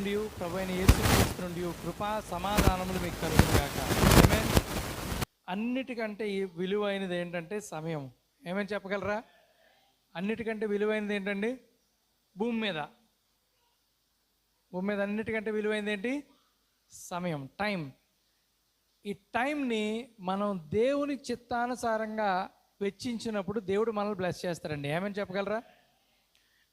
నుండి ప్రభు అయిన యేసుక్రీస్తు నుండి కృపా సమాధానములు మీకు కలుగునుగాక. ఆమేన్. అన్నిటికంటే విలువైనది ఏంటంటే సమయం. ఏమని చెప్పగలరా? అన్నిటికంటే విలువైనది ఏంటండి? భూమి మీద అన్నిటికంటే విలువైనది ఏంటి? సమయం, టైం. ఈ టైంని మనం దేవుని చిత్తానుసారంగా వెచ్చించినప్పుడు దేవుడు మనల్ని బ్లెస్ చేస్తారండి. ఏమని చెప్పగలరా?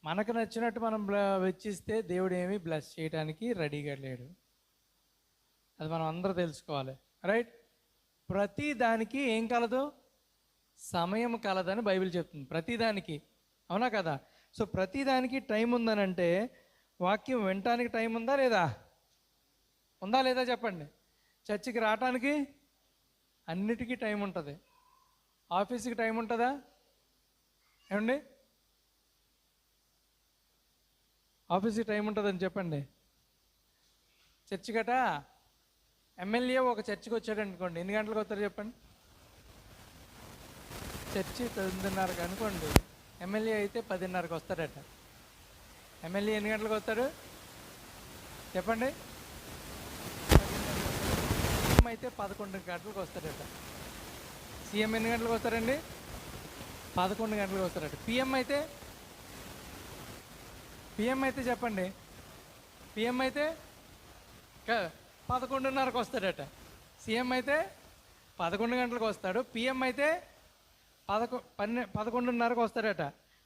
మనకు నచ్చినట్టు మనం వెచ్చిస్తే దేవుడు ఏమీ బ్లెస్ చేయడానికి రెడీగా లేడు. అది మనం అందరూ తెలుసుకోవాలి, రైట్? ప్రతి దానికి ఏం కలదు? సమయం కలదని బైబిల్ చెప్తుంది. ప్రతిదానికి, అవునా కదా? సో ప్రతిదానికి టైం ఉందని అంటే వాక్యం వినటానికి టైం ఉందా లేదా? ఉందా లేదా చెప్పండి. చర్చికి రావటానికి అన్నిటికీ టైం ఉంటుంది. ఆఫీస్కి టైం ఉంటుందా ఏమండి? ఆఫీస్కి టైం ఉంటుందని చెప్పండి. చర్చి గట ఎమ్మెల్యే ఒక చర్చికి వచ్చాడు అనుకోండి, ఎన్ని గంటలకు వస్తారు చెప్పండి? చర్చి 9:30కి అనుకోండి, ఎమ్మెల్యే అయితే 10:30కి వస్తాడట. ఎమ్మెల్యే ఎన్ని గంటలకు వస్తాడు చెప్పండి? సీఎం అయితే 11 గంటలకు వస్తాడట. సీఎం ఎన్ని గంటలకు వస్తారండి? 11 గంటలకు వస్తాడట. పిఎం అయితే చెప్పండి, పిఎం అయితే 11:30కి వస్తాడట. సీఎం అయితే 11 గంటలకు వస్తాడు, పిఎం అయితే 11:30కి వస్తాడట.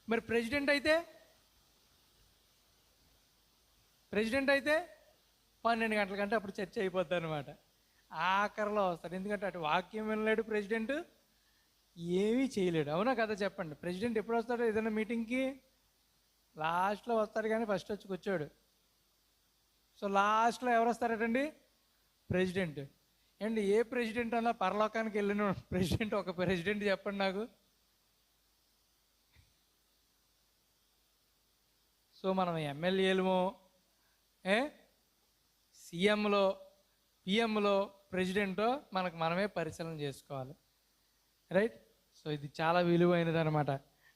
మరి ప్రెసిడెంట్ అయితే 12 గంటలకంటే అప్పుడు చర్చ అయిపోద్ది అనమాట. ఆఖరిలో వస్తాడు. ఎందుకంటే అటు వాక్యం వినలేడు ప్రెసిడెంట్, ఏమీ చేయలేడు. అవునా కదా చెప్పండి? ప్రెసిడెంట్ ఎప్పుడు వస్తాడు ఏదైనా మీటింగ్కి? లాస్ట్లో వస్తాడు, కానీ ఫస్ట్ వచ్చి కూర్చోడు. సో లాస్ట్లో ఎవరు వస్తారటండి? ప్రెసిడెంట్. అండి ఏ ప్రెసిడెంట్ అన్నా పరలోకానికి వెళ్ళిన ప్రెసిడెంట్, ఒక ప్రెసిడెంట్ చెప్పండి నాకు. సో మనం ఎమ్మెల్యేలమో, సీఎంలో, పిఎంలో, ప్రెసిడెంటో మనమే పరిశీలన చేసుకోవాలి, రైట్? సో ఇది చాలా విలువైనది అనమాట.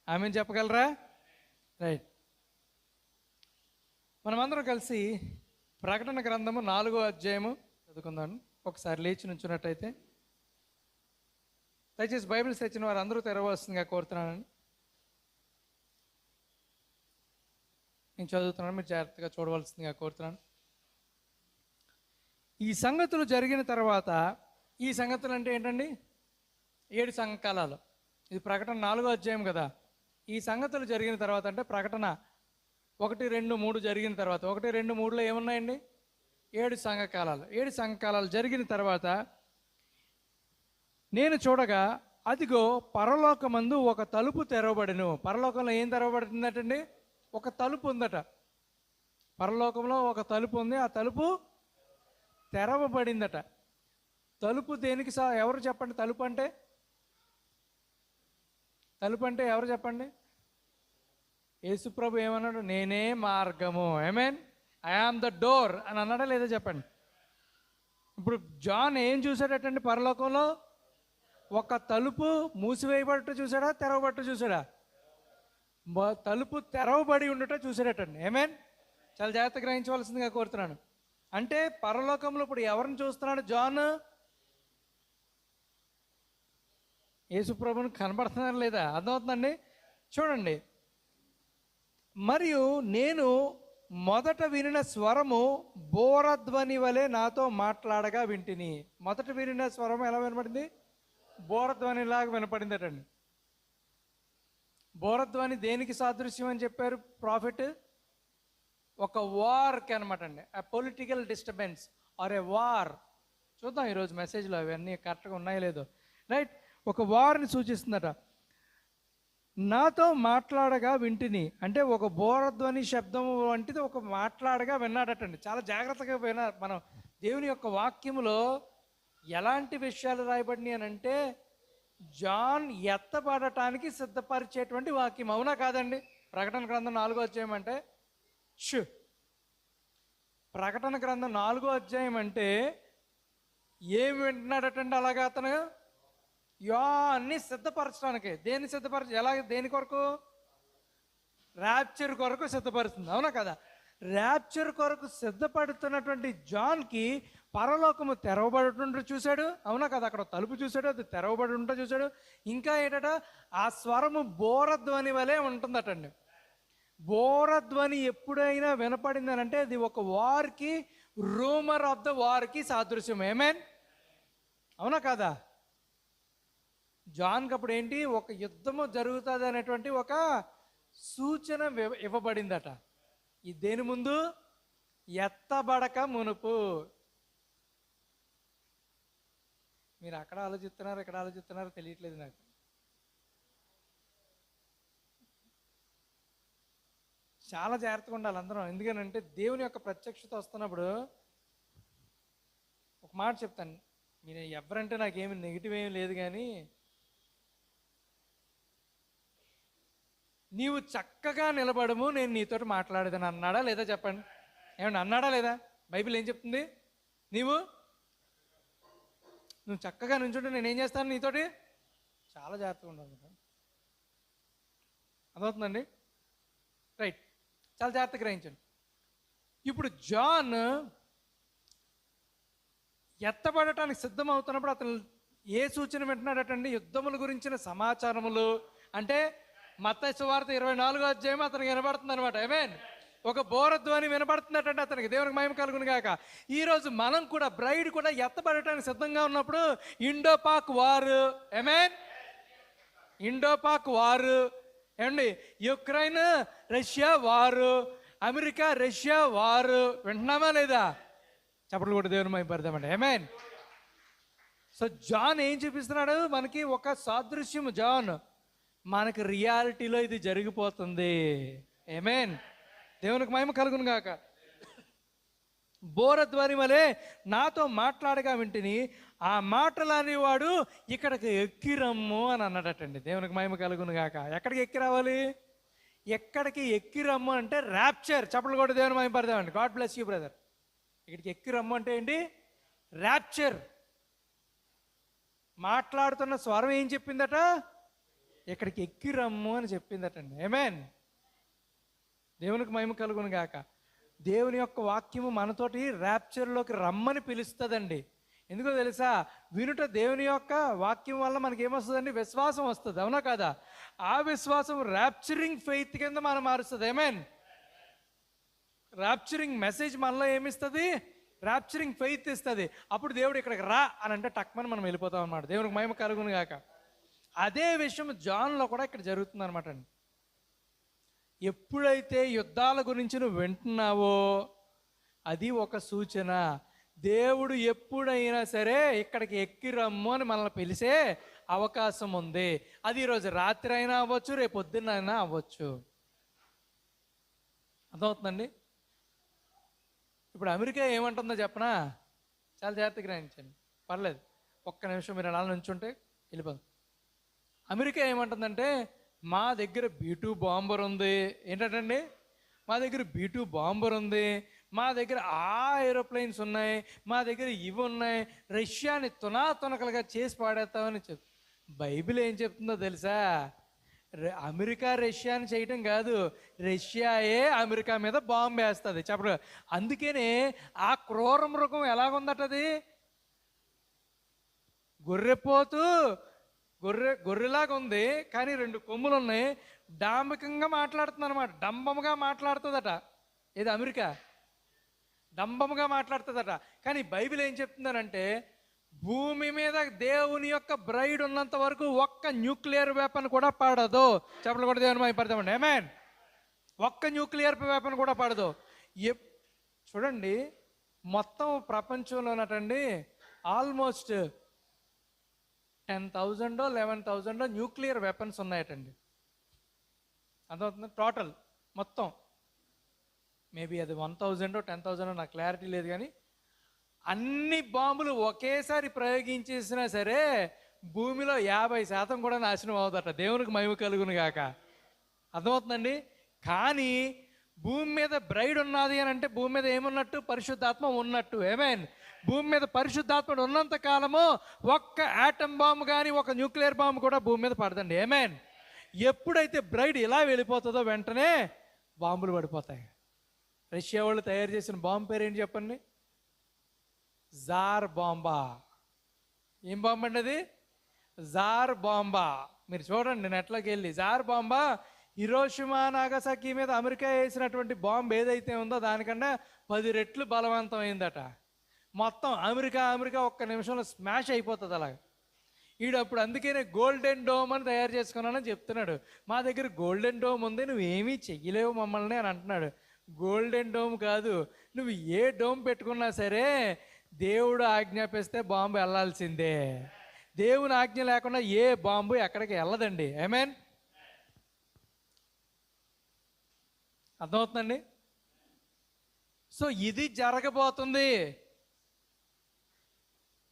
ఆమెను చెప్పగలరా? రైట్. మనమందరం కలిసి ప్రకటన గ్రంథము 4వ అధ్యాయము చదువుకుందాం. ఒకసారి లేచి నుంచున్నట్టయితే దయచేసి బైబిల్స్ తెచ్చిన వారు అందరూ తెరవలసిందిగా కోరుతున్నానండి. నేను చదువుతున్నాను, మీరు జాగ్రత్తగా చూడవలసిందిగా కోరుతున్నాను. ఈ సంగతులు జరిగిన తర్వాత, ఈ సంగతులు అంటే ఏంటండి? 7 సంఘకాలాలు. ఇది ప్రకటన 4వ అధ్యాయం కదా. ఈ సంగతులు జరిగిన తర్వాత అంటే ప్రకటన 1, 2, 3 జరిగిన తర్వాత, 1, 2, 3లో ఏమున్నాయండి? 7 సంఘకాలాలు. 7 సంఘకాలాలు జరిగిన తర్వాత నేను చూడగా అదిగో పరలోకమందు ఒక తలుపు తెరవబడెను. పరలోకంలో ఏం తెరవబడుతుందటండి? ఒక తలుపు ఉందట. పరలోకంలో ఒక తలుపు ఉంది, ఆ తలుపు తెరవబడిందట. తలుపు దేనికి ఎవరు చెప్పండి? తలుపు అంటే ఎవరు చెప్పండి? యేసుప్రభు ఏమన్నాడు? నేనే మార్గము. ఆమేన్. ఐ ఆమ్ ద డోర్ అని అన్నాడా లేదా చెప్పండి? ఇప్పుడు జాన్ ఏం చూసాడటండి? పరలోకంలో ఒక తలుపు మూసివేయబడట చూసాడా, తెరవబట్ట చూసాడా? తలుపు తెరవబడి ఉండట చూసాడటండి. ఆమేన్. చాలా జాగ్రత్తగా గ్రహించవలసిందిగా కోరుతున్నాను. అంటే పరలోకంలో ఇప్పుడు ఎవరిని చూస్తున్నాడు జాన్? యేసుప్రభుని కనబడుతున్నారా లేదా? అర్థమవుతుందండి? చూడండి. మరియు నేను మొదట వినిన స్వరము బోరధ్వని వలె నాతో మాట్లాడగా వింటిని. మొదట వినిన స్వరం ఎలా వినపడింది? బోరధ్వనిలాగా వినపడిందటండి. బోరధ్వని దేనికి సాదృశ్యం అని చెప్పారు ప్రాఫిట్? ఒక వార్కి అనమాట అండి. ఆ political disturbance are a war. చూద్దాం ఈరోజు మెసేజ్లో అవన్నీ కరెక్ట్గా ఉన్నాయో లేదో, రైట్? ఒక వార్ని సూచిస్తుందట. నాతో మాట్లాడగా వింటిని అంటే ఒక బోరధ్వని శబ్దం వంటిది ఒక మాట్లాడగా విన్నాడటండి. చాలా జాగ్రత్తగా విన్నారు. మనం దేవుని యొక్క వాక్యములో ఎలాంటి విషయాలు రాయబడినాయి అని అంటే జాన్ ఎత్తబడటానికి సిద్ధపరిచేటువంటి వాక్యం. అవునా కాదండి? ప్రకటన గ్రంథం 4వ అధ్యాయం అంటే ప్రకటన గ్రంథం 4వ అధ్యాయం అంటే ఏమి వింటున్నాడటండి? అలాగా అతను అన్ని సిద్ధపరచడానికి. దేన్ని సిద్ధపరచ? దేని కొరకు? ర్యాప్చర్ కొరకు సిద్ధపరుస్తుంది. అవునా కదా? ర్యాప్చర్ కొరకు సిద్ధపడుతున్నటువంటి జాన్కి పరలోకము తెరవబడుతుంటూ చూశాడు. అవునా కదా? అక్కడ తలుపు చూశాడు, అది తెరవబడి ఉంటూ చూశాడు. ఇంకా ఏంటట, ఆ స్వరము బోరధ్వని వలె ఉంటుందటండి. బోరధ్వని ఎప్పుడైనా వినపడింది అంటే అది ఒక వార్కి, రూమర్ ఆఫ్ ద వార్కి సాదృశ్యం. ఏమేన్? అవునా కదా? జాన్కి అప్పుడు ఏంటి, ఒక యుద్ధము జరుగుతుంది అనేటువంటి ఒక సూచన ఇవ్వబడిందట. ఈ దేని ముందు? ఎత్తబడక మునుపు. మీరు అక్కడ ఆలోచిస్తున్నారు, ఇక్కడ ఆలోచిస్తున్నారు, తెలియట్లేదు నాకు. చాలా జాగ్రత్తగా ఉండాలి అందరం. ఎందుకనంటే దేవుని యొక్క ప్రత్యక్షత వస్తున్నప్పుడు ఒక మాట చెప్తాను. మీరు ఎవరంటే నాకేమి నెగిటివ్ ఏమి లేదు, కానీ నీవు చక్కగా నిలబడము, నేను నీతోటి మాట్లాడేదని అన్నాడా లేదా? చెప్పండి. ఏమన్నా అన్నాడా లేదా? బైబిల్ ఏం చెప్తుంది? నువ్వు చక్కగా నుంచుంటే నేనేం చేస్తాను నీతోటి? చాలా జాగ్రత్తగా ఉండాలి. అర్థమవుతుందండి? రైట్, చాలా జాగ్రత్తగా గ్రహించండి. ఇప్పుడు జాన్ ఎత్తబడటానికి సిద్ధమవుతున్నప్పుడు అతను ఏ సూచన వింటున్నాడటండి? యుద్ధముల గురించిన సమాచారములు. అంటే మత్తయి సువార్త 24వ అధ్యాయం అతనికి వినబడుతుంది అనమాట. ఆమేన్. ఒక బోరధ్వని వినబడుతున్నట్టంటే అతనికి. దేవునికి మహిమ కలుగును గాక. ఈరోజు మనం కూడా, బ్రైడ్ కూడా ఎత్తబడటానికి సిద్ధంగా ఉన్నప్పుడు ఇండో పాక్ వారు, ఆమేన్, ఇండో పాక్ వారు, ఏమండి, యుక్రెయిన్ రష్యా వారు, అమెరికా రష్యా వారు, వింటున్నామా లేదా? చప్పట్లు కూడా దేవుని మహిమ పడదామండి. ఆమేన్. సో జాన్ ఏం చూపిస్తున్నాడు మనకి? ఒక సాదృశ్యం. జాన్ మనకి రియాలిటీలో ఇది జరిగిపోతుంది. ఆమేన్. దేవునికి మహిమ కలుగును గాక. బోరధ్వని వలె నాతో మాట్లాడగా వింటిని, ఆ మాటలని వాడు ఇక్కడికి ఎక్కిరమ్ము అని అన్నాడటండి. దేవునికి మహిమ కలుగును గాక. ఎక్కడికి ఎక్కి రావాలి? ఎక్కడికి ఎక్కిరమ్ము అంటే ర్యాప్చర్. చప్పట్లు కూడా దేవుని మహిమ పడదామండి. God bless you brother. ఇక్కడికి ఎక్కిరమ్ము అంటే ఏంటి? ర్యాప్చర్. మాట్లాడుతున్న స్వరం ఏం చెప్పిందట? ఇక్కడికి ఎక్కిరమ్ము అని చెప్పిందటండి. ఆమేన్. దేవునికి మహిమ కలుగును గాక. దేవుని యొక్క వాక్యము మనతోటి ర్యాప్చర్లోకి రమ్మని పిలుస్తుందండి. ఎందుకో తెలుసా? వినుట దేవుని యొక్క వాక్యం వల్ల మనకి ఏమొస్తుందండి? విశ్వాసం వస్తుంది. అవునా కదా? ఆ విశ్వాసం ర్యాప్చరింగ్ ఫెయిత్ కింద మనం మారుస్తుంది. ఆమేన్. ర్యాప్చరింగ్ మెసేజ్ మనలో ఏమిస్తుంది? ర్యాప్చరింగ్ ఫెయిత్ ఇస్తుంది. అప్పుడు దేవుడు ఇక్కడికి రా అని అంటే టక్మని మనం వెళ్ళిపోతాం అన్నమాట. దేవునికి మహిమ కలుగును గాక. అదే విషయం జాన్లో కూడా ఇక్కడ జరుగుతుంది అనమాట అండి. ఎప్పుడైతే యుద్ధాల గురించి నువ్వు వింటున్నావో అది ఒక సూచన. దేవుడు ఎప్పుడైనా సరే ఇక్కడికి ఎక్కి రమ్ము అని మనల్ని పిలిచే అవకాశం ఉంది. అది ఈరోజు రాత్రి అయినా అవ్వచ్చు, రేపు పొద్దున్న అయినా అవ్వచ్చు. అర్థమవుతుందండి? ఇప్పుడు అమెరికా ఏమంటుందో చెప్పనా? చాలా జాగ్రత్తగా గ్రహించండి. పర్లేదు, ఒక్క నిమిషం మీరు అలా నుంచుంటే వెళ్ళిపోదాం. అమెరికా ఏమంటుందంటే, మా దగ్గర B2 బాంబర్ ఉంది. ఏంటండి? మా దగ్గర B2 బాంబర్ ఉంది, మా దగ్గర ఏరోప్లేన్స్ ఉన్నాయి, మా దగ్గర ఇవి ఉన్నాయి, రష్యాని తునాతునకలుగా చేసి పాడేస్తామని చెప్. బైబిల్ ఏం చెప్తుందో తెలుసా? అమెరికా రష్యాని చేయటం కాదు, రష్యాయే అమెరికా మీద బాంబు వేస్తుంది. చెప్పరు? అందుకనే ఆ క్రూర మృగం ఎలాగుందటది? గొర్రెలాగా ఉంది, కానీ 2 కొమ్ములు ఉన్నాయి. డాంబికంగా మాట్లాడుతుంది అనమాట. డంబముగా మాట్లాడుతుందట. ఏది? అమెరికా డంబముగా మాట్లాడుతుందట. కానీ బైబిల్ ఏం చెప్తుందనంటే, భూమి మీద దేవుని యొక్క బ్రైడ్ ఉన్నంత వరకు ఒక్క న్యూక్లియర్ వెపన్ కూడా పడదు. చెప్పలు కూడా దేవుని మహిమ పడదామండి. ఆమేన్. ఒక్క న్యూక్లియర్ వెపన్ కూడా పడదు. చూడండి, మొత్తం ప్రపంచంలో ఉన్నటండి ఆల్మోస్ట్ 10,000 11,000 న్యూక్లియర్ వెపన్స్ ఉన్నాయటండి. అర్థమవుతుంది? టోటల్ మొత్తం మేబీ అది 1,000 10,000 నాకు క్లారిటీ లేదు, కానీ అన్ని బాంబులు ఒకేసారి ప్రయోగించేసినా సరే భూమిలో 50% కూడా నాశనం అవుదట. దేవునికి మహిమ కలుగును గాక. అర్థమవుతుందండి? కానీ భూమి మీద బ్రైడ్ ఉన్నది అని అంటే భూమి మీద ఏమున్నట్టు? పరిశుద్ధాత్మ ఉన్నట్టు. ఆమేన్. భూమి మీద పరిశుద్ధాత్మ ఉన్నంత కాలము ఒక్క ఆటం బాంబు కానీ ఒక న్యూక్లియర్ బాంబు కూడా భూమి మీద పడదండి. ఆమేన్. ఎప్పుడైతే బ్రైడ్ ఇలా వెళ్ళిపోతుందో వెంటనే బాంబులు పడిపోతాయి. రష్యా వాళ్ళు తయారు చేసిన బాంబు పేరు ఏంటి చెప్పండి? జార్ బాంబా. ఏం బాంబు అండి అది? జార్ బాంబా. మీరు చూడండి నెట్లోకి వెళ్ళి, జార్ బాంబా హిరోషిమా నాగసాకి మీద అమెరికా వేసినటువంటి బాంబు ఏదైతే ఉందో దానికన్నా 10 రెట్లు బలవంతమైందట. మొత్తం అమెరికా ఒక్క నిమిషంలో స్మాష్ అయిపోతుంది అలాగ. ఈడప్పుడు అందుకనే గోల్డెన్ డోమ్ అని తయారు చేసుకున్నానని చెప్తున్నాడు. మా దగ్గర గోల్డెన్ డోమ్ ఉంది, నువ్వేమీ చెయ్యలేవు మమ్మల్ని అని అంటున్నాడు. గోల్డెన్ డోమ్ కాదు, నువ్వు ఏ డోమ్ పెట్టుకున్నా సరే దేవుడు ఆజ్ఞాపిస్తే బాంబు వెళ్ళాల్సిందే. దేవుని ఆజ్ఞ లేకుండా ఏ బాంబు ఎక్కడికి వెళ్ళదండి. ఆమేన్. అర్థమవుతుందండి? సో ఇది జరగబోతుంది.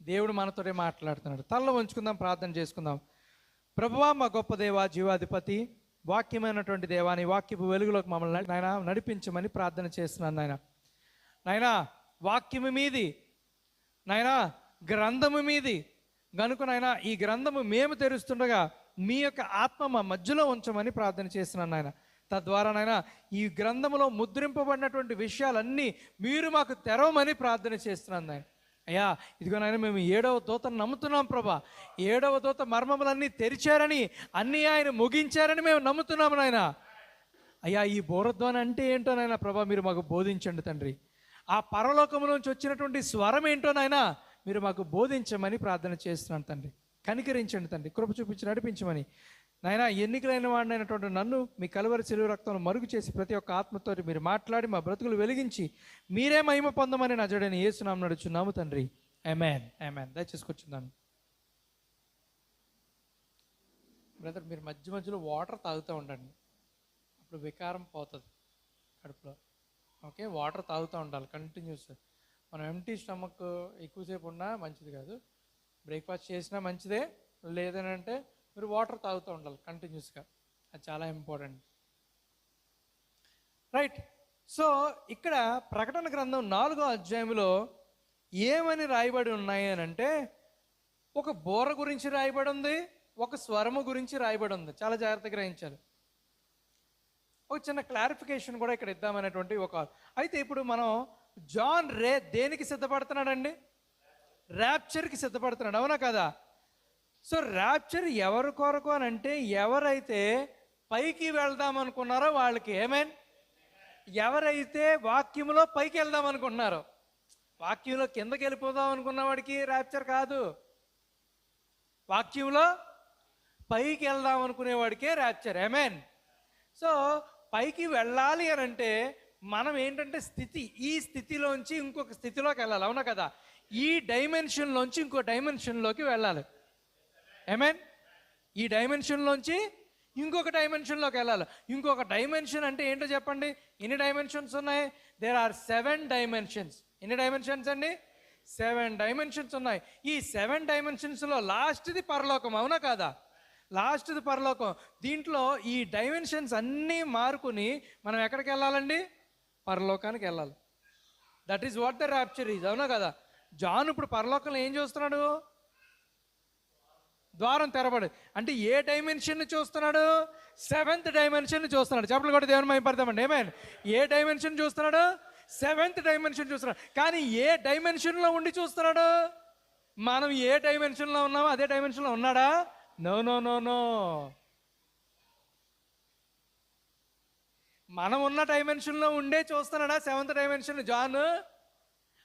దేవుడు మనతోనే మాట్లాడుతున్నాడు. తలలో ఉంచుకుందాం, ప్రార్థన చేసుకుందాం. ప్రభువా, మా గొప్ప దేవా, జీవాధిపతి, వాక్యమైనటువంటి దేవాని వాక్యపు వెలుగులోకి మమ్మల్ని నాయన నడిపించమని ప్రార్థన చేస్తున్నాను. నాయన వాక్యము మీది, నాయన గ్రంథము మీది గనుక నాయన ఈ గ్రంథము మేము తెరుస్తుండగా మీ యొక్క ఆత్మ మా మధ్యలో ఉంచమని ప్రార్థన చేస్తున్నాను నాయన. తద్వారా నాయన ఈ గ్రంథములో ముద్రింపబడినటువంటి విషయాలన్నీ మీరు మాకు తెరవమని ప్రార్థన చేస్తున్నాను నాయన. అయ్యా, ఇదిగో నాయన మేము 7వ దూతను నమ్ముతున్నాం ప్రభా. 7వ దూత మర్మములన్నీ తెరిచారని, అన్నీ ఆయన ముగించారని మేము నమ్ముతున్నాము నాయన. అయ్యా, ఈ బోరధ్వని అంటే ఏంటో నాయన ప్రభా మీరు మాకు బోధించండి తండ్రి. ఆ పరలోకము నుంచి వచ్చినటువంటి స్వరం ఏంటో నాయన మీరు మాకు బోధించమని ప్రార్థన చేస్తున్నాను తండ్రి. కనికరించండి తండ్రి, కృప చూపించి నడిపించమని నాయన. ఎన్నికలైన వాడినైనటువంటి నన్ను మీ కలువరి శిలువ రక్తంలో మరుగు చేసి ప్రతి ఒక్క ఆత్మతో మీరు మాట్లాడి మా బ్రతుకులు వెలిగించి మీరే మహిమ పొందమని నజరుడైన యేసునామమున నడుచున్నాము తండ్రి. ఆమేన్, ఆమేన్. దయచేసి కూర్చుందాం. బ్రదర్, మీరు మధ్య మధ్యలో వాటర్ తాగుతూ ఉండండి, అప్పుడు వికారం పోతుంది కడుపులో. ఓకే, వాటర్ తాగుతూ ఉండాలి కంటిన్యూస్. మనం ఎంటీ స్టమక్ ఎక్కువసేపు ఉన్నా మంచిది కాదు. బ్రేక్ఫాస్ట్ చేసినా మంచిదే, లేదనంటే మీరు వాటర్ తాగుతూ ఉండాలి కంటిన్యూస్గా. అది చాలా ఇంపార్టెంట్. రైట్. సో ఇక్కడ ప్రకటన గ్రంథం 4వ అధ్యాయంలో ఏమని రాయబడి ఉన్నాయి అని అంటే, ఒక బోర గురించి రాయబడి ఉంది, ఒక స్వరము గురించి రాయబడి ఉంది. చాలా జాగ్రత్తగా గ్రహించాలి. ఒక చిన్న క్లారిఫికేషన్ కూడా ఇక్కడ ఇద్దామనేటువంటి అయితే ఇప్పుడు మనం జాన్ దేనికి సిద్ధపడుతున్నాడండి? ర్యాప్చర్కి సిద్ధపడుతున్నాడు, అవునా కదా? సో ర్యాప్చర్ ఎవరి కొరకు అని అంటే, ఎవరైతే పైకి వెళ్దాం అనుకున్నారో వాళ్ళకి. ఆమేన్. ఎవరైతే వాక్యములో పైకి వెళ్దాం అనుకుంటున్నారో, వాక్యంలో కిందకి వెళ్ళిపోదాం అనుకున్న వాడికి ర్యాప్చర్ కాదు. వాక్యంలో పైకి వెళ్దాం అనుకునేవాడికే ర్యాప్చర్. ఆమేన్. సో పైకి వెళ్ళాలి అని అంటే మనం ఏంటంటే ఈ స్థితిలోంచి ఇంకొక స్థితిలోకి వెళ్ళాలి, అవునా కదా? ఈ డైమెన్షన్లోంచి ఇంకో డైమెన్షన్లోకి వెళ్ళాలి. ఆమేన్. ఈ డైమెన్షన్లోంచి ఇంకొక డైమెన్షన్లోకి వెళ్ళాలి. ఇంకొక డైమెన్షన్ అంటే ఏంటో చెప్పండి. ఎన్ని డైమెన్షన్స్ ఉన్నాయి? There are 7 dimensions. ఎన్ని డైమెన్షన్స్ అండి? 7 డైమెన్షన్స్ ఉన్నాయి. ఈ 7 డైమెన్షన్స్లో లాస్ట్ది పరలోకం, అవునా కాదా? లాస్ట్ది పరలోకం. దీంట్లో ఈ డైమెన్షన్స్ అన్నీ మారుకుని మనం ఎక్కడికి వెళ్ళాలండి? పరలోకానికి వెళ్ళాలి. That is what the rapture is, అవునా కదా? జాన్ ఇప్పుడు పరలోకంలో ఏం చూస్తున్నాడు? ద్వారం తెరబడి. అంటే ఏ డైమెన్షన్ చూస్తున్నాడు? 7th డైమెన్షన్ చూస్తున్నాడు. చెప్పలు కూడా దేవుని మహిమపడతామండి. ఆమేన్. ఏ డైమెన్షన్ చూస్తున్నాడు? 7th డైమెన్షన్ చూస్తున్నాడు. కానీ ఏ డైమెన్షన్లో ఉండి చూస్తున్నాడు? మనం ఏ డైమెన్షన్లో ఉన్నామో అదే డైమెన్షన్లో ఉన్నాడా? No no no no. మనం ఉన్న డైమెన్షన్లో ఉండే చూస్తున్నాడా 7th డైమెన్షన్ జాన్?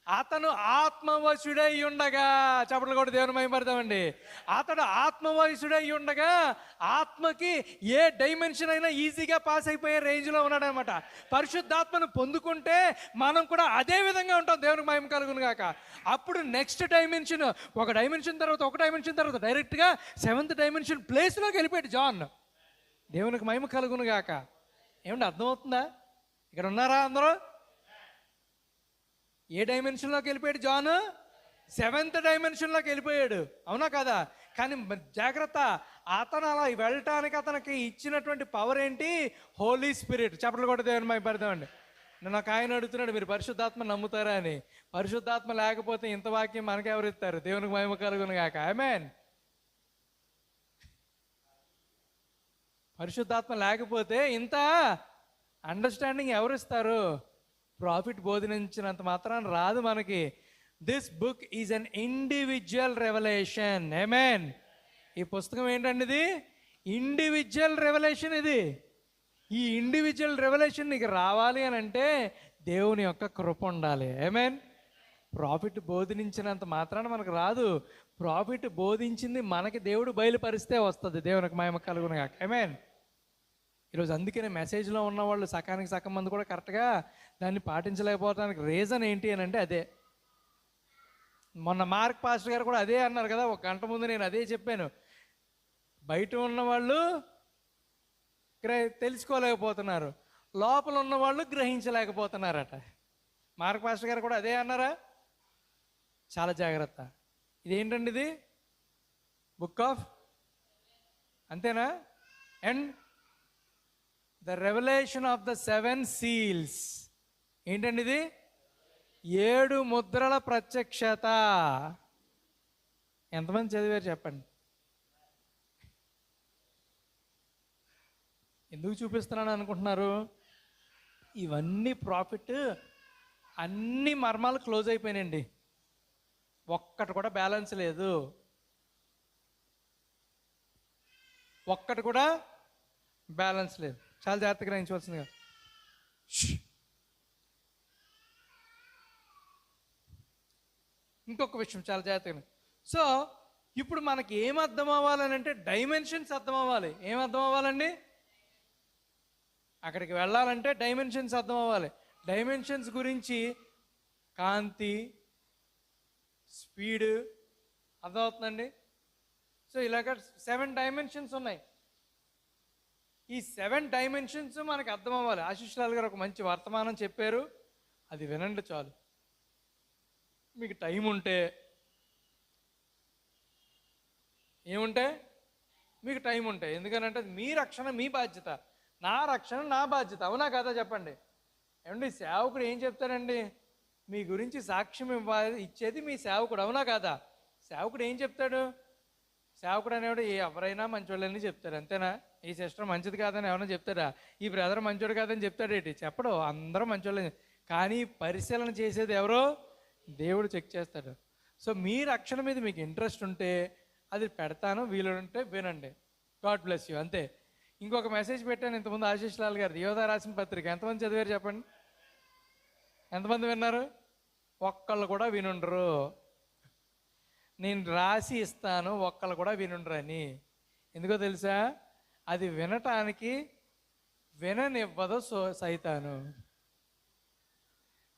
అతను ఆత్మవశుడై ఉండగా, చప్పట్లు కూడా దేవుని మహిమపడతామండి. అతడు ఆత్మవశుడై ఉండగా ఆత్మకి ఏ డైమెన్షన్ అయినా ఈజీగా పాస్ అయిపోయే రేంజ్లో ఉన్నాడనమాట. పరిశుద్ధాత్మను పొందుకుంటే మనం కూడా అదే విధంగా ఉంటాం. దేవునికి మహిమ కలుగును గాక. అప్పుడు నెక్స్ట్ డైమెన్షన్, ఒక డైమెన్షన్ తర్వాత డైరెక్ట్గా 7th డైమెన్షన్ ప్లేస్లోకి వెళ్ళిపోయాడు జాన్. దేవునికి మహిమ కలుగును గాక. ఏమంటే అర్థమవుతుందా? ఇక్కడ ఉన్నారా అందరూ? ఏ డైమెన్షన్లోకి వెళ్ళిపోయాడు జాన్? 7th డైమెన్షన్లోకి వెళ్ళిపోయాడు, అవునా కదా? కానీ జాగ్రత్త, అతను అలా వెళ్ళటానికి అతనికి ఇచ్చినటువంటి పవర్ ఏంటి? హోలీ స్పిరిట్. చప్పట్లు కూడా దేవుని మహిమపడతామండి. నేను ఒక ఆయన అడుగుతున్నాడు, మీరు పరిశుద్ధాత్మ నమ్ముతారా అని. పరిశుద్ధాత్మ లేకపోతే ఇంత వాక్యం మనకెవరు ఇస్తారు? దేవునికి మహిమ కలుగును గాక. ఆమేన్. పరిశుద్ధాత్మ లేకపోతే ఇంత అండర్స్టాండింగ్ ఎవరు ఇస్తారు? ప్రాఫిట్ బోధించినంత మాత్రాన రాదు మనకి. This book is an individual revolution. ఆమేన్. ఈ పుస్తకం ఏంటండి? ఇది ఇండివిజువల్ రెవల్యూషన్. ఇది ఈ ఇండివిజువల్ రెవల్యూషన్ నీకు రావాలి అని అంటే దేవుని యొక్క కృప ఉండాలి. ఆమేన్. ప్రాఫిట్ బోధించినంత మాత్రాన మనకు రాదు. ప్రాఫిట్ బోధించింది మనకి దేవుడు బయలుపరిస్తే వస్తుంది. దేవునికి మహిమ కలుగును గాక. ఆమేన్. ఈరోజు అందుకనే మెసేజ్లో ఉన్న వాళ్ళు సకానికి సగం మంది కూడా కరెక్ట్గా దాన్ని పాటించలేకపోవడానికి రీజన్ ఏంటి అని అంటే అదే. మొన్న మార్క్ పాస్టర్ గారు కూడా అదే అన్నారు కదా, ఒక గంట ముందు నేను అదే చెప్పాను. బయట ఉన్న వాళ్ళు తెలుసుకోలేకపోతున్నారు, లోపల ఉన్న వాళ్ళు గ్రహించలేకపోతున్నారట. మార్క్ పాస్టర్ గారు కూడా అదే అన్నారా? చాలా జాగ్రత్త. ఇదేంటండి? ఇది బుక్ ఆఫ్ అంతేనా? And the revolution of the 7 seals. ఏంటండి ఇది? 7 ముద్రల ప్రత్యక్షత. ఎంతమంది చదివారు చెప్పండి? ఎందుకు చూపిస్తున్నాను అనుకుంటున్నారు? ఇవన్నీ ప్రాఫిట్, అన్ని మర్మాలు క్లోజ్ అయిపోయినాయండి. ఒక్కటి కూడా బ్యాలెన్స్ లేదు. ఒక్కటి కూడా బ్యాలెన్స్ లేదు. చాలా జాగ్రత్తగా గ్రహించవలసిందిగా. ఇంకొక విషయం చాలా జాగ్రత్తగా. సో ఇప్పుడు మనకి ఏం అర్థం అవ్వాలని అంటే డైమెన్షన్స్ అర్థం అవ్వాలి. ఏం అర్థం అవ్వాలండి? అక్కడికి వెళ్ళాలంటే డైమెన్షన్స్ అర్థం అవ్వాలి. డైమెన్షన్స్ గురించి కాంతి, స్పీడ్ అర్థమవుతుందండి. సో ఇలాగ 7 డైమెన్షన్స్ ఉన్నాయి. ఈ 7 డైమెన్షన్స్ మనకు అర్థం అవ్వాలి. ఆశీష్ లాల్ గారు ఒక మంచి వర్తమానం చెప్పారు, అది వినండి చాలు. మీకు టైం ఉంటే, ఏముంటే మీకు టైం ఉంటే, ఎందుకనంటే మీ రక్షణ మీ బాధ్యత, నా రక్షణ నా బాధ్యత. అవునా కదా చెప్పండి? ఏమండి, సేవకుడు ఏం చెప్తాడండి? మీ గురించి సాక్ష్యం ఇచ్చేది మీ సేవకుడు. అవునా కాదా? సేవకుడు ఏం చెప్తాడు? సేవకుడు అనేవాడు ఎవరైనా మంచోళ్ళని చెప్తాడు, అంతేనా? ఈ సిస్టర్ మంచిది కాదని ఎవరైనా చెప్తాడా? ఈ బ్రదర్ మంచోడు కాదని చెప్తాడేంటి? చెప్పడు. అందరూ మంచోళ్ళని. కానీ పరిశీలన చేసేది ఎవరో? దేవుడు చెక్ చేస్తాడు. సో మీ రక్షణ మీద మీకు ఇంట్రెస్ట్ ఉంటే అది పెడతాను, వీలుంటే వినండి. God bless you. అంతే. ఇంకొక మెసేజ్ పెట్టాను ఇంతకుముందు ఆశీష్ లాల్ గారు, యోధా రాసిన పత్రిక. ఎంతమంది చదివారు చెప్పండి? ఎంతమంది విన్నారు? ఒక్కళ్ళు కూడా వినుండరు. నేను రాసి ఇస్తాను, ఒక్కళ్ళు కూడా వినుండరు అని. ఎందుకో తెలుసా? అది వినటానికి విననివ్వదు సైతాను.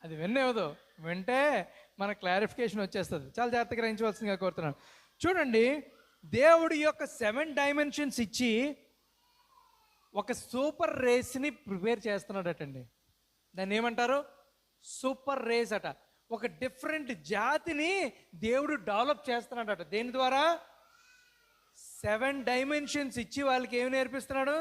అది విననివ్వదు. వింటే మన క్లారిఫికేషన్ వచ్చేస్తుంది. చాలా జాగ్రత్తగా గ్రహించవలసిందిగా కోరుతున్నాను. చూడండి, దేవుడి యొక్క 7 డైమెన్షన్స్ ఇచ్చి ఒక సూపర్ రేస్ని ప్రిపేర్ చేస్తున్నాడటండి. దాన్ని ఏమంటారు? సూపర్ రేస్ అట. ఒక డిఫరెంట్ జాతిని దేవుడు డెవలప్ చేస్తున్నాడట. దేని ద్వారా? 7 డైమెన్షన్స్ ఇచ్చి వాళ్ళకి ఏమి నేర్పిస్తున్నాడు?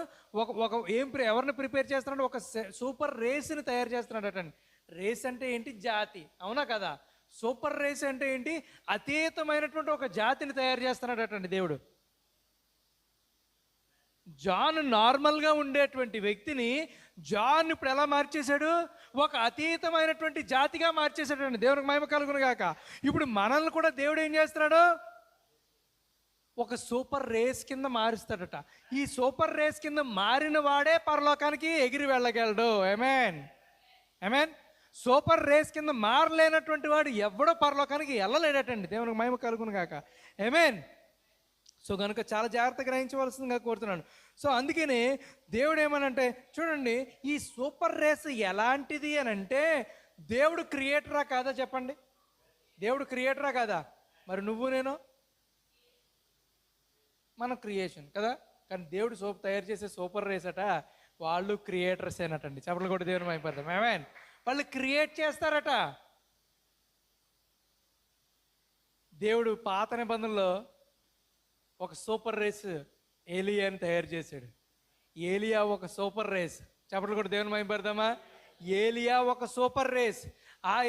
ఎవరిని ప్రిపేర్ చేస్తున్నాడు? ఒక సూపర్ రేస్ని తయారు చేస్తున్నాడటండి. రేస్ అంటే ఏంటి? జాతి. అవునా కదా? సూపర్ రేస్ అంటే ఏంటి? అతీతమైనటువంటి ఒక జాతిని తయారు చేస్తున్నాడటండి దేవుడు. జాన్ నార్మల్గా ఉండేటువంటి వ్యక్తిని జాన్ ఇప్పుడు ఎలా మార్చేశాడు? ఒక అతీతమైనటువంటి జాతిగా మార్చేశాడండి. దేవునికి మహిమ కలుగును గాక. ఇప్పుడు మనల్ని కూడా దేవుడు ఏం చేస్తున్నాడు? ఒక సూపర్ రేస్ కింద మారుస్తాడట. ఈ సూపర్ రేస్ కింద మారిన వాడే పరలోకానికి ఎగిరి వెళ్ళగలడు. ఆమేన్, ఆమేన్. సూపర్ రేస్ కింద మారలేనటువంటి వాడు ఎవడో పరలోకానికి వెళ్ళలేడటండి. దేవునికి మహిమ కలుగును గాక. ఆమేన్. సో కనుక చాలా జాగ్రత్తగా గ్రహించవలసిందిగా కోరుతున్నాను. సో అందుకని దేవుడు ఏమనంటే, చూడండి, ఈ సూపర్ రేస్ ఎలాంటిది అని అంటే, దేవుడు క్రియేటరా కాదా చెప్పండి? దేవుడు క్రియేటరా కాదా? మరి నువ్వు నేను మన క్రియేషన్ కదా. కానీ దేవుడు తయారు చేసే సూపర్ రేస్ అట, వాళ్ళు క్రియేటర్స్ ఏనటండి. చెప్పలు కూడా దేవుని మైపడతాం. ఆమేన్. వాళ్ళు క్రియేట్ చేస్తారట. దేవుడు పాత నిబంధనలో ఒక సూపర్ రేస్ ఏలియాని తయారు చేశాడు. ఏలియా ఒక సూపర్ రేస్. చెప్పలు కూడా దేవుని మైపడతామా? ఏలియా ఒక సూపర్ రేస్.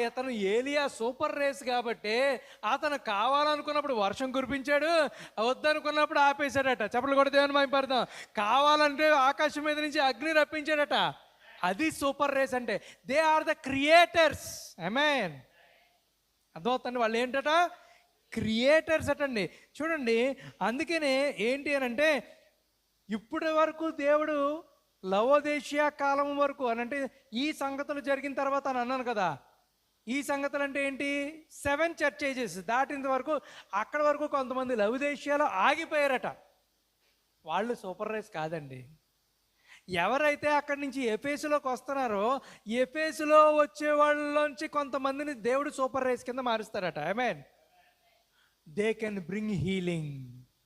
అతను ఏలియా సూపర్ రేస్ కాబట్టి అతను కావాలనుకున్నప్పుడు వర్షం కురిపించాడు, వద్దనుకున్నప్పుడు ఆపేశాడట. చెప్పలు కూడా దేవుని మహిమపడతాం. కావాలంటే ఆకాశం మీద నుంచి అగ్ని రప్పించాడట. అది సూపర్ రేస్ అంటే. They are the creators. ఆమేన్. అర్థమవుతుంది, వాళ్ళు ఏంటట, క్రియేటర్స్ అటండి. చూడండి, అందుకనే ఏంటి అని అంటే, ఇప్పటి వరకు దేవుడు లవోదేషియా కాలం వరకు అని అంటే ఈ సంగతులు జరిగిన తర్వాత అని అన్నాను కదా. ఈ సంగతులు అంటే ఏంటి, 7 చర్చ్ ఏజెస్ దాటిన వరకు, అక్కడ వరకు కొంతమంది లవోదేషియాలో ఆగిపోయారట. వాళ్ళు సూపర్ రేస్ కాదండి. ఎవరైతే అక్కడి నుంచి ఎఫెసులోకి వస్తున్నారో, ఎఫెసులో వచ్చే వాళ్ళలోంచి కొంతమందిని దేవుడు సూపర్ రేస్ కింద మారుస్తారట. ఆమేన్. They can bring healing.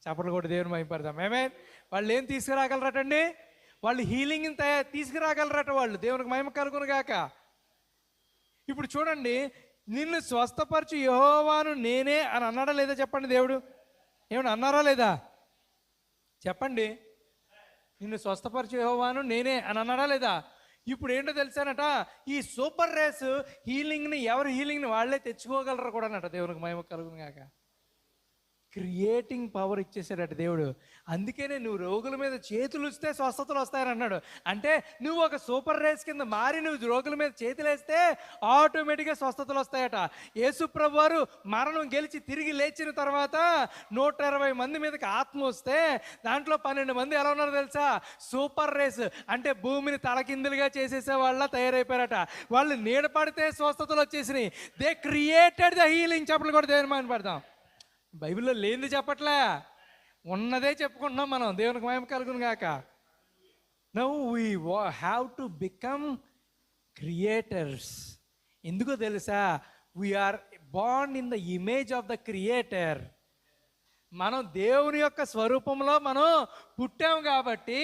చప్పట్లు కూడా దేవుని మహిమపడదాం. ఆమేన్. వాళ్ళు ఏం తీసుకురాగలరటండి, వాళ్ళు హీలింగ్ని తీసుకురాగలరట. వాళ్ళు దేవునికి మహిమ కలుగును గాక. ఇప్పుడు చూడండి, నిన్ను స్వస్థపరచు యెహోవాను నేనే అని అన్నాడా లేదా చెప్పండి. దేవుడు ఏమన్నా అన్నారా లేదా చెప్పండి. నిన్ను స్వస్థపరచు యెహోవాను నేనే అని అన్నాడా లేదా. ఇప్పుడు ఏంటో తెలుసానట, ఈ సూపర్ రేస్ హీలింగ్ని, ఎవరు హీలింగ్ని వాళ్ళే తెచ్చుకోగలరు కూడా అన్నట. దేవునికి మహిమ కలుగును గాక. క్రియేటింగ్ పవర్ ఇచ్చేసాడట దేవుడు. అందుకనే నువ్వు రోగుల మీద చేతులు ఇస్తే స్వస్థతలు వస్తాయని అన్నాడు. అంటే నువ్వు ఒక సూపర్ రేస్ కింద మారి నువ్వు రోగుల మీద చేతులు వేస్తే ఆటోమేటిక్గా స్వస్థతలు వస్తాయట. యేసు ప్రభు వారు మరణం గెలిచి తిరిగి లేచిన తర్వాత 120 మంది మీదకి ఆత్మ వస్తే దాంట్లో 12 మంది ఎలా ఉన్నారో తెలుసా, సూపర్ రేస్ అంటే భూమిని తలకిందులుగా చేసేసే వాళ్ళ తయారైపోయారట. వాళ్ళు నీడ పడితే స్వస్థతలు వచ్చేసినాయి. They created the healing. చెప్పలు కూడా దేవుని మహిమ పడదాం. బైబిల్లో లేనిది చెప్పట్లే, ఉన్నదే చెప్పుకుంటున్నాం మనం. దేవునికి మహిమ కలుగును గాక. Now we have to become creators. ఎందుకో తెలుసా, we are born in the image of the creator. మనం దేవుని యొక్క స్వరూపంలో మనం పుట్టాం కాబట్టి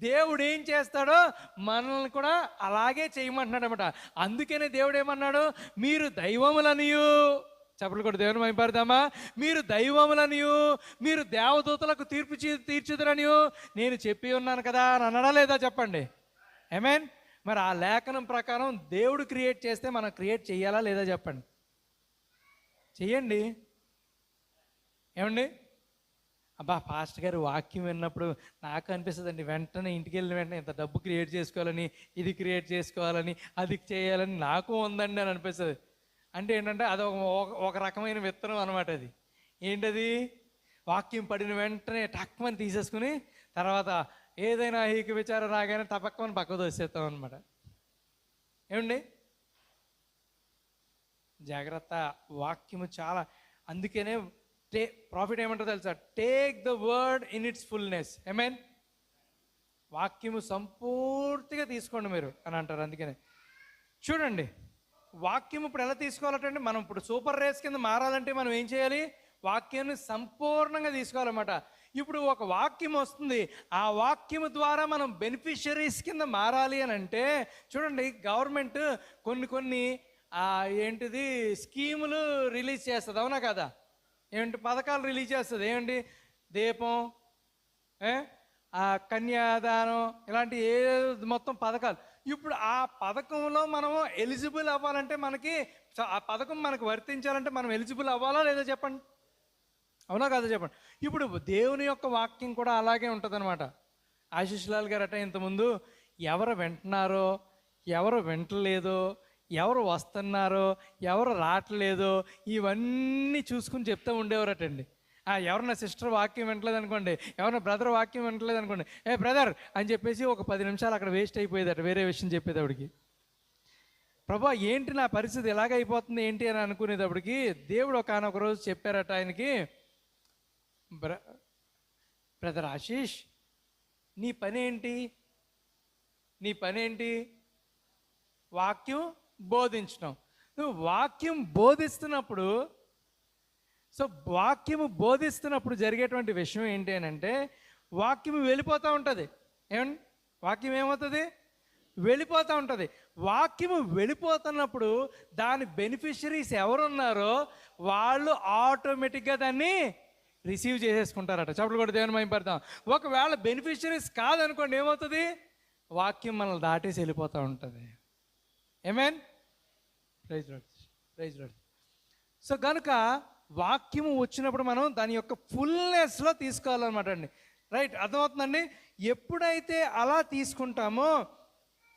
దేవుడు ఏం చేస్తాడో మనల్ని కూడా అలాగే చేయమంటున్నాడు అనమాట. అందుకనే దేవుడు ఏమన్నాడు, మీరు దైవములనియు, చెప్పలు కూడా దేవుని మహిమపడదామా, మీరు దైవములనియు మీరు దేవదూతలకు తీర్పు తీర్చుదురనియు నేను చెప్పి ఉన్నాను కదా అని అన్నాడా లేదా చెప్పండి. ఆమేన్. మరి ఆ లేఖనం ప్రకారం దేవుడు క్రియేట్ చేస్తే మనం క్రియేట్ చేయాలా లేదా చెప్పండి. చెయ్యండి. ఏమండి, అబ్బా పాస్టర్ గారు వాక్యం విన్నప్పుడు నాకు అనిపిస్తుందండి, వెంటనే ఇంటికి వెళ్ళిన వెంటనే ఇంత డబ్బు క్రియేట్ చేసుకోవాలని, ఇది క్రియేట్ చేసుకోవాలని, అది చేయాలని నాకు ఉందండి అని అనిపిస్తుంది. అంటే ఏంటంటే అది ఒక రకమైన విత్తనం అనమాట. అది ఏంటది, వాక్యం పడిన వెంటనే టక్మని తీసేసుకుని తర్వాత ఏదైనా హీక విచారం రాగానే తపక్కమని పక్క దోసేస్తాం అనమాట. ఏమండి, జాగ్రత్త. వాక్యము చాలా, అందుకనే ప్రాఫిట్ ఏమంటారో తెలుసా, take the word in its fullness. ఆమేన్. వాక్యము సంపూర్తిగా తీసుకోండి మీరు అని అంటారు. అందుకనే చూడండి, వాక్యం ఇప్పుడు ఎలా తీసుకోవాలంటే, మనం ఇప్పుడు సూపర్ రేస్ కింద మారాలంటే మనం ఏం చేయాలి, వాక్యాన్ని సంపూర్ణంగా తీసుకోవాలన్నమాట. ఇప్పుడు ఒక వాక్యం వస్తుంది, ఆ వాక్యం ద్వారా మనం బెనిఫిషరీస్ కింద మారాలి అని అంటే, చూడండి గవర్నమెంట్ కొన్ని ఏంటిది స్కీములు రిలీజ్ చేస్తుంది, అవునా కదా. ఏంటి పథకాలు రిలీజ్ చేస్తుంది. ఏమండి, దీపం, కన్యాదానం, ఇలాంటి మొత్తం పథకాలు. ఇప్పుడు ఆ పథకంలో మనము ఎలిజిబుల్ అవ్వాలంటే, మనకి ఆ పథకం మనకు వర్తించాలంటే మనం ఎలిజిబుల్ అవ్వాలా లేదా చెప్పండి, అవునా కదా చెప్పండి. ఇప్పుడు దేవుని యొక్క వాక్యం కూడా అలాగే ఉంటుంది అనమాట. ఆశీష్ లాల్ గారు అట ఇంతకుముందు ఎవరు వింటున్నారో, ఎవరు వింటలేదో, ఎవరు వస్తున్నారో, ఎవరు రావట్లేదో, ఇవన్నీ చూసుకుని చెప్తూ ఉండేవారటండి. ఎవరన్నా సిస్టర్ వాక్యం వింటలేదు అనుకోండి, ఎవరన్నా బ్రదర్ వాక్యం వింటలేదు అనుకోండి, ఏ బ్రదర్ అని చెప్పేసి ఒక 10 నిమిషాలు అక్కడ వేస్ట్ అయిపోయేదట వేరే విషయం చెప్పేటప్పటికి. ప్రభా ఏంటి నా పరిస్థితి ఎలాగైపోతుంది ఏంటి అని అనుకునేటప్పటికి దేవుడు ఒకనొక రోజు చెప్పారట ఆయనకి, బ్రదర్ ఆశీష్ నీ పని ఏంటి, వాక్యం బోధించడం. నువ్వు వాక్యం బోధిస్తున్నప్పుడు, సో వాక్యము బోధిస్తున్నప్పుడు జరిగేటువంటి విషయం ఏంటి అని అంటే, వాక్యము వెళ్ళిపోతూ ఉంటుంది. ఏమండి, వాక్యం ఏమవుతుంది, వెళ్ళిపోతూ ఉంటుంది. వాక్యము వెళ్ళిపోతున్నప్పుడు దాని బెనిఫిషరీస్ ఎవరున్నారో వాళ్ళు ఆటోమేటిక్గా దాన్ని రిసీవ్ చేసేసుకుంటారట. చెప్పలు కూడా దేవుని మహిమపడతాం. ఒకవేళ బెనిఫిషరీస్ కాదనుకోండి, ఏమవుతుంది, వాక్యం మనల్ని దాటేసి వెళ్ళిపోతూ ఉంటుంది. ఆమేన్. Praise lord. సో కనుక వాక్యము వచ్చినప్పుడు మనం దాని యొక్క ఫుల్నెస్లో తీసుకోవాలన్నమాట అండి. రైట్, అర్థమవుతుందండి. ఎప్పుడైతే అలా తీసుకుంటామో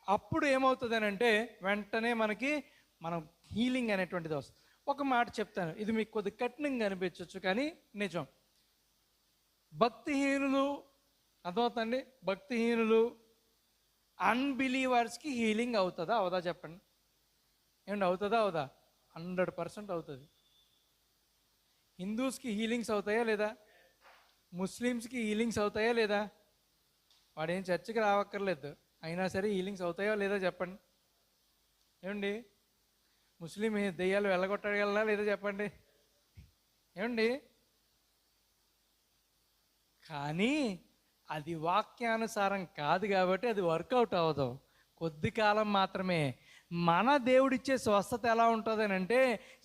అప్పుడు ఏమవుతుంది అని అంటే వెంటనే మనం హీలింగ్ అనేటువంటిది వస్తుంది. ఒక మాట చెప్తాను, ఇది మీకు కొద్ది కఠినంగా అనిపించవచ్చు కానీ నిజం. భక్తిహీనులు, అర్థమవుతుందండి, భక్తిహీనులు అన్బిలీవర్స్కి హీలింగ్ అవుతుందా అవుదా చెప్పండి. ఏమండి, అవుతుందా అవుదా? 100% అవుతుంది. హిందూస్కి హీలింగ్స్ అవుతాయా లేదా? ముస్లిమ్స్కి హీలింగ్స్ అవుతాయా లేదా? వాడేం చర్చికి రావక్కర్లేదు, అయినా సరే హీలింగ్స్ అవుతాయో లేదా చెప్పండి. ఏమండి, ముస్లిం దెయ్యాలు వెళ్ళగొట్టగలరా లేదా చెప్పండి. ఏమండి, కానీ అది వాక్యానుసారం కాదు కాబట్టి అది వర్కౌట్ అవ్వదు, కొద్ది కాలం మాత్రమే. మన దేవుడిచ్చే స్వస్థత ఎలా ఉంటుంది అని అంటే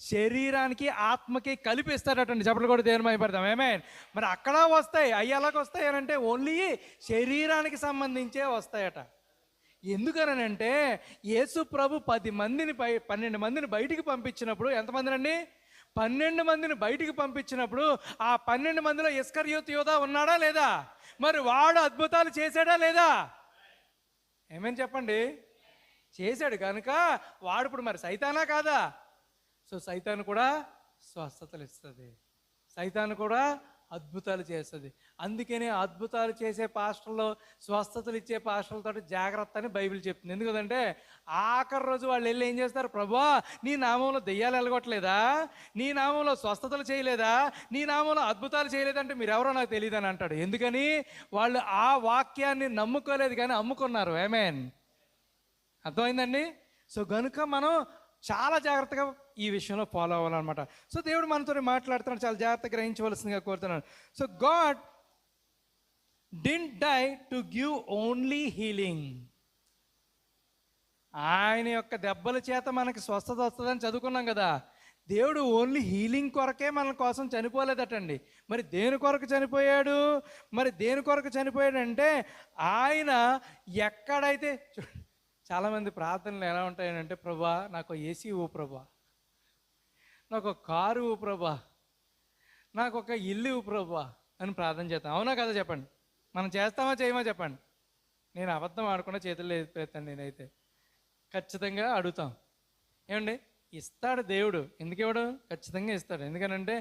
శరీరానికి ఆత్మకి కలిపిస్తాడటండి. చెప్పలు కూడా దేవుని మహిమపడతాం. మరి అక్కడ వస్తాయి, అవి ఎలాగ వస్తాయి అని అంటే ఓన్లీ శరీరానికి సంబంధించే వస్తాయట. ఎందుకనంటే యేసు ప్రభు 12 మందిని బయటికి పంపించినప్పుడు, ఎంతమందినండి? 12 మందిని బయటికి పంపించినప్పుడు ఆ 12 మందిలో ఇస్కరియోతు యూదా ఉన్నాడా లేదా? మరి వాడు అద్భుతాలు చేశాడా లేదా? ఏమేం చెప్పండి, చేశాడు కనుక వాడు ఇప్పుడు మరి సైతానా కాదా? సో సైతాను కూడా స్వస్థతలు ఇస్తుంది, సైతాను కూడా అద్భుతాలు చేస్తుంది. అందుకనే అద్భుతాలు చేసే పాస్టర్లు, స్వస్థతలు ఇచ్చే పాస్టర్లతో జాగ్రత్త అని బైబిల్ చెప్తుంది. ఎందుకంటే ఆఖరి రోజు వాళ్ళు వెళ్ళి ఏం చేస్తారు? ప్రభువా, నీ నామంలో దెయ్యాలు వెళ్ళగొట్టలేదా? నీ నామంలో స్వస్థతలు చేయలేదా? నీ నామంలో అద్భుతాలు చేయలేదంటే మీరెవరో నాకు తెలియదు అని అంటాడు. ఎందుకని? వాళ్ళు ఆ వాక్యాన్ని నమ్ముకోలేదు కానీ అమ్ముకున్నారు. ఆమేన్. అర్థమైందండి? సో గనుక మనం చాలా జాగ్రత్తగా ఈ విషయంలో ఫాలో అవ్వాలన్నమాట. సో దేవుడు మనతో మాట్లాడుతున్నాడు, చాలా జాగ్రత్తగా గ్రహించవలసిందిగా కోరుతున్నాను. So God didn't die to give only healing. ఆయన యొక్క దెబ్బల చేత మనకి స్వస్థత వస్తుందని చదువుకున్నాం కదా. దేవుడు ఓన్లీ హీలింగ్ కొరకే మన కోసం చనిపోలేదటండి. మరి దేని కొరకు చనిపోయాడు? దేని కొరకు చనిపోయాడంటే ఆయన ఎక్కడైతే చాలామంది ప్రార్థనలు ఎలా ఉంటాయనంటే, ప్రభా నాకు ఏసీ ఓ ప్రభా, నాకు ఒక కారు ఓ ప్రభా, నాకు ఒక ఇల్లు ప్రభా అని ప్రార్థన చేస్తాం. అవునా కదా చెప్పండి? మనం చేస్తామా చేయమా చెప్పండి? నేను అబద్ధం ఆడకుండా చేతుల్లో ఎత్తిపెడతాను. నేనైతే ఖచ్చితంగా అడుగుతాం. ఏమండి, ఇస్తాడు దేవుడు. ఎందుకు ఇవ్వడు? ఖచ్చితంగా ఇస్తాడు. ఎందుకనంటే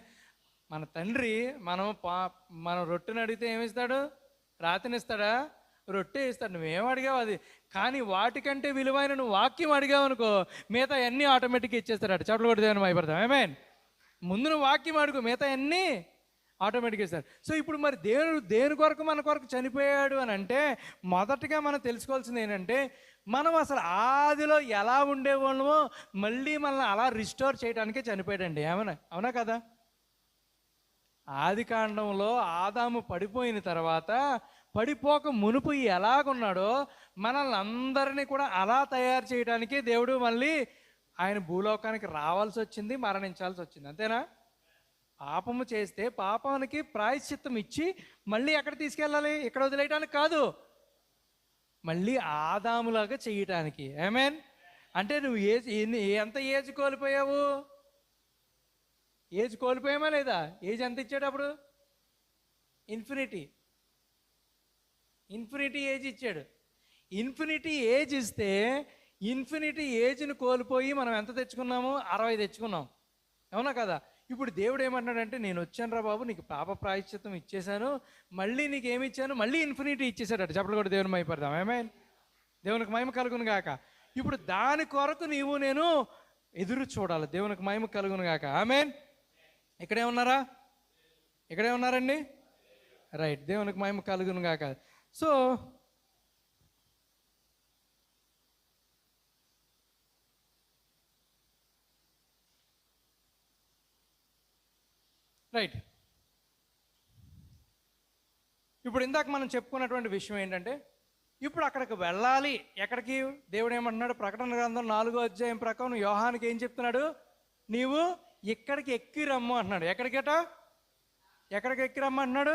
మన తండ్రి మనం రొట్టెని అడిగితే ఏమిస్తాడు? రాతినిస్తాడా? రొట్టె ఇస్తాడు. నువ్వేం అడిగావు అది. కానీ వాటికంటే విలువైన నువ్వు వాక్యం అడిగావు అనుకో, మిగతా అన్నీ ఆటోమేటిక్గా ఇచ్చేస్తాడు. చప్పట్లు కొట్టి దేవుని భయపడతాం. ఆమేన్. ముందు నువ్వు వాక్యం అడుగు, మిగతా అన్నీ ఆటోమేటిక్గా ఇస్తాడు. సో ఇప్పుడు మరి దేవుడు దేని కొరకు మన కొరకు చనిపోయాడు అని అంటే మొదటగా మనం తెలుసుకోవాల్సింది ఏంటంటే, మనం అసలు ఆదిలో ఎలా ఉండేవాళ్ళమో మళ్ళీ మనల్ని అలా రిస్టోర్ చేయడానికే చనిపోయాడండి. అవునా కదా? ఆది కాండంలో ఆదాము పడిపోయిన తర్వాత, పడిపోక మునుపు ఎలాగున్నాడో మనల్ని అందరినీ కూడా అలా తయారు చేయడానికే దేవుడు మళ్ళీ ఆయన భూలోకానికి రావాల్సి వచ్చింది, మరణించాల్సి వచ్చింది. అంతేనా? పాపము చేస్తే పాపానికి ప్రాయశ్చిత్తం ఇచ్చి మళ్ళీ ఎక్కడ తీసుకెళ్ళాలి? ఇక్కడ వదిలేయడానికి కాదు, మళ్ళీ ఆదాములాగా చేయటానికి. ఆమేన్. అంటే నువ్వు ఎంత ఏజ్ కోల్పోయావు? ఏజ్ కోల్పోయామా లేదా? ఏజ్ ఎంత ఇచ్చాడు అప్పుడు? ఇన్ఫినిటీ ఏజ్ ఇచ్చాడు. ఇన్ఫినిటీ ఏజ్ ఇస్తే ఇన్ఫినిటీ ఏజ్ని కోల్పోయి మనం ఎంత తెచ్చుకున్నాము? 60 తెచ్చుకున్నాం. అవునా కదా? ఇప్పుడు దేవుడు ఏమంటున్నాడంటే, నేను వచ్చాను రా బాబు, నీకు పాప ప్రాయశ్చిత్తం ఇచ్చేశాను, మళ్ళీ నీకు ఏమి ఇచ్చాను? మళ్ళీ ఇన్ఫినిటీ ఇచ్చేసాడట. చెప్పలు కూడా దేవుని మహిమపడదాం. ఆమేన్. దేవునికి మహిమ కలుగును గాక. ఇప్పుడు దాని కొరకు నీవు నేను ఎదురు చూడాలి. దేవునికి మహిమ కలుగును గాక. ఆమేన్. ఇక్కడే ఉన్నారా? ఇక్కడే ఉన్నారండి? రైట్. దేవునికి మహిమ కలుగును గాక. So right. ఇప్పుడు ఇందాక మనం చెప్పుకున్నటువంటి విషయం ఏంటంటే, ఇప్పుడు అక్కడికి వెళ్ళాలి. ఎక్కడికి? దేవుడు ఏమంటున్నాడు? ప్రకటన గ్రంథం 4వ అధ్యాయం ప్రకారం యోహానికి ఏం చెప్తున్నాడు? నీవు ఇక్కడికి ఎక్కి రమ్ము అంటున్నాడు. ఎక్కడికి ఎక్కి రమ్మంటున్నాడు?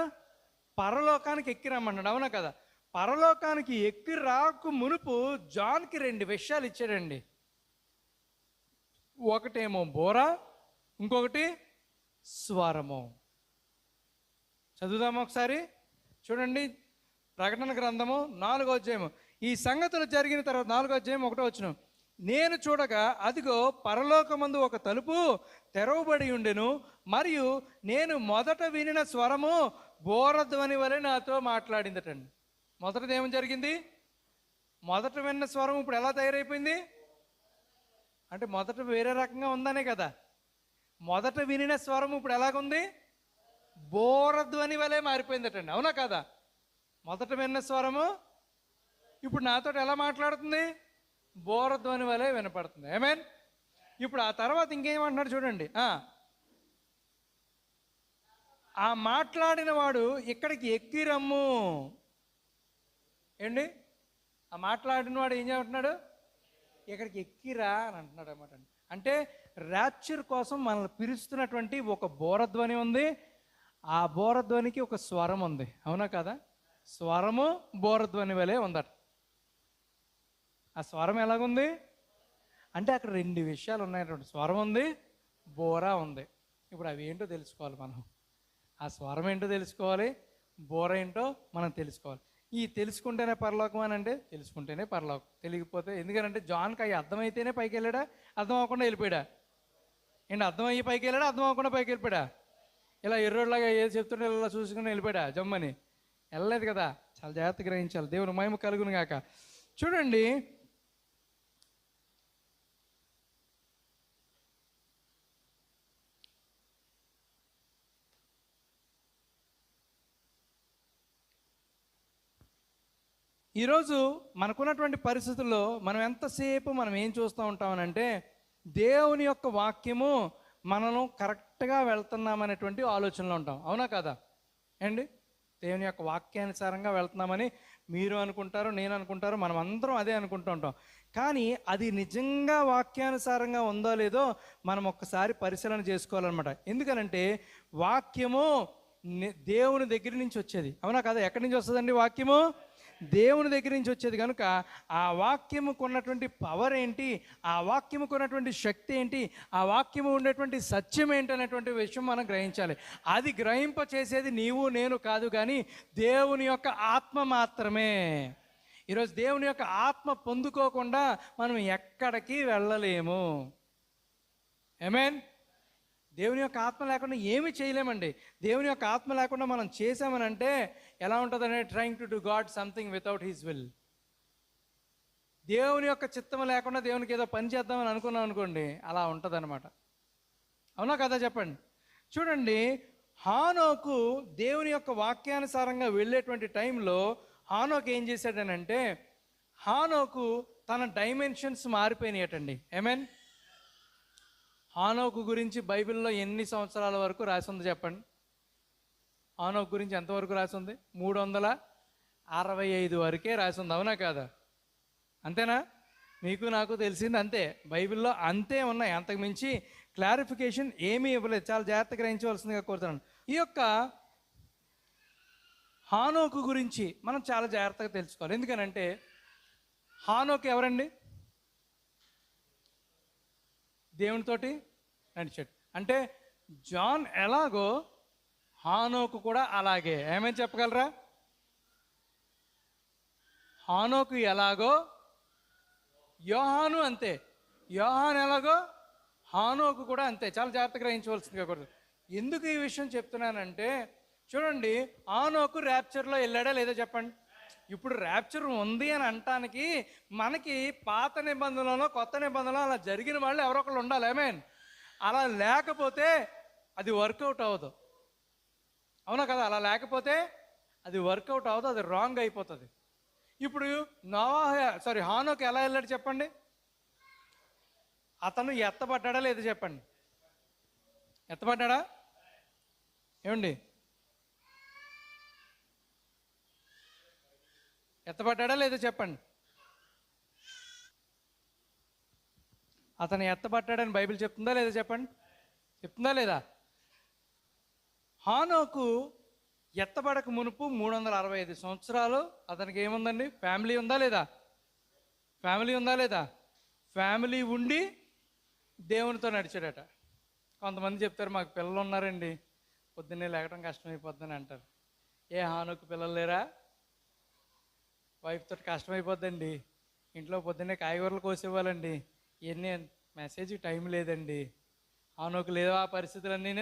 పరలోకానికి ఎక్కి రమ్మన్నాడు. అవునా కదా? పరలోకానికి ఎక్కి రాకు మునుపు జాన్కి 2 విషయాలు ఇచ్చాడండి. ఒకటేమో బోర, ఇంకొకటి స్వరము. చదువుదాము ఒకసారి. చూడండి, ప్రకటన గ్రంథము 4వ అధ్యాయము. ఈ సంగతులు జరిగిన తర్వాత 4:1 నేను చూడగా అదిగో పరలోకమందు ఒక తలుపు తెరవబడి ఉండెను, మరియు నేను మొదట వినిన స్వరము బోరధ్వని వలె నాతో మాట్లాడిందటండి. మొదటది ఏమని జరిగింది? మొదట విన్న స్వరం ఇప్పుడు ఎలా తయారైపోయింది అంటే మొదట వేరే రకంగా ఉందనే కదా. మొదట వినిన స్వరం ఇప్పుడు ఎలాగుంది? బోరధ్వని వలె మారిపోయిందటండి. అవునా కదా? మొదట విన్న స్వరము ఇప్పుడు నాతో ఎలా మాట్లాడుతుంది? బోరధ్వని వలె వినపడుతుంది. ఆమేన్. ఇప్పుడు ఆ తర్వాత ఇంకేమంటున్నాడు చూడండి. ఆ మాట్లాడిన వాడు ఇక్కడికి ఎక్కి రమ్ము. ఏంటి? ఆ మాట్లాడిన వాడు ఏం చెప్తున్నాడు? ఇక్కడికి ఎక్కిరా అని అంటున్నాడు అన్నమాట. అంటే ర్యాప్చర్ కోసం మనల్ని పిలుస్తున్నటువంటి ఒక బోరధ్వని ఉంది. ఆ బోరధ్వనికి ఒక స్వరం ఉంది. అవునా కదా? స్వరము బోరధ్వని వలె ఉందట. ఆ స్వరం ఎలాగుంది అంటే అక్కడ 2 విషయాలు ఉన్నాయన్నమాట. స్వరం ఉంది, బోర ఉంది. ఇప్పుడు అవి ఏంటో తెలుసుకోవాలి మనం. ఆ స్వరం ఏంటో తెలుసుకోవాలి, బోర ఏంటో మనం తెలుసుకోవాలి. ఈ తెలుసుకుంటేనే పరలోకం అని అంటే తెలుసుకుంటేనే పరలోకం. తెలియకపోతే ఎందుకంటే జాన్కి అవి అర్థమైతేనే పైకి వెళ్ళాడా, అర్థం అవ్వకుండా వెళ్ళిపోయాడా? ఏంటి అర్థం అయ్యి పైకి వెళ్ళాడా, అర్థం అవ్వకుండా పైకి వెళ్ళిపోయాడా? ఇలా ఎర్రోడ్లాగా ఏది చెప్తుంటే ఇలా చూసుకుని వెళ్ళిపోయాడా జమ్మని? వెళ్ళలేదు కదా. చాలా జాగ్రత్తగా గ్రహించాలి. దేవుని మహిమ కలుగును గాక. చూడండి, ఈరోజు మనకున్నటువంటి పరిస్థితుల్లో మనం ఎంతసేపు మనం ఏం చూస్తూ ఉంటామనంటే దేవుని యొక్క వాక్యము మనను కరెక్ట్గా వెళ్తున్నామనేటువంటి ఆలోచనలో ఉంటాం. అవునా కదా అండి? దేవుని యొక్క వాక్యానుసారంగా వెళ్తున్నామని మీరు అనుకుంటారు, నేను అనుకుంటారు, మనం అందరం అదే అనుకుంటూ ఉంటాం. కానీ అది నిజంగా వాక్యానుసారంగా ఉందో లేదో మనం ఒక్కసారి పరిశీలన చేసుకోవాలన్నమాట. ఎందుకనంటే వాక్యము దేవుని దగ్గర నుంచి వచ్చేది. అవునా కదా? ఎక్కడి నుంచి వస్తుందండి వాక్యము? దేవుని దగ్గర నుంచి వచ్చేది కనుక ఆ వాక్యముకు ఉన్నటువంటి పవర్ ఏంటి, ఆ వాక్యముకు ఉన్నటువంటి శక్తి ఏంటి, ఆ వాక్యము ఉండేటువంటి సత్యం ఏంటి అనేటువంటి విషయం మనం గ్రహించాలి. అది గ్రహింప చేసేది నీవు నేను కాదు, కానీ దేవుని యొక్క ఆత్మ మాత్రమే. ఈరోజు దేవుని యొక్క ఆత్మ పొందుకోకుండా మనం ఎక్కడికి వెళ్ళలేము. ఆమేన్. దేవుని యొక్క ఆత్మ లేకుండా ఏమి చేయలేమండి. దేవుని యొక్క ఆత్మ లేకుండా మనం చేసామని అంటే ఎలా ఉంటుందంటే trying to do God something without his will. దేవుని యొక్క చిత్తం లేకుండా దేవునికి ఏదో పని చేద్దామని అనుకున్నాం అనుకోండి, అలా ఉంటుంది అనమాట. అవునా కదా? చెప్పండి. చూడండి, హానోకు దేవుని యొక్క వాక్యానుసారంగా వెళ్ళేటువంటి టైంలో హానోకు ఏం చేశాడనంటే హానోకు తన డైమెన్షన్స్ మారిపోయినాయటండి. ఆమేన్. హానోకు గురించి బైబిల్లో ఎన్ని సంవత్సరాల వరకు రాసి ఉంది చెప్పండి? హానోకు గురించి ఎంతవరకు రాసి ఉంది? 365 వరకే రాసి ఉంది. అవునా కాదా? అంతేనా? మీకు నాకు తెలిసింది అంతే. బైబిల్లో అంతే ఉన్నాయి, అంతకుమించి క్లారిఫికేషన్ ఏమీ ఇవ్వలేదు. చాలా జాగ్రత్తగా గ్రహించవలసిందిగా కోరుతున్నాను. ఈ యొక్క హానోకు గురించి మనం చాలా జాగ్రత్తగా తెలుసుకోవాలి. ఎందుకనంటే హానోకు ఎవరండి? దేవునితోటి నడిచాడు. అంటే జాన్ ఎలాగో హానోకు కూడా అలాగే. ఏమని చెప్పగలరా? హానోకు ఎలాగో యోహాను అంతే. యోహాను ఎలాగో హానోకు కూడా అంతే. చాలా జాగ్రత్తగా గ్రహించవలసిందిగా కూడా. ఎందుకు ఈ విషయం చెప్తున్నానంటే చూడండి, హానోకు ర్యాప్చర్లో వెళ్ళాడా లేదో చెప్పండి. ఇప్పుడు ర్యాప్చర్ ఉంది అని అనటానికి మనకి పాత నిబంధనలో కొత్త నిబంధనలో అలా జరిగిన వాళ్ళు ఎవరో ఒకళ్ళు ఉండాలి. ఆమేన్. అలా లేకపోతే అది వర్కౌట్ అవ్వదు. అవునా కదా? అలా లేకపోతే అది వర్కౌట్ అవ్వదు, అది రాంగ్ అయిపోతుంది. ఇప్పుడు హానోకు ఎలా వెళ్ళాడు చెప్పండి? అతను ఎత్తబడ్డా లేదో చెప్పండి? ఎత్తబడ్డా? ఏమండి? ఎత్తబడ్డా లేదో చెప్పండి? అతను ఎత్తబడ్డాడని బైబిల్ చెప్తుందా లేదా చెప్పండి? చెప్తుందా లేదా? హానోకు ఎత్తబడక మునుపు 365 సంవత్సరాలు అతనికి ఏముందండి? ఫ్యామిలీ ఉందా లేదా? ఫ్యామిలీ ఉందా లేదా? ఫ్యామిలీ ఉండి దేవునితో నడిచాడట. కొంతమంది చెప్తారు మాకు పిల్లలు ఉన్నారండి, పొద్దున్నే లేకడం కష్టమైపోద్దని అంటారు. ఏ హానోకు పిల్లలు లేరా? వైఫ్తో కష్టమైపోద్దండి. ఇంట్లో పొద్దున్నే కాయగూరలు కోసివ్వాలండి. ఇవన్నీ మెసేజ్ టైం లేదండి. హానోకు లేవా ఆ పరిస్థితులన్నీ?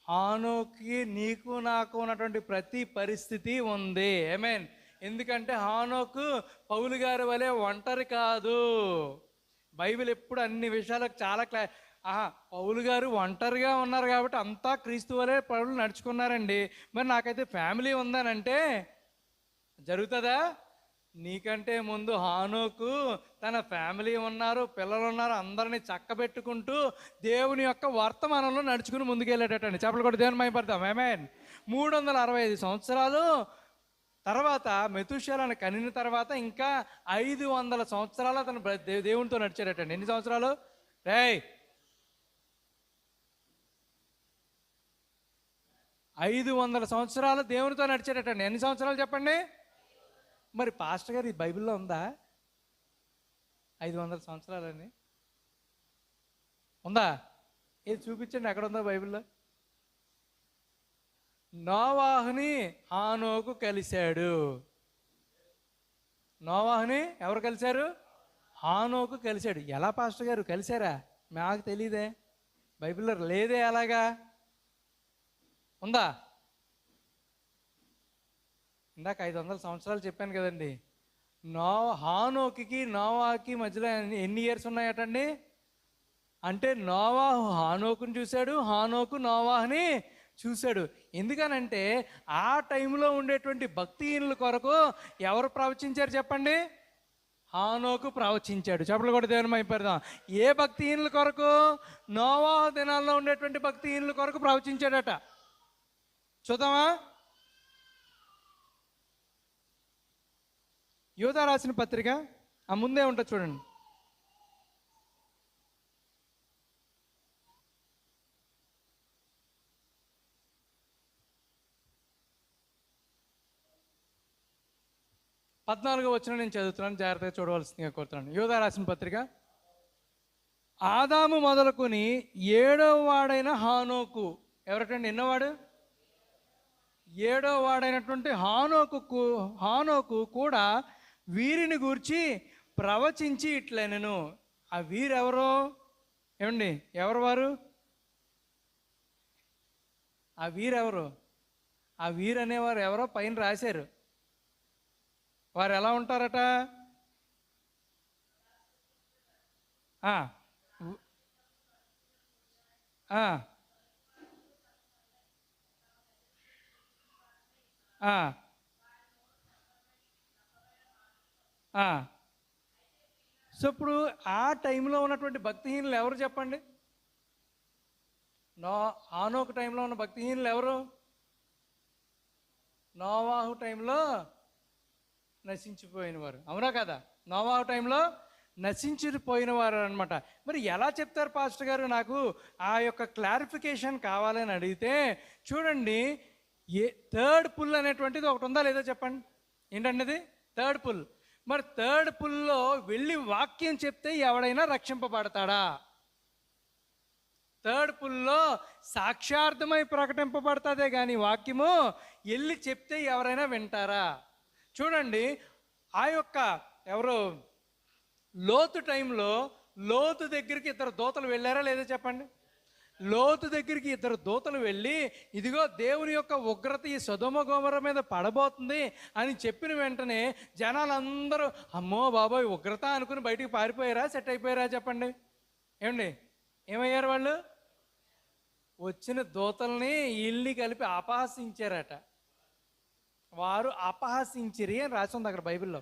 హానోకి నీకు నాకు ఉన్నటువంటి ప్రతి పరిస్థితి ఉంది. ఆమేన్. ఎందుకంటే హానోకు పౌలు గారి వలె ఒంటరి కాదు. బైబిల్ ఎప్పుడు అన్ని విషయాలకు చాలా పౌలు గారు ఒంటరిగా ఉన్నారు కాబట్టి అంతా క్రీస్తు వలె పౌలు నడుచుకున్నారండి. మరి నాకైతే ఫ్యామిలీ ఉందనంటే జరుగుతుందా? నీకంటే ముందు హానోకు తన ఫ్యామిలీ ఉన్నారు, పిల్లలు ఉన్నారు, అందరినీ చక్కబెట్టుకుంటూ దేవుని యొక్క వర్తమానంలో నడుచుకుని ముందుకెళ్ళేటట్టండి. చెప్పలు కూడా దేవుని మహిమపడతాం. ఆమేన్. 365 సంవత్సరాలు తర్వాత మెతుషేలను కనిన తర్వాత ఇంకా 500 సంవత్సరాలు అతను దేవునితో నడిచాడటండి. ఎన్ని సంవత్సరాలు? 500 సంవత్సరాలు దేవునితో నడిచాడటండి. ఎన్ని సంవత్సరాలు చెప్పండి? మరి పాస్టర్ గారు ఈ బైబిల్లో ఉందా 500 సంవత్సరాలని? ఉందా? ఏది చూపించండి, ఎక్కడ ఉందా బైబిల్లో? నోవాహుని హానోకు కలిశాడు. నోవాహుని ఎవరు కలిశారు? హానోకు కలిశాడు. ఎలా పాస్టర్ గారు కలిశారా? మాకు తెలీదే, బైబిల్లో లేదే. అలాగా ఉందా? ఇందాక 500 సంవత్సరాలు చెప్పాను కదండి. హానోకి నోవాకి మధ్యలో ఎన్ని ఇయర్స్ ఉన్నాయటండి? అంటే నోవాహు హానోకుని చూశాడు, హానోకు నోవాహుని చూశాడు. ఎందుకనంటే ఆ టైంలో ఉండేటువంటి భక్తిహీనుల కొరకు ఎవరు ప్రవచించారు చెప్పండి? హానోకు ప్రవచించాడు. చెప్పలు కూడా దేవుని మహిమపడదాం. ఏ భక్తిహీనుల కొరకు? నోవాహు దినాల్లో ఉండేటువంటి భక్తిహీనుల కొరకు ప్రవచించాడట. చూద్దామా? యోధా రాసిన పత్రిక ఆ ముందే ఉంటుంది చూడండి. పద్నాలుగో వచనం నేను చదువుతున్నాను, జాగ్రత్తగా చూడవలసిందిగా కోరుతున్నాను. యోధా రాసిన పత్రిక. ఆదాము మొదలుకొని 7వ వాడైన హానోకు. ఎవరటండి? ఎన్నోవాడు? 7వ వాడైనటువంటి హానోకు కూడా వీరిని గూర్చి ప్రవచించి ఇట్లనెను. ఆ వీరెవరో ఏమండి? ఎవరు వారు? ఆ వీరెవరు? ఆ వీరు అనేవారు ఎవరో పైన రాశారు. వారు ఎలా ఉంటారట? సో ఇప్పుడు ఆ టైంలో ఉన్నటువంటి భక్తిహీనులు ఎవరు చెప్పండి? హానోకు టైంలో ఉన్న భక్తిహీనులు ఎవరు? నోవాహు టైంలో నశించిపోయిన వారు. అవునా కదా? నోవాహు టైంలో నశించిపోయిన వారు అనమాట. మరి ఎలా చెప్తారు పాస్టర్ గారు? నాకు ఆ యొక్క క్లారిఫికేషన్ కావాలని అడిగితే చూడండి, థర్డ్ పుల్ అనేటువంటిది ఒకటి ఉందా లేదా చెప్పండి. ఏంటండి అది? Third pull. మరి థర్డ్ పుల్లో వెళ్ళి వాక్యం చెప్తే ఎవడైనా రక్షింపబడతాడా? థర్డ్ పుల్లో సాక్షార్థమై ప్రకటింపబడతాదే కానీ వాక్యము వెళ్ళి చెప్తే ఎవరైనా వింటారా? చూడండి, ఆ యొక్క ఎవరు లోతు టైంలో లోతు దగ్గరికి 2 దూతలు వెళ్ళారా లేదా చెప్పండి. లోతు దగ్గరికి 2 దూతలు వెళ్ళి ఇదిగో దేవుని యొక్క ఉగ్రత ఈ సొదొమ గొమొర్రా మీద పడబోతుంది అని చెప్పిన వెంటనే జనాలందరూ అమ్మో బాబోయ్ ఉగ్రత అనుకుని బయటికి పారిపోయారా, సెట్ అయిపోయారా చెప్పండి. ఏమండి? ఏమయ్యారు వాళ్ళు? వచ్చిన దూతల్ని వీళ్ళని కలిపి అపహసించారట. వారు అపహసించిరి అని రాసి ఉంది అక్కడ బైబిల్లో.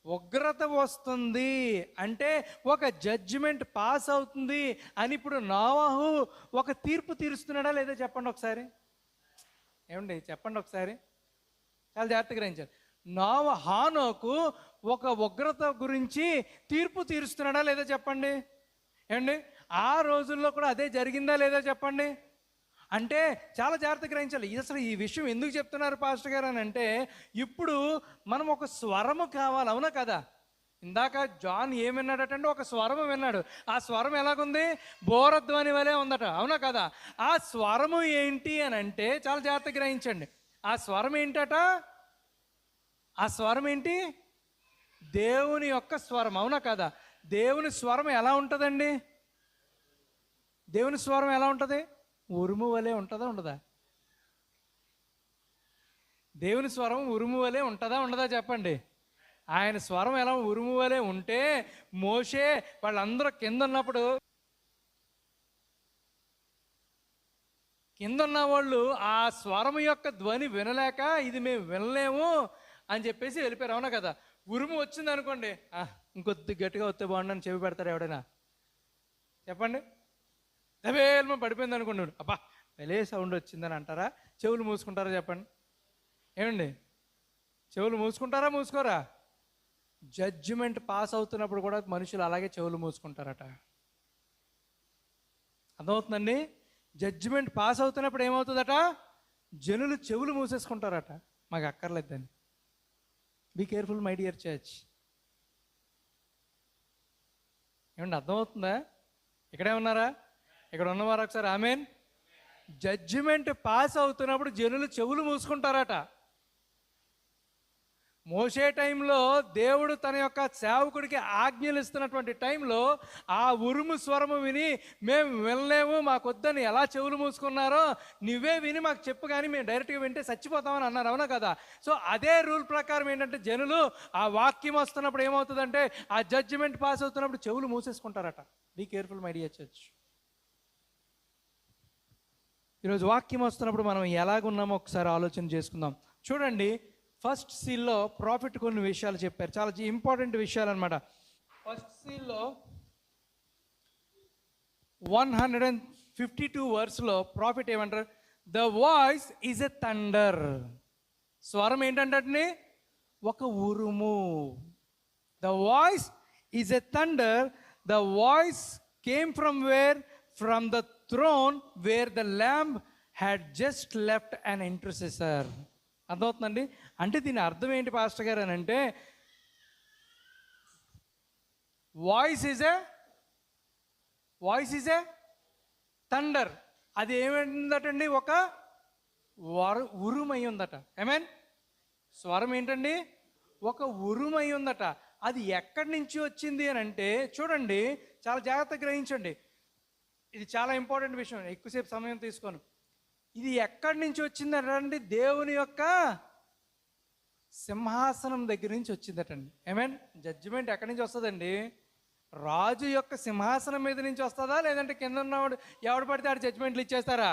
ఉగ్రత వస్తుంది అంటే ఒక జడ్జిమెంట్ పాస్ అవుతుంది అని ఇప్పుడు నోవాహు ఒక తీర్పు తీరుస్తున్నాడా లేదా చెప్పండి ఒకసారి. ఏమండి? చెప్పండి ఒకసారి, చాలా జాగ్రత్తగా గ్రహించారు. హానోకు ఒక ఉగ్రత గురించి తీర్పు తీరుస్తున్నాడా లేదా చెప్పండి. ఏమండి? ఆ రోజుల్లో కూడా అదే జరిగిందా లేదా చెప్పండి. అంటే చాలా జాగ్రత్తగా గ్రహించాలి. అసలు ఈ విషయం ఎందుకు చెప్తున్నారు పాస్టర్ గారు అని అంటే, ఇప్పుడు మనం ఒక స్వరము కావాలి. అవునా కదా? ఇందాక జాన్ ఏం విన్నాడటంటే ఒక స్వరము విన్నాడు. ఆ స్వరం ఎలాగుంది? బోరధ్వని వలె ఉందట. అవునా కదా? ఆ స్వరము ఏంటి అని అంటే చాలా జాగ్రత్తగా గ్రహించండి. ఆ స్వరం ఏంటట? ఆ స్వరం ఏంటి? దేవుని యొక్క స్వరం, అవునా కదా? దేవుని స్వరం ఎలా ఉంటుందండి? దేవుని స్వరం ఎలా ఉంటుంది? ఉరుము వలె ఉంటుందా ఉండదా? దేవుని స్వరం ఉరుము వలె ఉంటుందా ఉండదా చెప్పండి. ఆయన స్వరం ఎలా ఉరుము వలె ఉంటే మోషే వాళ్ళందరూ కింద ఉన్నప్పుడు, కింద ఉన్న వాళ్ళు ఆ స్వరం యొక్క ధ్వని వినలేక ఇది మేము వినలేము అని చెప్పేసి వెళ్ళిపోయారు, అవునా కదా? ఉరుము వచ్చింది అనుకోండి, ఇంకొద్ది గట్టిగా వస్తే బాగుండని చెవి పెడతారు ఎవడైనా చెప్పండి. దవేల్మ పడిపోయింది అనుకోండి, అబ్బా వెలే సౌండ్ వచ్చిందని అంటారా? చెవులు మూసుకుంటారా చెప్పండి? ఏమండి, చెవులు మూసుకుంటారా మూసుకోరా? జడ్జిమెంట్ పాస్ అవుతున్నప్పుడు కూడా మనుషులు అలాగే చెవులు మూసుకుంటారట. అర్థమవుతుందండి? జడ్జిమెంట్ పాస్ అవుతున్నప్పుడు ఏమవుతుందట? జనులు చెవులు మూసేసుకుంటారట, మాకు అక్కర్లేదని. Be careful my dear church. ఏమండి, అర్థమవుతుందా? ఇక్కడే ఉన్నారా? ఇక్కడ ఉన్నవారు ఒకసారి ఆమేన్. జడ్జిమెంట్ పాస్ అవుతున్నప్పుడు జనులు చెవులు మూసుకుంటారట. మోసే టైంలో దేవుడు తన యొక్క సేవకుడికి ఆజ్ఞలు ఇస్తున్నటువంటి టైంలో ఆ ఉరుము స్వరము విని మేము వినలేము, మాకొద్దని ఎలా చెవులు మూసుకున్నారో నువ్వే విని మాకు చెప్పు, కానీ మేము డైరెక్ట్గా వింటే చచ్చిపోతామని అన్నారు, అవునా కదా? సో అదే రూల్ ప్రకారం ఏంటంటే జనులు ఆ వాక్యం వస్తున్నప్పుడు ఏమవుతుందంటే ఆ జడ్జిమెంట్ పాస్ అవుతున్నప్పుడు చెవులు మూసేసుకుంటారట. Be careful my dear church. ఈరోజు వాక్యం వస్తున్నప్పుడు మనం ఎలాగున్నామో ఒకసారి ఆలోచన చేసుకుందాం. చూడండి, ఫస్ట్ సీల్లో ప్రాఫిట్ కొన్ని విషయాలు చెప్పారు, చాలా ఇంపార్టెంట్ విషయాలు అనమాట. ఫస్ట్ సీల్లో 152 వర్స్లో ప్రాఫిట్ ఏమంటారు? The voice is a thunder. స్వరం ఏంటంటే ఒక ఉరుము. The voice is a thunder. The voice came from where? From the throne where the lamb had just left an intercessor. అర్థమవుతుందండి? అంటే దీని అర్థం ఏంటి పాస్టర్ గారు అని అంటే, వాయిస్ ఈజ్ ఏ థండర్. అది ఏమైందటండి? ఒక ఉరుమై ఉందట. ఐమీన్ స్వరం ఏంటండి? ఒక ఉరుమై ఉందట. అది ఎక్కడి నుంచి వచ్చింది అని అంటే, చూడండి చాలా జాగ్రత్తగా గ్రహించండి, ఇది చాలా ఇంపార్టెంట్ విషయం, ఎక్కువసేపు సమయం తీసుకోను. ఇది ఎక్కడి నుంచి వచ్చిందటండి? దేవుని యొక్క సింహాసనం దగ్గర నుంచి వచ్చిందటండి. ఐమీన్ జడ్జిమెంట్ ఎక్కడి నుంచి వస్తుందండి? రాజు యొక్క సింహాసనం మీద నుంచి వస్తుందా, లేదంటే కింద ఉన్నవాడు ఎవడు పడితే ఆడు జడ్జిమెంట్లు ఇచ్చేస్తారా?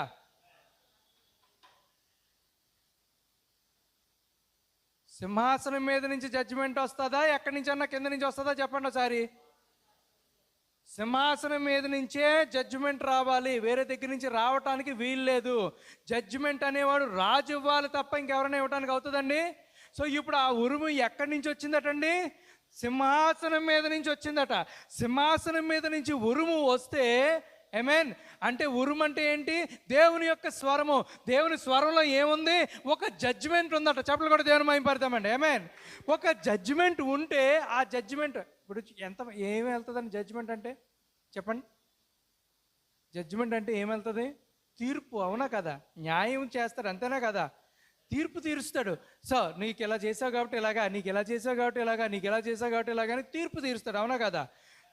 సింహాసనం మీద నుంచి జడ్జిమెంట్ వస్తుందా, ఎక్కడి నుంచి అన్నా కింద నుంచి వస్తుందా చెప్పండి ఒకసారి. సింహాసనం మీద నుంచే జడ్జిమెంట్ రావాలి, వేరే దగ్గర నుంచి రావటానికి వీలు లేదు. జడ్జిమెంట్ అనేవాడు రాజు ఇవ్వాలి తప్ప ఇంకెవరైనా ఇవ్వడానికి అవుతుందండి? సో ఇప్పుడు ఆ ఉరుము ఎక్కడి నుంచి వచ్చిందటండి? సింహాసనం మీద నుంచి వచ్చిందట. సింహాసనం మీద నుంచి ఉరుము వస్తే, ఆమేన్, అంటే ఉరుము అంటే ఏంటి? దేవుని యొక్క స్వరము. దేవుని స్వరంలో ఏముంది? ఒక జడ్జిమెంట్ ఉందట. చెప్పలు కూడా దేవుని మహిమపడతామండి. ఆమేన్. ఒక జడ్జిమెంట్ ఉంటే ఆ జడ్జిమెంట్ ఇప్పుడు ఏమి వెళ్తుందండి? జడ్జిమెంట్ అంటే చెప్పండి. జడ్జిమెంట్ అంటే ఏమి వెళ్తుంది? తీర్పు, అవునా కదా? న్యాయం చేస్తాడు, అంతేనా కదా? తీర్పు తీరుస్తాడు. సో నీకు ఇలా చేసావు కాబట్టి ఇలాగా, నీకు ఇలా చేసావు కాబట్టి ఇలాగా, నీకు ఇలా చేసావు కాబట్టి ఇలాగా అని తీర్పు తీరుస్తాడు, అవునా కదా?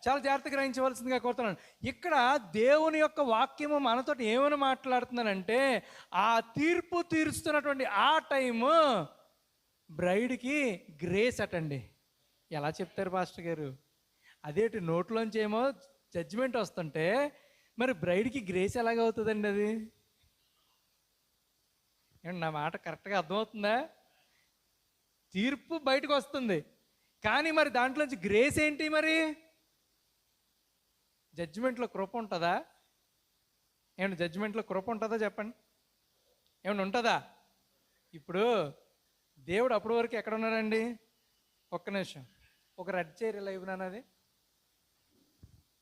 చాలా జాగ్రత్తగా గ్రహించవలసిందిగా కోరుతున్నాను. ఇక్కడ దేవుని యొక్క వాక్యము మనతో ఏమని మాట్లాడుతున్నానంటే, ఆ తీర్పు తీరుస్తున్నటువంటి ఆ టైము బ్రైడ్కి గ్రేస్ అటండి. ఎలా చెప్తారు పాస్టర్ గారు? అదేంటి, నోట్లోంచి ఏమో జడ్జిమెంట్ వస్తుంటే మరి బ్రైడ్కి గ్రేస్ ఎలాగవుతుందండి? అది ఏమండి, నా మాట కరెక్ట్గా అర్థమవుతుందా? తీర్పు బయటకు వస్తుంది, కానీ మరి దాంట్లోంచి గ్రేస్ ఏంటి? మరి జడ్జిమెంట్లో కృప ఉంటుందా? ఏమండి, జడ్జిమెంట్లో కృప ఉంటుందా చెప్పండి? ఏమన్నా ఉంటుందా? ఇప్పుడు దేవుడు అప్పటి వరకు ఎక్కడ ఉన్నాడండి? ఒక్క నిమిషం, ఒక రెడ్ చైర్ లైవ్ నాది.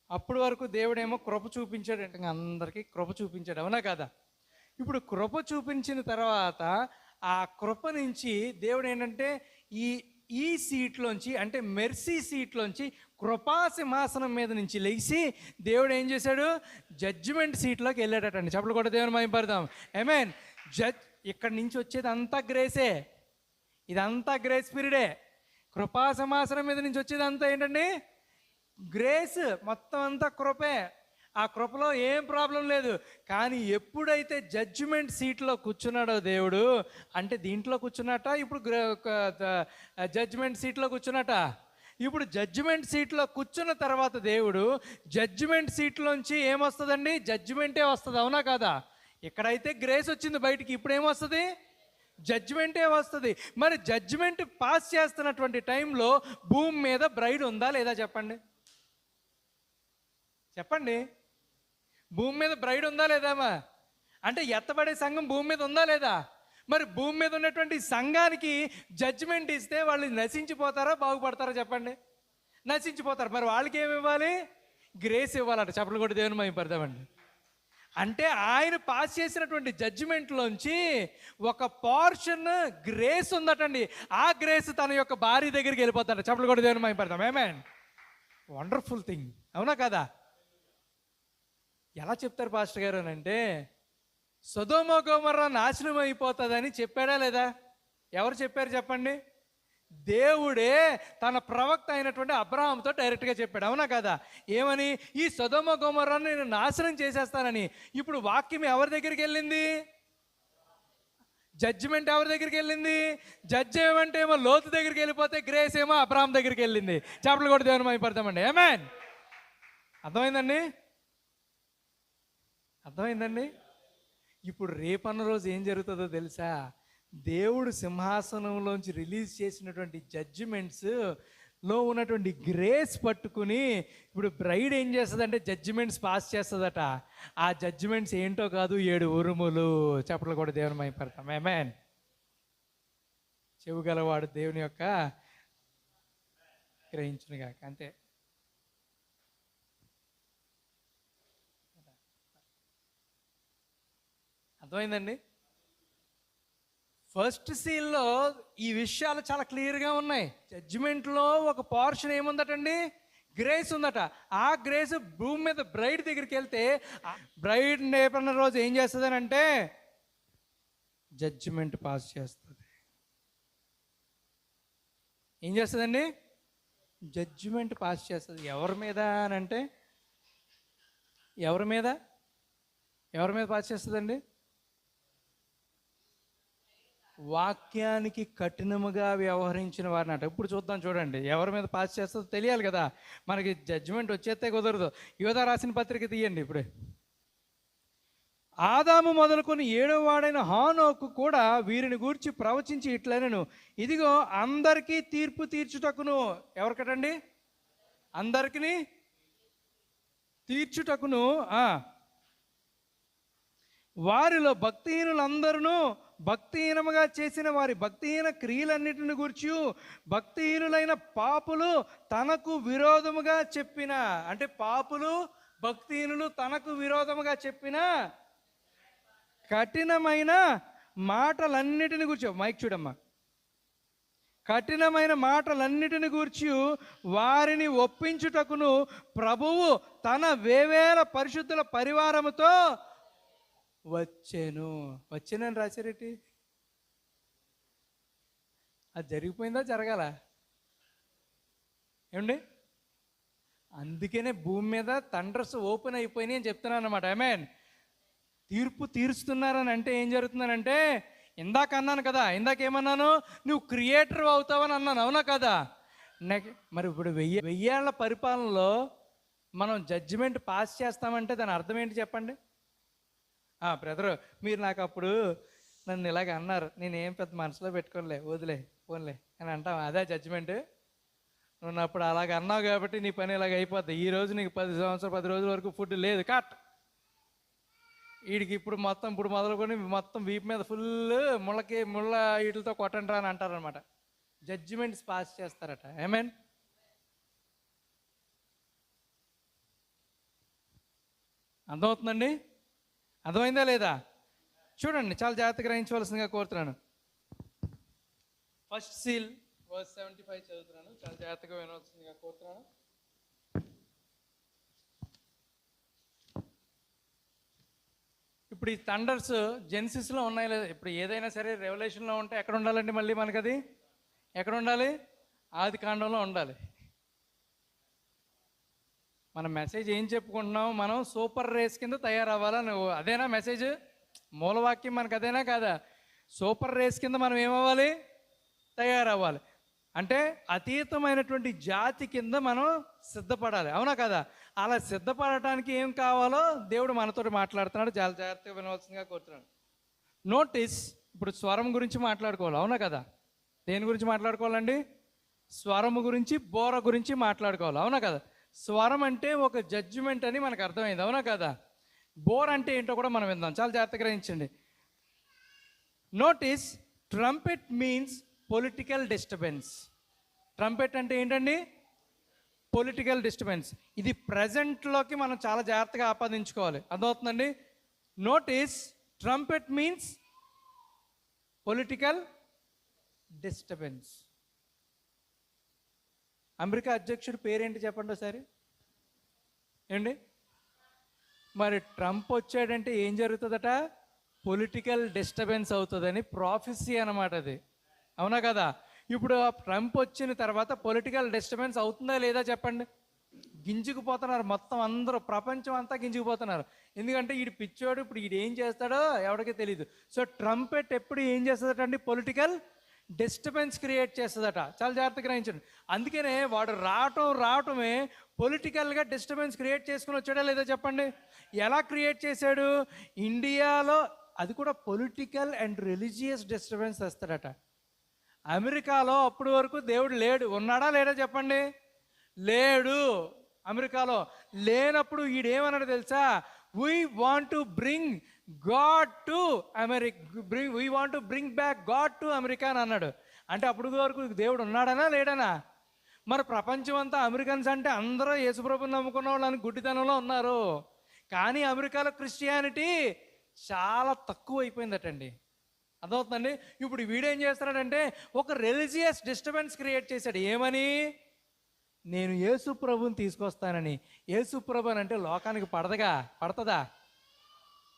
అప్పటి వరకు దేవుడేమో కృప చూపించాడు అంటే అందరికీ కృప చూపించాడు, అవునా కదా? ఇప్పుడు కృప చూపించిన తర్వాత ఆ కృప నుంచి దేవుడు ఏంటంటే ఈ సీట్లోంచి, అంటే మెర్సీ సీట్లోంచి కృపా సింహాసనం మీద నుంచి లేచి దేవుడు ఏం చేశాడు? జడ్జిమెంట్ సీట్లోకి వెళ్ళాడటండి. చెప్పలు కూడా దేవుని మహిమపడదాం. ఆమేన్. ఇక్కడి నుంచి వచ్చేది అంతా గ్రేసే. ఇదంతా గ్రేస్ పీరియడే. కృపా సమాసనం మీద నుంచి వచ్చేదంతా ఏంటండి? గ్రేస్. మొత్తం అంతా కృపే. ఆ కృపలో ఏం ప్రాబ్లం లేదు. కానీ ఎప్పుడైతే జడ్జిమెంట్ సీట్లో కూర్చున్నాడో దేవుడు, అంటే దీంట్లో కూర్చున్నట, ఇప్పుడు జడ్జిమెంట్ సీట్లో కూర్చున్నట. ఇప్పుడు జడ్జిమెంట్ సీట్లో కూర్చున్న తర్వాత దేవుడు జడ్జిమెంట్ సీట్లోంచి ఏమొస్తుందండి? జడ్జిమెంటే వస్తుంది, అవునా కాదా? ఇక్కడైతే గ్రేస్ వచ్చింది బయటికి, ఇప్పుడు ఏమొస్తుంది? జడ్జిమెంటే వస్తుంది. మరి జడ్జిమెంట్ పాస్ చేస్తున్నటువంటి టైంలో భూమి మీద బ్రైడ్ ఉందా లేదా చెప్పండి? చెప్పండి. భూమి మీద బ్రైడ్ ఉందా లేదామా? అంటే ఎత్తబడే సంఘం భూమి మీద ఉందా లేదా? మరి భూమి మీద ఉన్నటువంటి సంఘానికి జడ్జిమెంట్ ఇస్తే వాళ్ళు నశించిపోతారా బాగుపడతారా చెప్పండి? నశించిపోతారు. మరి వాళ్ళకి ఏమి ఇవ్వాలి? గ్రేస్ ఇవ్వాలట. చెప్పలు కూడా దేవుని మహిమపడదామండి. అంటే ఆయన పాస్ చేసినటువంటి జడ్జిమెంట్లోంచి ఒక పోర్షన్ గ్రేస్ ఉందటండి. ఆ గ్రేస్ తన యొక్క భార్య దగ్గరికి వెళ్ళిపోతాడు. చెప్పలు కూడా దేవుని మహిమపడదాం. ఆమేన్. వండర్ఫుల్ థింగ్, అవునా కదా? ఎలా చెప్తారు పాస్టర్ గారు అని అంటే, సొదొమ గొమొర్రా నాశనం అయిపోతుందని చెప్పాడా లేదా? ఎవరు చెప్పారు చెప్పండి? దేవుడే తన ప్రవక్త అయినటువంటి అబ్రహాంతో డైరెక్ట్గా చెప్పాడు, అవునా కదా? ఏమని? ఈ సొదొమ గొమొర్రాను నేను నాశనం చేసేస్తానని. ఇప్పుడు వాక్యం ఎవరి దగ్గరికి వెళ్ళింది? జడ్జిమెంట్ ఎవరి దగ్గరికి వెళ్ళింది? జడ్జ్ ఏమంటే ఏమో లోతు దగ్గరికి వెళ్ళిపోతే, గ్రేస్ ఏమో అబ్రహాం దగ్గరికి వెళ్ళింది. చేపలు కూడా దేవుని మహిమపడతామండి. ఆమేన్. అర్థమైందండి? అర్థమైందండి? ఇప్పుడు రేపన్న రోజు ఏం జరుగుతుందో తెలుసా? దేవుడు సింహాసనంలోంచి రిలీజ్ చేసినటువంటి జడ్జిమెంట్స్ లో ఉన్నటువంటి గ్రేస్ పట్టుకుని ఇప్పుడు బ్రైడ్ ఏం చేస్తుందంటే జడ్జిమెంట్స్ పాస్ చేస్తుందట. ఆ జడ్జిమెంట్స్ ఏంటో కాదు, 7 ఉరుములు. చెప్పలు కూడా దేవుని మహిమపడతాం. ఆమేన్. చెవు గలవాడు దేవుని యొక్క గ్రహించునుగాక. అంతే. అర్థమైందండి? ఫస్ట్ సీల్లో ఈ విషయాలు చాలా క్లియర్గా ఉన్నాయి. జడ్జిమెంట్లో ఒక పోర్షన్ ఏముందటండి? గ్రేస్ ఉందట. ఆ గ్రేస్ భూమి మీద బ్రైడ్ దగ్గరికి వెళ్తే, బ్రైడ్ రేపన్న రోజు ఏం చేస్తుంది అంటే జడ్జిమెంట్ పాస్ చేస్తుంది. ఏం చేస్తుందండి? జడ్జిమెంట్ పాస్ చేస్తుంది. ఎవరి మీద అని అంటే, ఎవరి మీద పాస్ చేస్తుందండి? వాక్యానికి కఠినముగా వ్యవహరించిన వారిని అట. ఇప్పుడు చూద్దాం, చూడండి ఎవరి మీద పాస్ చేస్తుందో తెలియాలి కదా మనకి. జడ్జిమెంట్ వచ్చేస్తే కుదరదు. యోధా రాసిన పత్రిక తీయండి ఇప్పుడే. ఆదాము మొదలుకొని 7వ వాడైన హానోకు కూడా వీరిని గూర్చి ప్రవచించి ఇట్లనెను, ఇదిగో అందరికీ తీర్పు తీర్చుటకును. ఎవరికటండి? అందరికీ తీర్చుటకును వారిలో భక్తిహీనులందరూ భక్తిహీనముగా చేసిన వారి భక్తిహీన క్రియలన్నిటిని గూర్చి భక్తిహీనులైన పాపులు తనకు విరోధముగా చెప్పిన, అంటే పాపులు భక్తిహీనులు తనకు విరోధముగా చెప్పిన కఠినమైన మాటలన్నిటిని గూర్చి, మైక్ చూడమ్మా, కఠినమైన మాటలన్నిటిని గూర్చి వారిని ఒప్పించుటకును ప్రభువు తన వేవేల పరిశుద్ధుల పరివారముతో వచ్చానని రాశారేటి? అది జరిగిపోయిందా జరగాల? ఏమండి? అందుకనే భూమి మీద థండర్స్ ఓపెన్ అయిపోయినాయి అని చెప్తున్నాను అన్నమాట. ఆమేన్. తీర్పు తీరుస్తున్నారని అంటే ఏం జరుగుతుందనంటే, ఇందాక అన్నాను కదా, ఇందాకేమన్నాను? నువ్వు క్రియేటర్ అవుతావని అన్నాను, అవునా కదా? మరి ఇప్పుడు 1000 ఏళ్ల పరిపాలనలో మనం జడ్జిమెంట్ పాస్ చేస్తామంటే దాని అర్థం ఏంటి చెప్పండి? బ్రదరు, మీరు నాకు అప్పుడు నన్ను ఇలాగ అన్నారు, నేనేం పెద్ద మనసులో పెట్టుకోలే, వదిలే పోన్లే అని అంటాం. అదే జడ్జిమెంట్. నువ్వు అప్పుడు అలాగ అన్నావు కాబట్టి నీ పని ఇలాగ అయిపోద్ది. ఈరోజు నీకు 10 రోజుల వరకు ఫుడ్ లేదు, కట్. వీడికి ఇప్పుడు మొదలుకొని మొత్తం వీపు మీద ఫుల్ ముళ్ళ వీటితో కొట్టండి రా అని అంటారనమాట. జడ్జిమెంట్స్ పాస్ చేస్తారట. ఆమేన్. అర్థమవుతుందండి? అర్థమైందా లేదా? చూడండి, చాలా జాగ్రత్తగా గ్రహించవలసిందిగా కోరుతున్నాను. ఫస్ట్ సీల్ వర్స్ 75 చదువుతున్నాను, చాలా జాగ్రత్తగా వినవలసిందిగా కోరుతున్నాను. ఇప్పుడు ఈ థండర్స్ జెన్సిస్లో ఉన్నాయి లేదా? ఇప్పుడు ఏదైనా సరే రెవల్యూషన్లో ఉంటే ఎక్కడ ఉండాలండి మళ్ళీ మనకది? ఎక్కడ ఉండాలి? ఆది కాండంలో ఉండాలి. మన మెసేజ్ ఏం చెప్పుకుంటున్నాం? మనం సూపర్ రేస్ కింద తయారవ్వాలా? నువ్వు అదేనా మెసేజ్? మూలవాక్యం మనకు అదేనా కాదా? సూపర్ రేస్ కింద మనం ఏమవ్వాలి? తయారవ్వాలి. అంటే అతీతమైనటువంటి జాతి కింద మనం సిద్ధపడాలి, అవునా కదా? అలా సిద్ధపడటానికి ఏం కావాలో దేవుడు మనతో మాట్లాడుతున్నాడు. చాలా జాగ్రత్తగా వినవలసిందిగా కోరుతున్నాడు. నోటీస్, ఇప్పుడు స్వరం గురించి మాట్లాడుకోవాలి, అవునా కదా? దేని గురించి మాట్లాడుకోవాలండి? స్వరము గురించి, బోర గురించి మాట్లాడుకోవాలి, అవునా కదా? స్వరం అంటే ఒక జడ్జిమెంట్ అని మనకు అర్థమైంది, అవునా కదా? బోర్ అంటే ఏంటో కూడా మనం విందాం, చాలా జాగ్రత్తగా గ్రహించండి. Notice, trumpet means political disturbance. Trumpet అంటే ఏంటండి? Political disturbance. ఇది ప్రజెంట్లోకి మనం చాలా జాగ్రత్తగా ఆపాదించుకోవాలి, అర్థమవుతుందండి? Notice, trumpet means political disturbance. America అధ్యక్షుడు పేరేంటి చెప్పండి ఒకసారి. ఏంటి మరి? ట్రంప్ వచ్చాడంటే ఏం జరుగుతుందట? పొలిటికల్ డిస్టర్బెన్స్ అవుతుందని ప్రాఫెసీ అన్నమాట అది, అవునా కదా? ఇప్పుడు ట్రంప్ వచ్చిన తర్వాత పొలిటికల్ డిస్టర్బెన్స్ అవుతుందా లేదా చెప్పండి? గింజుకుపోతున్నారు మొత్తం, అందరూ ప్రపంచం అంతా గింజుకుపోతున్నారు. ఎందుకంటే వీడు పిచ్చోడు, ఇప్పుడు వీడు ఏం చేస్తాడో ఎవరికీ తెలియదు. సో ట్రంపెట్ ఎప్పుడు ఏం చేస్తుందట అండి? పొలిటికల్ డిస్టర్బెన్స్ క్రియేట్ చేస్తుందట. చాలా జాగ్రత్తగా గ్రహించండి. అందుకనే వాడు రావటమే పొలిటికల్గా డిస్టర్బెన్స్ క్రియేట్ చేసుకుని వచ్చాడా లేదా చెప్పండి? ఎలా క్రియేట్ చేశాడు? ఇండియాలో అది కూడా పొలిటికల్ అండ్ రిలీజియస్ డిస్టర్బెన్స్ తెస్తాడట. అమెరికాలో అప్పటి వరకు దేవుడు లేడు, ఉన్నాడా లేడా చెప్పండి? లేడు. అమెరికాలో లేనప్పుడు ఈడేమన్నాడు తెలుసా? We want to bring God to America, we want to bring back God to America అని అన్నాడు. అంటే అప్పుడు వరకు దేవుడు ఉన్నాడనా లేడనా? మరి ప్రపంచం అంతా అమెరికన్స్ అంటే అందరూ యేసుప్రభుని నమ్ముకున్న వాళ్ళు అని గుడ్డితనంలో ఉన్నారు. కానీ అమెరికాలో క్రిస్టియానిటీ చాలా తక్కువ అయిపోయిందటండి, అర్థమవుతుందండి? ఇప్పుడు వీడేం చేస్తున్నాడంటే ఒక రిలీజియస్ డిస్టర్బెన్స్ క్రియేట్ చేశాడు. ఏమని? నేను యేసు ప్రభుని తీసుకొస్తానని. యేసు ప్రభు అంటే లోకానికి పడుతుందా?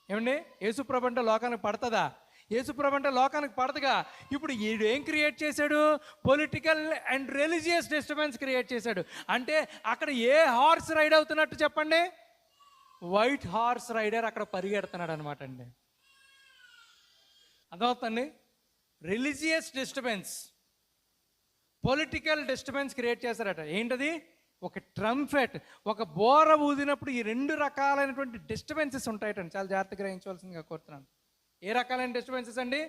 ఏమండి? యేసు ప్రభు అంటే లోకానికి పడుతుందా? యేసు ప్రభు అంటే లోకానికి పడదుగా. ఇప్పుడు వీడు ఏం క్రియేట్ చేశాడు? Political and religious disturbance create చేశాడు. అంటే అక్కడ ఏ హార్స్ రైడ్ అవుతున్నట్టు చెప్పండి? వైట్ హార్స్ రైడర్ అక్కడ పరిగెడుతున్నాడు అనమాట అండి, అర్థమవుతుంది? Religious disturbance, political disturbance create చేశారట. ఏంటది? ఒక ట్రంపెట్, ఒక బోర ఊదినప్పుడు ఈ రెండు రకాలైనటువంటి డిస్టర్బెన్సెస్ ఉంటాయటండి. చాలా జాగ్రత్తగా గ్రహించవలసిందిగా కోరుతున్నాను. ఏ రకాలైన డిస్టర్బెన్సెస్ అండి?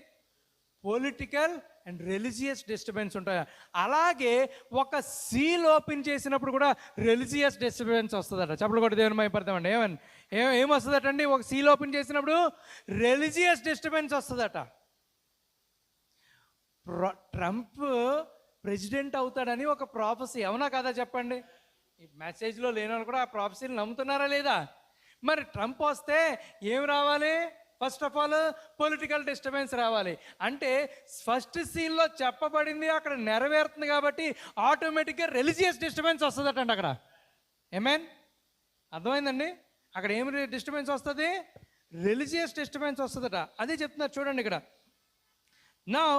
పొలిటికల్ అండ్ రిలీజియస్ డిస్టర్బెన్స్ ఉంటాయి. అలాగే ఒక సీల్ ఓపెన్ చేసినప్పుడు కూడా రిలీజియస్ డిస్టర్బెన్స్ వస్తుందట. చెప్పలు కూడా దేవుని మహిమపడతామండి. ఏమొస్తుందటండి? ఒక సీల్ ఓపెన్ చేసినప్పుడు రిలీజియస్ డిస్టర్బెన్స్ వస్తుందట. ట్రంప్ ప్రెసిడెంట్ అవుతాడని ఒక ప్రాఫెసీ, అవునా కదా చెప్పండి? ఈ మెసేజ్లో లేని వాళ్ళు కూడా ఆ ప్రాఫెసీని నమ్ముతున్నారా లేదా? మరి ట్రంప్ వస్తే ఏం రావాలి? First of all political disturbance రావాలి. అంటే ఫస్ట్ సీన్లో చెప్పబడింది అక్కడ నెరవేరుతుంది కాబట్టి ఆటోమేటిక్గా రిలీజియస్ డిస్టర్బెన్స్ వస్తుందటండి అక్కడ. ఏమేన్? అర్థమైందండి? అక్కడ ఏమి డిస్టర్బెన్స్ వస్తుంది? రిలీజియస్ డిస్టర్బెన్స్ వస్తుందట. అదే చెప్తున్నారు చూడండి ఇక్కడ. Now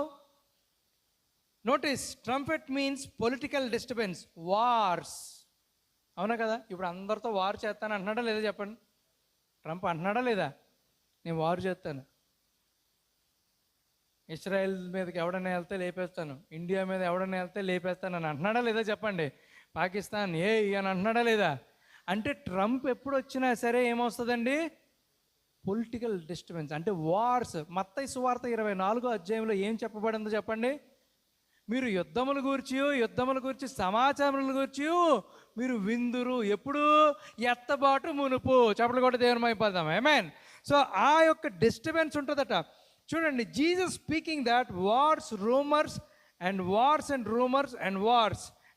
notice, trumpet means political disturbance, wars, అవునా కదా? ఇప్పుడు అందరితో వార్ చేస్తాను అంటున్నాడా లేదా చెప్పండి? ట్రంప్ అంటున్నాడా లేదా? నేను వార్ చేస్తాను, ఇజ్రాయెల్ మీదకి ఎవడన్నా వెళ్తే లేపేస్తాను, ఇండియా మీద ఎవడన్నా వెళ్తే లేపేస్తాను అని అంటున్నాడా లేదా చెప్పండి? పాకిస్తాన్ అని అంటున్నాడా లేదా? అంటే ట్రంప్ ఎప్పుడు వచ్చినా సరే ఏమొస్తుందండి? పొలిటికల్ డిస్టర్బెన్స్, అంటే వార్స్. మత్తయి సువార్త 24వ అధ్యాయంలో ఏం చెప్పబడిందో చెప్పండి? మీరు యుద్ధముల గురించి సమాచారముల గురించి మీరు విందురు. ఎప్పుడు? ఎత్తబాటు మునుపు. చెప్పలు కూడా దేవుని మహిమపడదాం. ఆమేన్. సో ఆ యొక్క డిస్టర్బెన్స్ ఉంటుందట. చూడండి, Jesus speaking that wars, rumours and rumours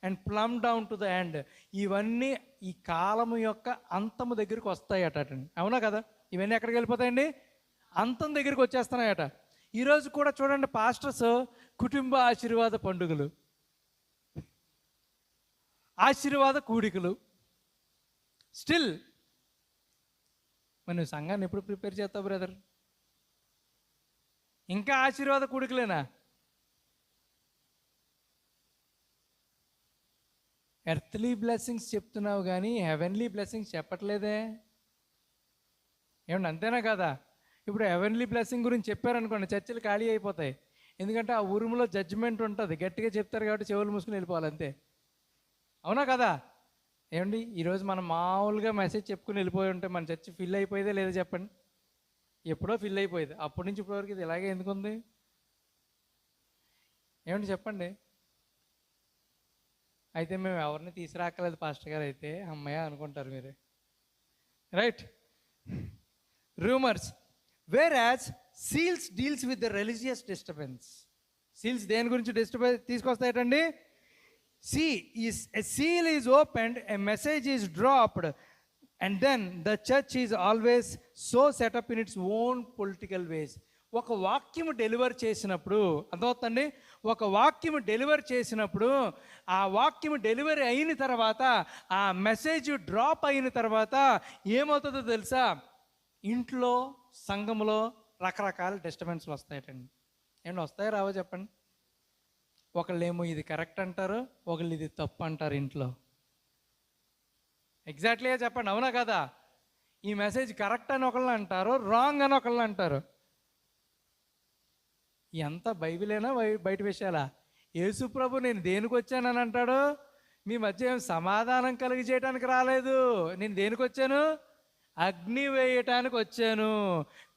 and plum down to the end. ఇవన్నీ ఈ కాలము యొక్క అంతము దగ్గరికి వస్తాయట, అవునా కదా? ఇవన్నీ ఎక్కడికి వెళ్ళిపోతాయండి? అంతం దగ్గరికి వచ్చేస్తున్నాయట. ఈరోజు కూడా చూడండి, పాస్టర్స్ కుటుంబ ఆశీర్వాద పండుగలు, ఆశీర్వాద కూడికలు, స్టిల్ మరి సంఘాన్ని ఎప్పుడు ప్రిపేర్ చేస్తావు బ్రదర్? ఇంకా ఆశీర్వాద కూడికలేనా? ఎర్త్లీ బ్లెస్సింగ్స్ చెప్తున్నావు కానీ హెవెన్లీ బ్లెస్సింగ్స్ చెప్పట్లేదే. ఏమన్నా అంతేనా కదా? ఇప్పుడు హెవెన్లీ బ్లెస్సింగ్ గురించి చెప్పారనుకోండి, చర్చలు ఖాళీ అయిపోతాయి. ఎందుకంటే ఆ ఉరుములో జడ్జిమెంట్ ఉంటుంది, గట్టిగా చెప్తారు కాబట్టి చెవులు మూసుకుని వెళ్ళిపోవాలి అంతే. అవునా కదా? ఏమండి, ఈరోజు మనం మామూలుగా మెసేజ్ చెప్పుకుని వెళ్ళిపోయి ఉంటే మన చర్చ్ ఫిల్ అయిపోయేదే లేదా చెప్పండి? ఎప్పుడో ఫిల్ అయిపోయేది. అప్పటి నుంచి ఇప్పటివరకు ఇది ఇలాగే ఎందుకుంది? ఏమండి చెప్పండి. అయితే మేము ఎవరిని తీసుకురాక్కలేదు పాస్టర్ గారు, అయితే అమ్మయ్య అనుకుంటారు మీరు, right? Rumours. Whereas seals deals with the religious disturbance. Seals దేని గురించి డిస్టర్బెన్స్ తీసుకొస్తాయటండి? A seal is opened, a message is dropped, and then the church is always so set up in its own political ways. ఒక వాక్యం deliver చేసినప్పుడు, అర్థమవుతుందండి? ఒక వాక్యం deliver చేసినప్పుడు, ఆ వాక్యం డెలివరీ అయిన తర్వాత, ఆ మెసేజ్ డ్రాప్ అయిన తర్వాత ఏమవుతుందో తెలుసా? ఇంట్లో, సంఘంలో రకరకాల డిస్టర్బెన్స్లు వస్తాయటండి. ఏమన్నా వస్తాయో రావో చెప్పండి? ఒకళ్ళేమో ఇది కరెక్ట్ అంటారు, ఒకళ్ళు ఇది తప్పు అంటారు ఇంట్లో. ఎగ్జాక్ట్లీగా చెప్పండి, అవునా కదా? ఈ మెసేజ్ కరెక్ట్ అని ఒకళ్ళు అంటారు, రాంగ్ అని ఒకళ్ళు అంటారు. ఎంత బైబిలేనా బయట విషయాలా? యేసు ప్రభు నేను దేనికి వచ్చానని అంటాడు? మీ మధ్య ఏం సమాధానం కలిగి చేయడానికి రాలేదు. నేను దేనికి వచ్చాను? అగ్ని వేయటానికి వచ్చాను.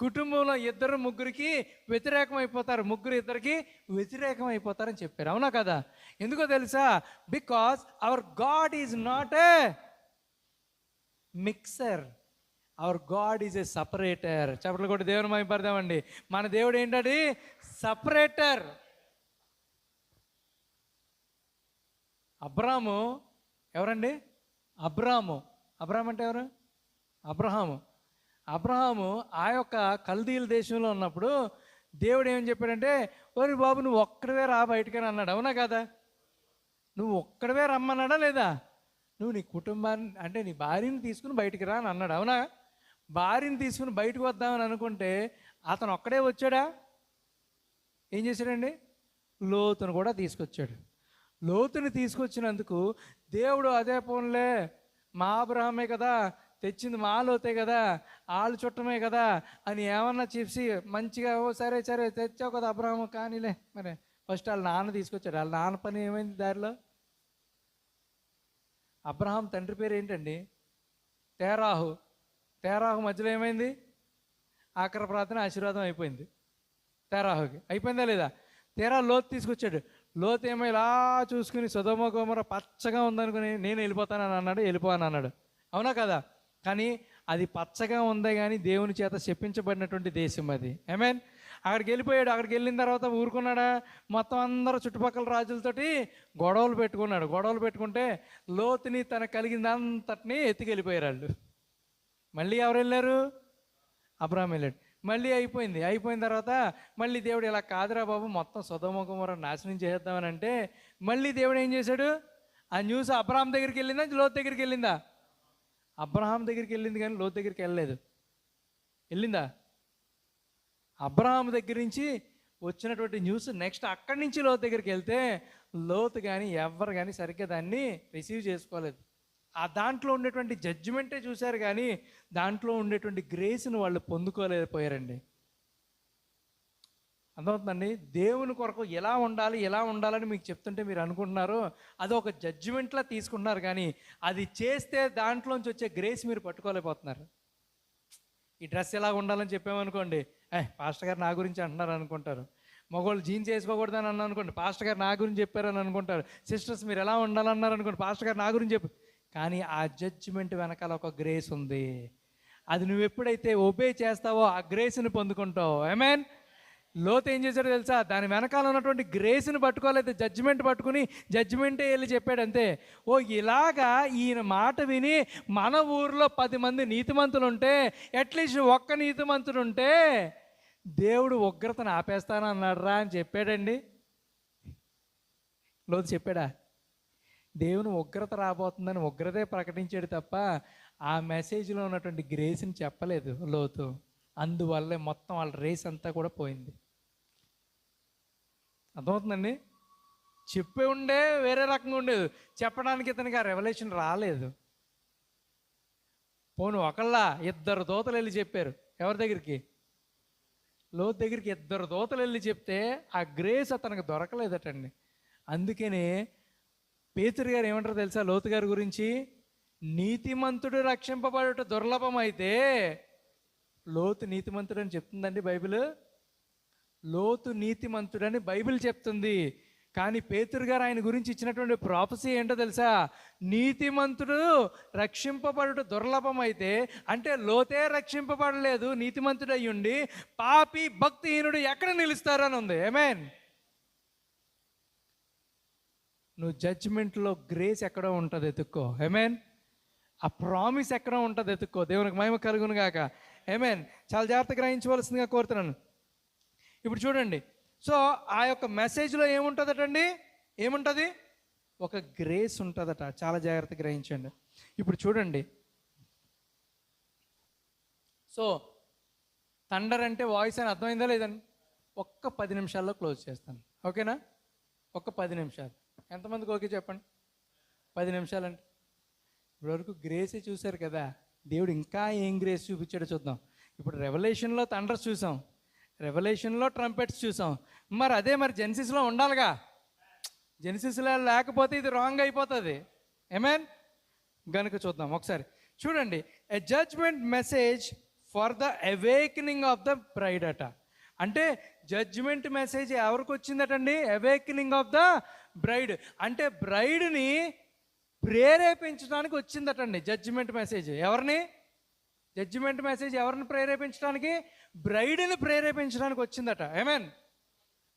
కుటుంబంలో ఇద్దరు ముగ్గురికి వ్యతిరేకం అయిపోతారు, ముగ్గురు ఇద్దరికి వ్యతిరేకం అయిపోతారని చెప్పారు. అవునా కదా? ఎందుకో తెలుసా? Because our God is not a mixer, hour God is a separator. చెప్పలు కూడా దేవుని మహిమపడదామండి. మన దేవుడు ఏంటండి? సపరేటర్. అబ్రాము ఎవరండి? అబ్రాము అంటే ఎవరు? అబ్రహాము ఆ యొక్క కల్దీల దేశంలో ఉన్నప్పుడు దేవుడు ఏమని చెప్పాడంటే, ఓరి బాబు నువ్వు ఒక్కడవే రా బయటకని అన్నాడు. అవునా కదా? నువ్వు ఒక్కడవే రమ్మన్నాడా లేదా? నువ్వు నీ కుటుంబాన్ని, అంటే నీ భార్యని తీసుకుని బయటికి రా అని అన్నాడు. అవునా? భార్యని తీసుకుని బయటకు వద్దామని అనుకుంటే అతను ఒక్కడే వచ్చాడా? ఏం చేశాడండి? లోతును కూడా తీసుకొచ్చాడు. లోతుని తీసుకొచ్చినందుకు దేవుడు అదే పోన్లే, మా అబ్రహామే కదా తెచ్చింది, మా లోతే కదా, ఆళ్ళు చుట్టమే కదా అని ఏమన్నా చెప్పి మంచిగా, ఓ సరే తెచ్చావు కదా అబ్రహాము కానీలే. మరి ఫస్ట్ వాళ్ళ నాన్న తీసుకొచ్చాడు. వాళ్ళ నాన్న పని ఏమైంది దారిలో? అబ్రహాం తండ్రి పేరు ఏంటండి? తేరాహు మధ్యలో ఏమైంది? ఆఖరి ప్రార్థన ఆశీర్వాదం అయిపోయింది తేరాహుకి. అయిపోయిందా లేదా? లోతు తీసుకొచ్చాడు. లోతు ఏమో ఇలా చూసుకుని సొదొమ గొమొర్రా పచ్చగా ఉందనుకుని నేను వెళ్ళిపోతానని అన్నాడు, వెళ్ళిపోని అన్నాడు. అవునా కదా? కానీ అది పచ్చగా ఉందే కానీ దేవుని చేత శపించబడినటువంటి దేశం అది. ఆమేన్. అక్కడికి వెళ్ళిపోయాడు. అక్కడికి వెళ్ళిన తర్వాత ఊరుకున్నాడా? మొత్తం అందరూ చుట్టుపక్కల రాజులతోటి గొడవలు పెట్టుకుంటే లోతుని తన కలిగిందంతటిని ఎత్తుకెళ్ళిపోయారు వాళ్ళు. మళ్ళీ ఎవరు వెళ్ళారు? అబ్రాహాం వెళ్ళాడు. మళ్ళీ అయిపోయిన తర్వాత మళ్ళీ దేవుడు ఇలా కాదురా బాబు మొత్తం సొదొమ గొమొర్రా నాశనం చేద్దామని అంటే మళ్ళీ దేవుడు ఏం చేశాడు? ఆ న్యూస్ అబ్రాహాం దగ్గరికి వెళ్ళిందా, లోతు దగ్గరికి వెళ్ళిందా? అబ్రహాం దగ్గరికి వెళ్ళింది కానీ లోతు దగ్గరికి వెళ్ళలేదు. వెళ్ళిందా? అబ్రహాం దగ్గర నుంచి వచ్చినటువంటి న్యూస్ నెక్స్ట్ అక్కడి నుంచి లోతు దగ్గరికి వెళ్తే లోతు కానీ ఎవరు కానీ సరిగ్గా దాన్ని రిసీవ్ చేసుకోలేదు. ఆ దాంట్లో ఉండేటువంటి జడ్జిమెంటే చూశారు కానీ దాంట్లో ఉండేటువంటి గ్రేస్ని వాళ్ళు పొందుకోలేకపోయారండి. అర్థమవుతుందండి? దేవుని కొరకు ఎలా ఉండాలని మీకు చెప్తుంటే మీరు అనుకుంటున్నారు అది ఒక జడ్జిమెంట్లా తీసుకుంటున్నారు, కానీ అది చేస్తే దాంట్లోంచి వచ్చే గ్రేస్ మీరు పట్టుకోలేకపోతున్నారు. ఈ డ్రెస్ ఎలా ఉండాలని చెప్పామనుకోండి, పాస్టర్ గారు నా గురించి అంటున్నారు అనుకుంటారు. మగవాళ్ళు జీన్స్ వేసుకోకూడదని అన్నా అనుకోండి, పాస్టర్ గారు నా గురించి చెప్పారని అనుకుంటారు. సిస్టర్స్ మీరు ఎలా ఉండాలన్నారు అనుకోండి, పాస్టర్ గారు నా గురించి చెప్పు. కానీ ఆ జడ్జిమెంట్ వెనకాల ఒక గ్రేస్ ఉంది. అది నువ్వు ఎప్పుడైతే ఒబే చేస్తావో ఆ గ్రేస్ని పొందుకుంటావు. ఆమేన్. లోతు ఏం చేశాడో తెలుసా? దాని వెనకాల ఉన్నటువంటి గ్రేస్ని పట్టుకోలేదు, జడ్జిమెంట్ పట్టుకుని జడ్జిమెంటే వెళ్ళి చెప్పాడు అంతే. ఇలాగా ఈయన మాట విని మన ఊర్లో 10 మంది నీతిమంతులు ఉంటే, అట్లీస్ట్ ఒక్క నీతిమంతుడు ఉంటే దేవుడు ఉగ్రతను ఆపేస్తానన్నాడు రా అని చెప్పాడండి. లోతు చెప్పాడా? దేవుని ఉగ్రత రాబోతుందని ఉగ్రతే ప్రకటించాడు తప్ప ఆ మెసేజ్లో ఉన్నటువంటి గ్రేస్ని చెప్పలేదు లోతు. అందువల్లే మొత్తం వాళ్ళ రేస్ అంతా కూడా పోయింది. అర్థమవుతుందండి? చెప్పే ఉండే వేరే రకంగా ఉండేది, చెప్పడానికి ఇతనికి ఆ రెవల్యూషన్ రాలేదు. పోను ఒకళ్ళ ఇద్దరు దూతలు వెళ్ళి చెప్పారు. ఎవరి దగ్గరికి? లోతు దగ్గరికి ఇద్దరు దూతలు వెళ్ళి చెప్తే ఆ గ్రేస్ అతనికి దొరకలేదటండి. అందుకనే పేతురు గారు ఏమంటారు తెలుసా లోతు గారి గురించి? నీతిమంతుడు రక్షింపబడుట దుర్లభం అయితే లోతు నీతిమంతుడు అని చెప్తుందండి బైబిల్. లోతు నీతిమంతుడని బైబిల్ చెప్తుంది. కానీ పేతురు గారు ఆయన గురించి ఇచ్చినటువంటి ప్రాఫెసీ ఏంటో తెలుసా? నీతిమంతుడు రక్షింపబడుట దుర్లభం అయితే, అంటే లోతే రక్షింపబడలేదు, నీతిమంతుడు అయ్యుండి పాపి భక్తిహీనుడు ఎక్కడ నిలుస్తారని ఉంది. ఆమేన్. నువ్వు జడ్జిమెంట్లో గ్రేస్ ఎక్కడో ఉంటుంది, ఎత్తుక్కో. ఆమేన్. ఆ ప్రామిస్ ఎక్కడో ఉంటుంది, ఎత్తుక్కో. దేవునికి మహిమ కలుగును గాక. ఆమేన్. చాలా జాగ్రత్తగా గ్రహించవలసిందిగా కోరుతున్నాను. ఇప్పుడు చూడండి, సో ఆ యొక్క మెసేజ్లో ఏముంటుందటండి? ఏముంటుంది? ఒక గ్రేస్ ఉంటుందట. చాలా జాగ్రత్తగా గ్రహించండి. ఇప్పుడు చూడండి, సో థండర్ అంటే వాయిస్ అని అర్థమైందా లేదండి? ఒక్క 10 నిమిషాల్లో క్లోజ్ చేస్తాను, ఓకేనా? ఒక్క 10 నిమిషాలు. ఎంతమందికి ఓకే చెప్పండి? 10 నిమిషాలంటే ఇప్పటివరకు గ్రేసే చూశారు కదా, దేవుడు ఇంకా ఏం గ్రేస్ చూపించాడో చూద్దాం. ఇప్పుడు రెవల్యూషన్లో థండర్స్ చూసాం, రెవల్యూషన్లో ట్రంపెట్స్ చూసాం. మరి అదే మరి జెనసిస్లో ఉండాలిగా. జెనసిస్లో లేకపోతే ఇది రాంగ్ అయిపోతుంది. ఆమేన్. గనుక చూద్దాం ఒకసారి. చూడండి, a judgement message for the awakening of the bride అట. అంటే జడ్జ్మెంట్ మెసేజ్ ఎవరికి వచ్చిందటండి? Awakening of the bride. అంటే బ్రైడ్ని ప్రేరేపించడానికి వచ్చిందటండి జడ్జిమెంట్ మెసేజ్. ఎవరిని? జడ్జిమెంట్ మెసేజ్ ఎవరిని ప్రేరేపించడానికి? బ్రైడ్ని ప్రేరేపించడానికి వచ్చిందట. ఆమేన్.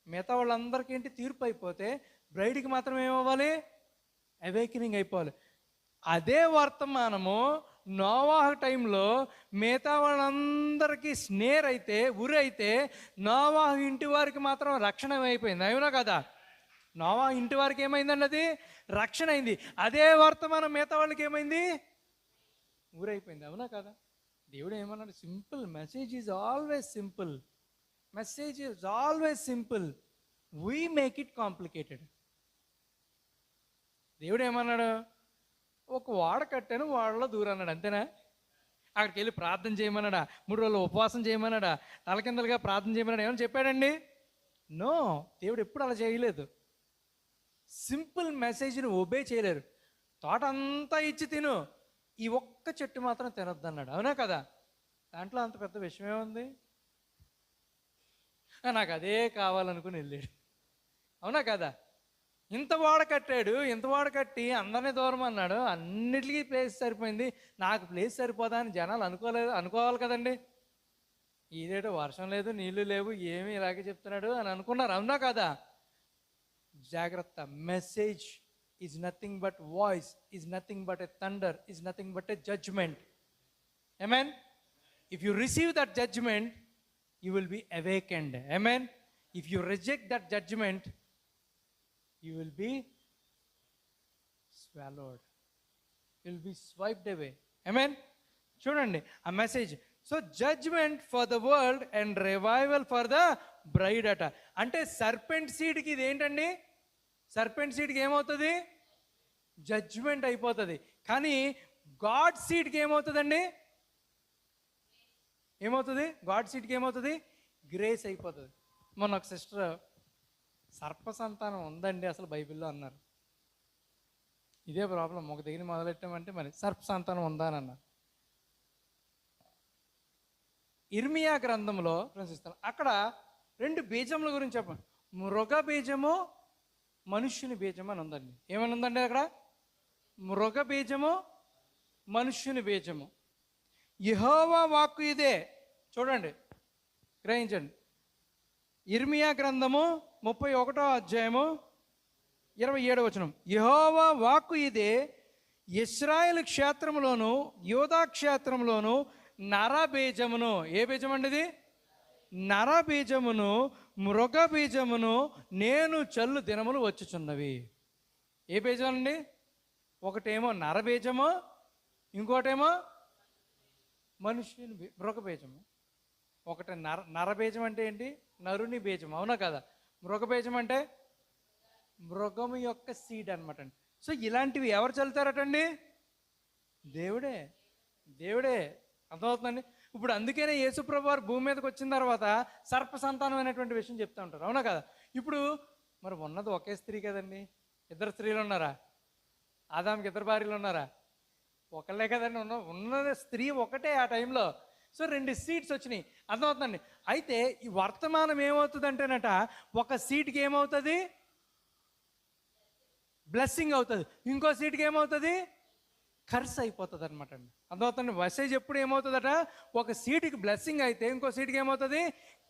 మిగతా వాళ్ళందరికీ ఏంటి? తీర్పు అయిపోతే బ్రైడ్కి మాత్రం ఏమవ్వాలి? అవేకనింగ్ అయిపోవాలి. అదే వర్తమానము నోవాహు టైంలో మిగతా వాళ్ళందరికీ స్నేర్ అయితే, ఉరి అయితే, నోవాహు ఇంటి వారికి మాత్రం రక్షణ అయిపోయింది. అవునా కదా? నోవాహు ఇంటి వారికి ఏమైందండి? అది రక్షణ అయింది. అదే వర్తమానం మిగతా వాళ్ళకి ఏమైంది? ఊరైపోయింది. అవునా కదా? దేవుడు ఏమన్నాడు? Simple message is always simple. Message is always simple, we make it complicated. దేవుడు ఏమన్నాడు? ఒక వాడ కట్టాను, వాడలో దూరన్నాడు, అంతేనా? అక్కడికి వెళ్ళి ప్రార్థన చేయమన్నాడా? 3 రోజులు ఉపవాసం చేయమన్నాడా? తలకిందలుగా ప్రార్థన చేయమన్నాడా? ఏమని చెప్పాడండి? నో, దేవుడు ఎప్పుడు అలా చేయలేదు. సింపుల్ మెసేజ్ని ఒబే చేయలేరు. తోట అంతా ఇచ్చి తిను, ఈ ఒక్క చెట్టు మాత్రం తినొద్దు అన్నాడు. అవునా కదా? దాంట్లో అంత పెద్ద విషయం ఏముంది? నాకు అదే కావాలనుకుని వెళ్ళాడు. అవునా కదా? ఇంత వాడ కట్టాడు, ఇంత వాడ కట్టి అందరినీ దూరం అన్నాడు, అన్నిటికీ ప్లేస్ సరిపోయింది, నాకు ప్లేస్ సరిపోదా అని జనాలు అనుకోవాలి కదండి. ఇదేటో వర్షం లేదు, నీళ్లు లేవు, ఏమి ఇలాగే చెప్తున్నాడు అని అనుకున్నారు. అవునా కదా? జాగ్రత్త. Message is nothing but voice, is nothing but a thunder, is nothing but a judgement. Amen. If you receive that judgement, you will be awakened. Amen. If you reject that judgment, you will be swallowed, you will be swiped away. Amen. చూడండి ఆ మెసేజ్. So judgement for the world and revival for the bride అట. అంటే serpent సీడ్కి ఇది ఏంటండి? Serpent సీడ్కి ఏమవుతుంది? Judgement అయిపోతుంది. కానీ గాడ్ సీడ్కి ఏమవుతుందండి? ఏమవుతుంది? గాడ్ సీడ్కి ఏమవుతుంది? గ్రేస్ అయిపోతుంది. మొన్న ఒక సిస్టర్ సర్ప సంతానం ఉందండి అసలు బైబిల్లో అన్నారు. ఇదే ప్రాబ్లం, ఒక దగ్గర మొదలెట్టామంటే మరి సర్ప సంతానం ఉందా అని అన్నారు. ఇర్మియా గ్రంథంలో ప్రశ్నిస్తాను, అక్కడ 2 బీజముల గురించి చెప్పండి. మృగ బీజము, మనుష్యుని బీజము అని ఉందండి. ఏమని ఉందండి అక్కడ? మృగ బీజము, మనుష్యుని బీజము. యెహోవా వాక్కు ఇదే. చూడండి, గ్రహించండి. ఇర్మియా గ్రంథము 31వ అధ్యాయము 27వ వచనం. యెహోవా వాక్కు ఇదే, ఇశ్రాయేలు క్షేత్రములోను యూదా క్షేత్రములోను నరబీజమును. ఏ బీజం అండి ఇది? నరబీజమును మృగ బీజమును నేను చల్లు దినములు వచ్చుచున్నవి. ఏ బీజం అండి? ఒకటేమో నరబీజము, ఇంకోటేమో మనుష్యుని మృగ బీజము. ఒకటి నరబీజం అంటే ఏంటి? నరుని బీజం. అవునా కదా? మృగ బీజం అంటే మృగము యొక్క సీడ్ అనమాట అండి. సో ఇలాంటివి ఎవరు చల్లుతారటండి? దేవుడే. దేవుడే. అర్థమవుతుందండి. ఇప్పుడు అందుకనే యేసుప్రభు వారు భూమి మీదకి వచ్చిన తర్వాత సర్ప సంతానం అనేటువంటి విషయం చెప్తూ ఉంటారు, అవునా కదా? ఇప్పుడు మరి ఉన్నది ఒకే స్త్రీ కదండి. ఇద్దరు స్త్రీలు ఉన్నారా? ఆదాముకి ఇద్దరు భార్యలు ఉన్నారా? ఒకళ్ళే కదండి. ఉన్నది స్త్రీ ఒకటే ఆ టైంలో. సో 2 సీట్స్ వచ్చినాయి. అర్థమవుతుందండి. అయితే ఈ వర్తమానం ఏమవుతుంది అంటేనట, ఒక సీట్కి ఏమవుతుంది? బ్లెస్సింగ్ అవుతుంది. ఇంకో సీట్కి ఏమవుతుంది? కర్స్ అయిపోతుంది అనమాట అండి. అర్థమవుతుంది. మెసేజ్ ఎప్పుడు ఏమవుతుందట, ఒక సీటుకి బ్లెస్సింగ్ అయితే ఇంకో సీటుకి ఏమవుతుంది?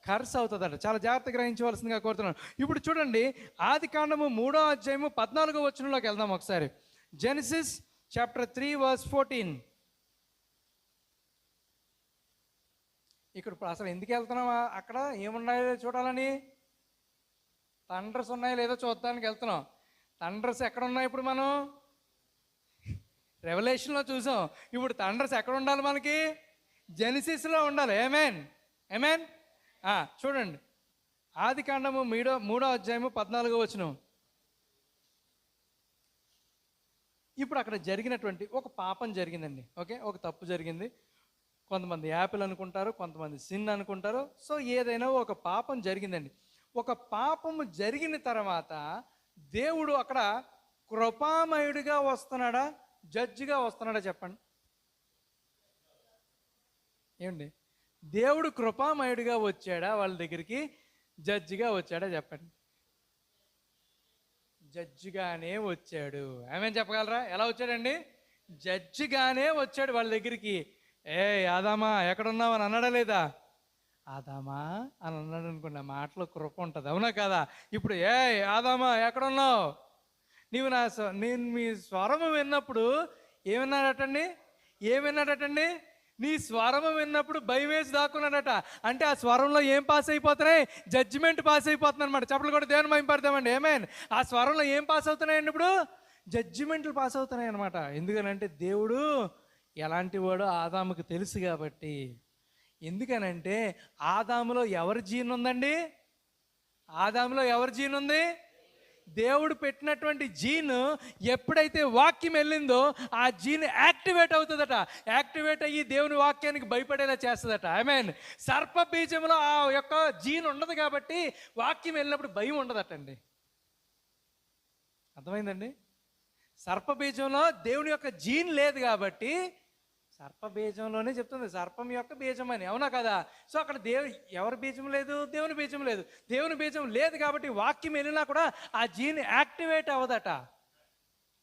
కర్స్ అవుతుందట. చాలా జాగ్రత్తగా గ్రహించవలసిందిగా కోరుతున్నాను. ఇప్పుడు చూడండి, ఆదికాండము 3వ అధ్యాయము 14వ వచనంలోకి వెళ్దాం ఒకసారి. Genesis chapter 3 verse 14. ఇక్కడ అసలు ఎందుకు వెళ్తున్నామా? అక్కడ ఏమున్నాయో చూడాలని, థండర్స్ ఉన్నాయో లేదో చూడడానికి వెళ్తున్నాం. థండర్స్ ఎక్కడ ఉన్నాయి? ఇప్పుడు మనం రెవల్యూషన్లో చూసాం. ఇప్పుడు థండర్స్ ఎక్కడ ఉండాలి? మనకి జెనసిస్లో ఉండాలి. ఆమేన్, ఆమేన్. చూడండి, ఆదికాండము 3వ అధ్యాయము 14వ వచనం. ఇప్పుడు అక్కడ జరిగినటువంటి ఒక పాపం జరిగిందండి. ఓకే, ఒక తప్పు జరిగింది. కొంతమంది యాపిల్ అనుకుంటారు, కొంతమంది సిన్ అనుకుంటారు. సో ఏదైనా ఒక పాపం జరిగిందండి. ఒక పాపము జరిగిన తర్వాత దేవుడు అక్కడ కృపామయుడిగా వస్తున్నాడా, జడ్జిగా వస్తున్నాడా? చెప్పండి. ఏమండి, దేవుడు కృపామయుడిగా వచ్చాడా వాళ్ళ దగ్గరికి, జడ్జిగా వచ్చాడా? చెప్పండి. జడ్జిగానే వచ్చాడు. ఆమేన్ చెప్పగలరా? ఎలా వచ్చాడండి? జడ్జిగానే వచ్చాడు వాళ్ళ దగ్గరికి. ఆదామా ఎక్కడున్నావు అని అన్నాడా లేదా? ఆదామా అని అన్నాడు అనుకోండి, ఆ మాటలో కృప ఉంటుంది, అవునా కదా? ఇప్పుడు ఆదామా ఎక్కడున్నావు? నేను మీ స్వరము విన్నప్పుడు ఏమన్నాడటండి? ఏమన్నాడటండి? నీ స్వరము విన్నప్పుడు భయం వేసి దాక్కున్నాడట. అంటే ఆ స్వరంలో ఏం పాస్ అయిపోతున్నాయి? జడ్జిమెంట్ పాస్ అయిపోతుంది అనమాట. చెప్పలు కూడా దేవుని మహిమపడతామండి. ఆమేన్. ఆ స్వరంలో ఏం పాస్ అవుతున్నాయండి? ఇప్పుడు జడ్జిమెంట్లు పాస్ అవుతున్నాయి అనమాట. ఎందుకనంటే దేవుడు ఎలాంటి వాడో ఆదాముకు తెలుసు కాబట్టి. ఎందుకనంటే ఆదాములో ఎవరి జీన్ ఉందండి? ఆదాములో ఎవరి జీన్ ఉంది? దేవుడు పెట్టినటువంటి జీన్ ఎప్పుడైతే వాక్యం వెళ్ళిందో ఆ జీన్ యాక్టివేట్ అవుతుందట. యాక్టివేట్ అయ్యి దేవుని వాక్యానికి భయపడేలా చేస్తుందట. ఆమేన్. సర్ప బీజంలో ఆ యొక్క జీన్ ఉండదు కాబట్టి వాక్యం వెళ్ళినప్పుడు భయం ఉండదటండి. అర్థమైందండి? సర్ప బీజంలో దేవుని యొక్క జీన్ లేదు కాబట్టి, సర్ప బీజంలోనే చెప్తుంది సర్పం యొక్క బీజం అని, అవునా కదా? సో అక్కడ ఎవరి బీజం లేదు? దేవుని బీజం లేదు. దేవుని బీజం లేదు కాబట్టి వాక్యం వెళ్ళినా కూడా ఆ జీన్ యాక్టివేట్ అవ్వదట.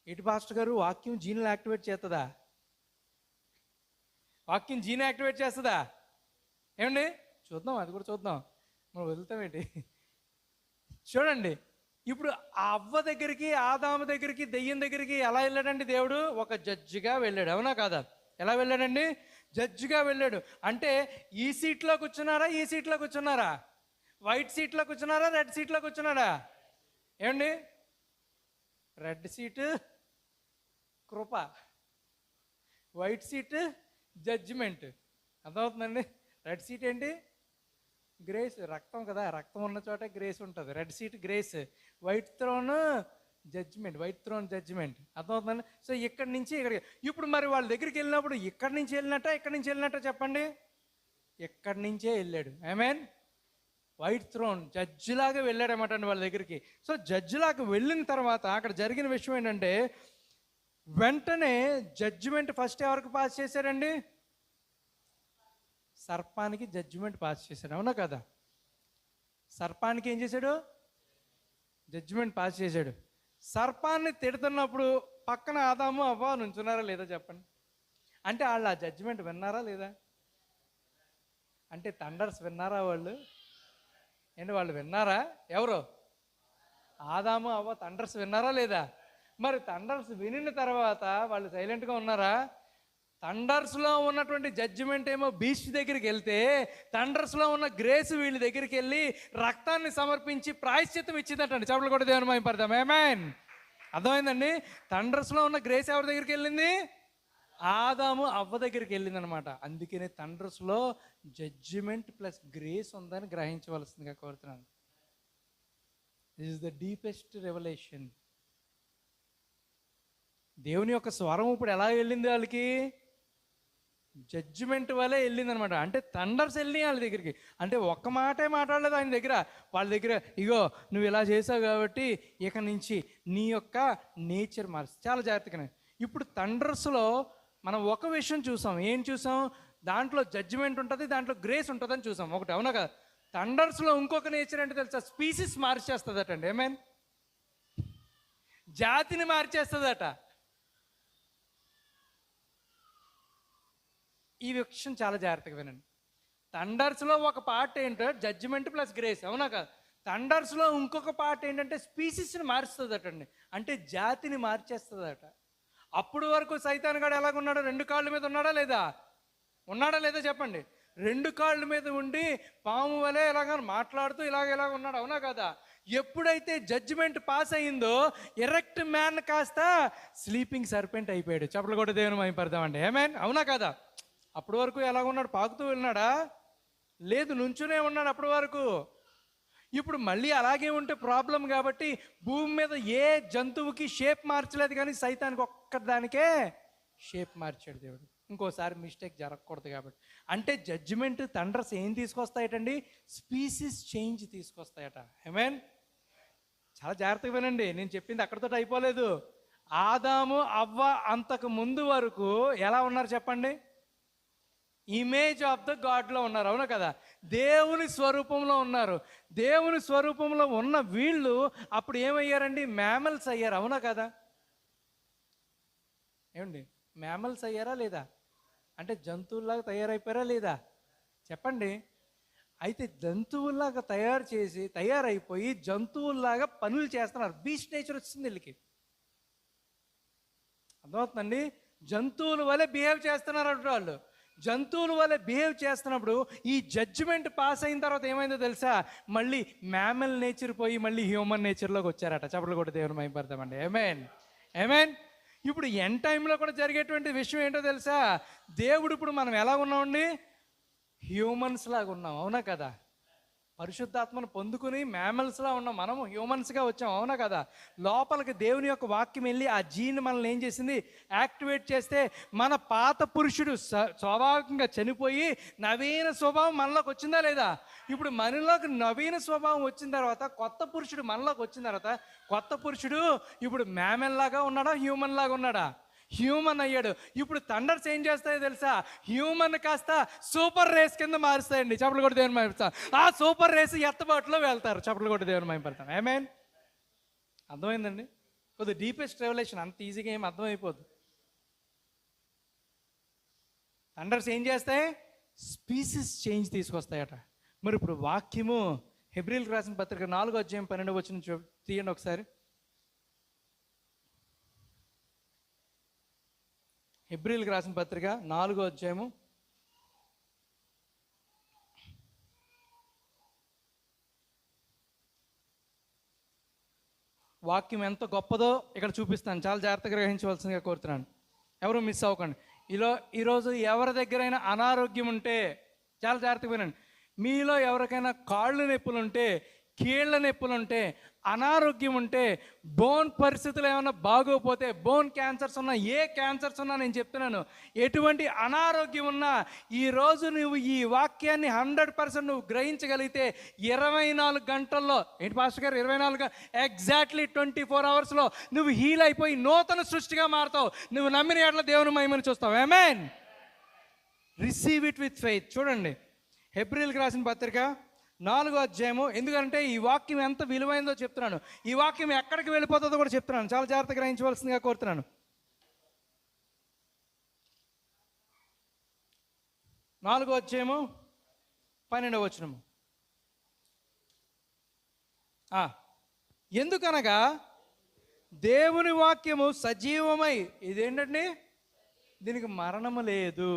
ఇటు పాస్టర్ గారు, వాక్యం జీన్లు యాక్టివేట్ చేస్తుందా? వాక్యం జీన్ యాక్టివేట్ చేస్తుందా? ఏమండి, చూద్దాం, అది కూడా చూద్దాం. మనం వదులుతామేంటి? చూడండి, ఇప్పుడు ఆ అవ్వ దగ్గరికి, ఆదాము దగ్గరికి, దెయ్యం దగ్గరికి ఎలా వెళ్ళాడండి దేవుడు? ఒక జడ్జిగా వెళ్ళాడు, అవునా కాదా? ఎలా వెళ్ళాడండి? జడ్జిగా వెళ్ళాడు. అంటే ఈ సీట్లో కూర్చున్నారా, ఈ సీట్లో కూర్చున్నారా? వైట్ సీట్లో కూర్చున్నారా, రెడ్ సీట్లో కూర్చున్నాడా? ఏమండి, రెడ్ సీటు కృప, వైట్ సీట్ జడ్జిమెంట్. అర్థమవుతుందండి? రెడ్ సీట్ ఏంటి? గ్రేస్, రక్తం కదా, రక్తం ఉన్న చోట గ్రేస్ ఉంటుంది. Red seat grace, white throne judgement, white throne judgement. అర్థమవుతుందండి? సో ఇక్కడి నుంచి ఇక్కడికి. ఇప్పుడు మరి వాళ్ళ దగ్గరికి వెళ్ళినప్పుడు ఇక్కడి నుంచి వెళ్ళినట్ట, ఇక్కడి నుంచి వెళ్ళినట్ట? చెప్పండి. ఇక్కడి నుంచే వెళ్ళాడు. ఆమేన్. వైట్ థ్రోన్ జడ్జిలాగా వెళ్ళాడనమాట అండి వాళ్ళ దగ్గరికి. సో జడ్జిలాగా వెళ్ళిన తర్వాత అక్కడ జరిగిన విషయం ఏంటంటే, వెంటనే జడ్జిమెంట్ ఫస్ట్ ఎవరికి పాస్ చేశారండి? సర్పానికి జడ్జిమెంట్ పాస్ చేశాడు, అవునా కదా? సర్పానికి ఏం చేశాడు? జడ్జిమెంట్ పాస్ చేశాడు. సర్పాన్ని తిడుతున్నప్పుడు పక్కన ఆదాము అవ్వ నుంచున్నారా లేదా? చెప్పండి. అంటే వాళ్ళు ఆ జడ్జిమెంట్ విన్నారా లేదా? అంటే థండర్స్ విన్నారా వాళ్ళు? ఏంటి, వాళ్ళు విన్నారా? ఎవరు? ఆదాము అవ్వ థండర్స్ విన్నారా లేదా? మరి థండర్స్ వినిన తర్వాత వాళ్ళు సైలెంట్గా ఉన్నారా? థండర్స్లో ఉన్నటువంటి జడ్జిమెంట్ ఏమో బీచ్ దగ్గరికి వెళ్తే, థండర్స్లో ఉన్న గ్రేస్ వీళ్ళ దగ్గరికి వెళ్ళి రక్తాన్ని సమర్పించి ప్రాయశ్చిత్తం ఇచ్చిందటండి. చెప్పలు కూడా దేవుని మహిమపడదాం. ఆమేన్. అర్థమైందండి? థండర్స్లో ఉన్న గ్రేస్ ఎవరి దగ్గరికి వెళ్ళింది? ఆదాము అవ్వ దగ్గరికి వెళ్ళింది అనమాట. అందుకనే థండర్స్లో జడ్జిమెంట్ ప్లస్ గ్రేస్ ఉందని గ్రహించవలసిందిగా కోరుతున్నాను. This is the deepest revolution. దేవుని యొక్క స్వరం ఇప్పుడు ఎలా వెళ్ళింది వాళ్ళకి? జడ్జిమెంట్ వల్లే వెళ్ళింది అనమాట. అంటే థండర్స్ వెళ్ళినాయి వాళ్ళ దగ్గరికి. అంటే ఒక్క మాటే మాట్లాడలేదు ఆయన దగ్గర. వాళ్ళ దగ్గర ఇగో నువ్వు ఇలా చేసావు కాబట్టి ఇక నుంచి నీ యొక్క నేచర్ మార్చి. చాలా జాగ్రత్తగానే. ఇప్పుడు థండర్స్లో మనం ఒక విషయం చూసాం. ఏం చూసాం? దాంట్లో జడ్జిమెంట్ ఉంటుంది, దాంట్లో గ్రేస్ ఉంటుందని చూసాం. ఒకటి అవునా కదా? థండర్స్లో ఇంకొక నేచర్ అంటే తెలుసా? స్పీసీస్ మార్చేస్తుందట అండి. ఏమైనా జాతిని మార్చేస్తుందట. ఈ విషయం చాలా జాగ్రత్తగా వినండి. థండర్స్లో ఒక పార్ట్ ఏంటో జడ్జిమెంట్ ప్లస్ గ్రేస్, అవునా కదా? థండర్స్లో ఇంకొక పార్ట్ ఏంటంటే స్పీసీస్ని మారుస్తుందటండి. అంటే జాతిని మార్చేస్తుందట. అప్పుడు వరకు సైతాన్ గాడు ఎలాగున్నాడు? 2 కాళ్ళ మీద ఉన్నాడా లేదా? ఉన్నాడా లేదా చెప్పండి. 2 కాళ్ళ మీద ఉండి పాము వలె ఇలాగ మాట్లాడుతూ ఇలాగ ఉన్నాడు, అవునా కదా? ఎప్పుడైతే జడ్జిమెంట్ పాస్ అయిందో ఎరెక్ట్ మ్యాన్ కాస్త స్లీపింగ్ సర్పెంట్ అయిపోయాడు. చెప్పలు కూడా దేవుని మహిమపడదామండి. ఏమేన్, అవునా కదా? అప్పటి వరకు ఎలా ఉన్నాడు? పాకుతూ వెళ్ళినాడా? లేదు, నుంచునే ఉన్నాడు అప్పటి వరకు. ఇప్పుడు మళ్ళీ అలాగే ఉంటే ప్రాబ్లం కాబట్టి భూమి మీద ఏ జంతువుకి షేప్ మార్చలేదు, కానీ సైతానికి ఒక్కదానికే షేప్ మార్చాడు దేవుడు. ఇంకోసారి మిస్టేక్ జరగకూడదు కాబట్టి. అంటే జడ్జిమెంట్ థండర్స్ ఏం తీసుకొస్తాయటండి? Species change తీసుకొస్తాయట. ఆమేన్. చాలా జాగ్రత్తగా వినండి, నేను చెప్పింది అక్కడితో అయిపోలేదు. ఆదాము అవ్వ అంతకు ముందు వరకు ఎలా ఉన్నారు చెప్పండి? ఇమేజ్ ఆఫ్ ద గాడ్లో ఉన్నారు, అవునా కదా? దేవుని స్వరూపంలో ఉన్నారు. దేవుని స్వరూపంలో ఉన్న వీళ్ళు అప్పుడు ఏమయ్యారండి? మ్యామల్స్ అయ్యారు, అవునా కదా? ఏమండి, మ్యామల్స్ అయ్యారా లేదా? అంటే జంతువుల్లాగా తయారైపోయారా లేదా? చెప్పండి. అయితే జంతువుల్లాగా తయారైపోయి జంతువుల్లాగా పనులు చేస్తున్నారు. బీస్ట్ నేచర్ వచ్చింది వీళ్ళకి. అర్థమవుతుందండి? జంతువుల వలె బిహేవ్ చేస్తున్నారు అంటే వాళ్ళు. జంతువుల వల్ల బిహేవ్ చేస్తున్నప్పుడు ఈ జడ్జిమెంట్ పాస్ అయిన తర్వాత ఏమైందో తెలుసా? మళ్ళీ మ్యామల్ నేచర్ పోయి మళ్ళీ హ్యూమన్ నేచర్లోకి వచ్చారట. చెప్పలు కూడా దేవుని మహిమపడతామండి. ఆమేన్, ఆమేన్. ఇప్పుడు ఎండ్ టైంలో కూడా జరిగేటువంటి విషయం ఏంటో తెలుసా? దేవుడు ఇప్పుడు మనం ఎలా ఉన్నామండి? హ్యూమన్స్ లాగా ఉన్నాం, అవునా కదా? పరిశుద్ధాత్మను పొందుకుని మ్యామల్స్లా ఉన్నాం, మనము హ్యూమన్స్గా వచ్చాం, అవునా కదా? లోపలికి దేవుని యొక్క వాక్యం వెళ్ళి ఆ జీన్ మనల్ని ఏం చేసింది? యాక్టివేట్ చేస్తే మన పాత పురుషుడు స్వాభావికంగా చనిపోయి నవీన స్వభావం మనలోకి వచ్చిందా లేదా? ఇప్పుడు మనలోకి నవీన స్వభావం వచ్చిన తర్వాత కొత్త పురుషుడు మనలోకి వచ్చిన తర్వాత కొత్త పురుషుడు ఇప్పుడు మ్యామల్ లాగా ఉన్నాడా? హ్యూమన్ లాగా ఉన్నాడా? హ్యూమన్ అయ్యాడు. ఇప్పుడు థండర్స్ ఏం చేస్తాయో తెలుసా? హ్యూమన్ కాస్త సూపర్ రేస్ కింద మారుస్తాయండి. చెప్పలు కూడా దేవుని మహిమపడతాం. ఆ సూపర్ రేస్ ఎత్తబాటులో వెళ్తారు. చెప్పలు కూడా దేవుని మహిమపడతాం. ఆమేన్. అర్థమైందండి? కొద్దిగా డీపెస్ట్ రెవల్యూషన్, అంత ఈజీగా ఏం అర్థమైపోదు. థండర్స్ ఏం చేస్తాయి? స్పీసీస్ చేంజ్ తీసుకొస్తాయట. మరి ఇప్పుడు వాక్యము హెబ్రీయులకు రాసిన పత్రిక 4వ అధ్యాయం 12వ వచనం తీయండి ఒకసారి. హెబ్రీయులకు రాసిన పత్రిక 4వ అధ్యాయము వాక్యం ఎంత గొప్పదో ఇక్కడ చూపిస్తాను. చాలా జాగ్రత్తగా గ్రహించవలసిందిగా కోరుతున్నాను. ఎవరు మిస్ అవ్వకండి. ఈరోజు ఎవరి దగ్గరైనా అనారోగ్యం ఉంటే చాలా జాగ్రత్తగా వినండి. మీలో ఎవరికైనా కాళ్ళు నొప్పులు ఉంటే, కీళ్ళ నొప్పులు ఉంటే, అనారోగ్యం ఉంటే, బోన్ పరిస్థితులు ఏమైనా బాగోపోతే, బోన్ క్యాన్సర్స్ ఉన్నా, ఏ క్యాన్సర్స్ ఉన్నా నేను చెప్తున్నాను, ఎటువంటి అనారోగ్యం ఉన్నా ఈరోజు నువ్వు ఈ వాక్యాన్ని 100% నువ్వు గ్రహించగలిగితే 24 గంటల్లో, ఏంటి పాస్టర్ గారు 24 ఎగ్జాక్ట్లీ 24 అవర్స్లో నువ్వు హీల్ అయిపోయి నూతన సృష్టిగా మారుతావు. నువ్వు నమ్మిన ఎట్లా దేవుని మహిమను చూస్తావు. ఆమేన్. Receive it with faith. చూడండి, హెబ్రీయులకు రాసిన పత్రిక 4వ అధ్యాయము. ఎందుకంటే ఈ వాక్యం ఎంత విలువైందో చెప్తున్నాను. ఈ వాక్యం ఎక్కడికి వెళ్ళిపోతుందో కూడా చెప్తున్నాను. చాలా జాగ్రత్తగా గ్రహించవలసిందిగా కోరుతున్నాను. 4వ అధ్యాయము 12వ వచనము. ఎందుకనగా దేవుని వాక్యము సజీవమై, ఇదేంటండి? దీనికి మరణము లేదు.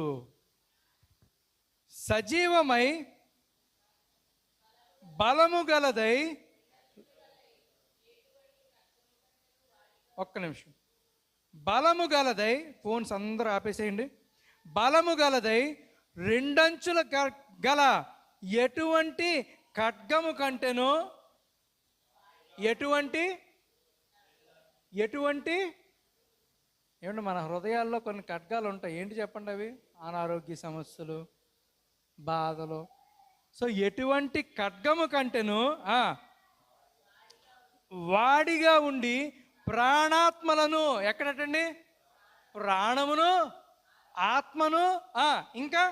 సజీవమై బలము గలదై, ఒక్క నిమిషం, బలము గలదై, ఫోన్స్ అందరూ ఆపేసేయండి. బలము గలదై 2 అంచుల గల ఎటువంటి ఖడ్గము కంటేనో ఎటువంటి ఎటువంటి ఏమంటే మన హృదయాల్లో కొన్ని ఖడ్గాలు ఉంటాయి. ఏంటి చెప్పండి అవి? అనారోగ్య సమస్యలు, బాధలు. సో ఎటువంటి ఖడ్గము కంటేను వాడిగా ఉండి ప్రాణాత్మలను, ఎక్కడటండి? ప్రాణమును, ఆత్మను, ఇంకా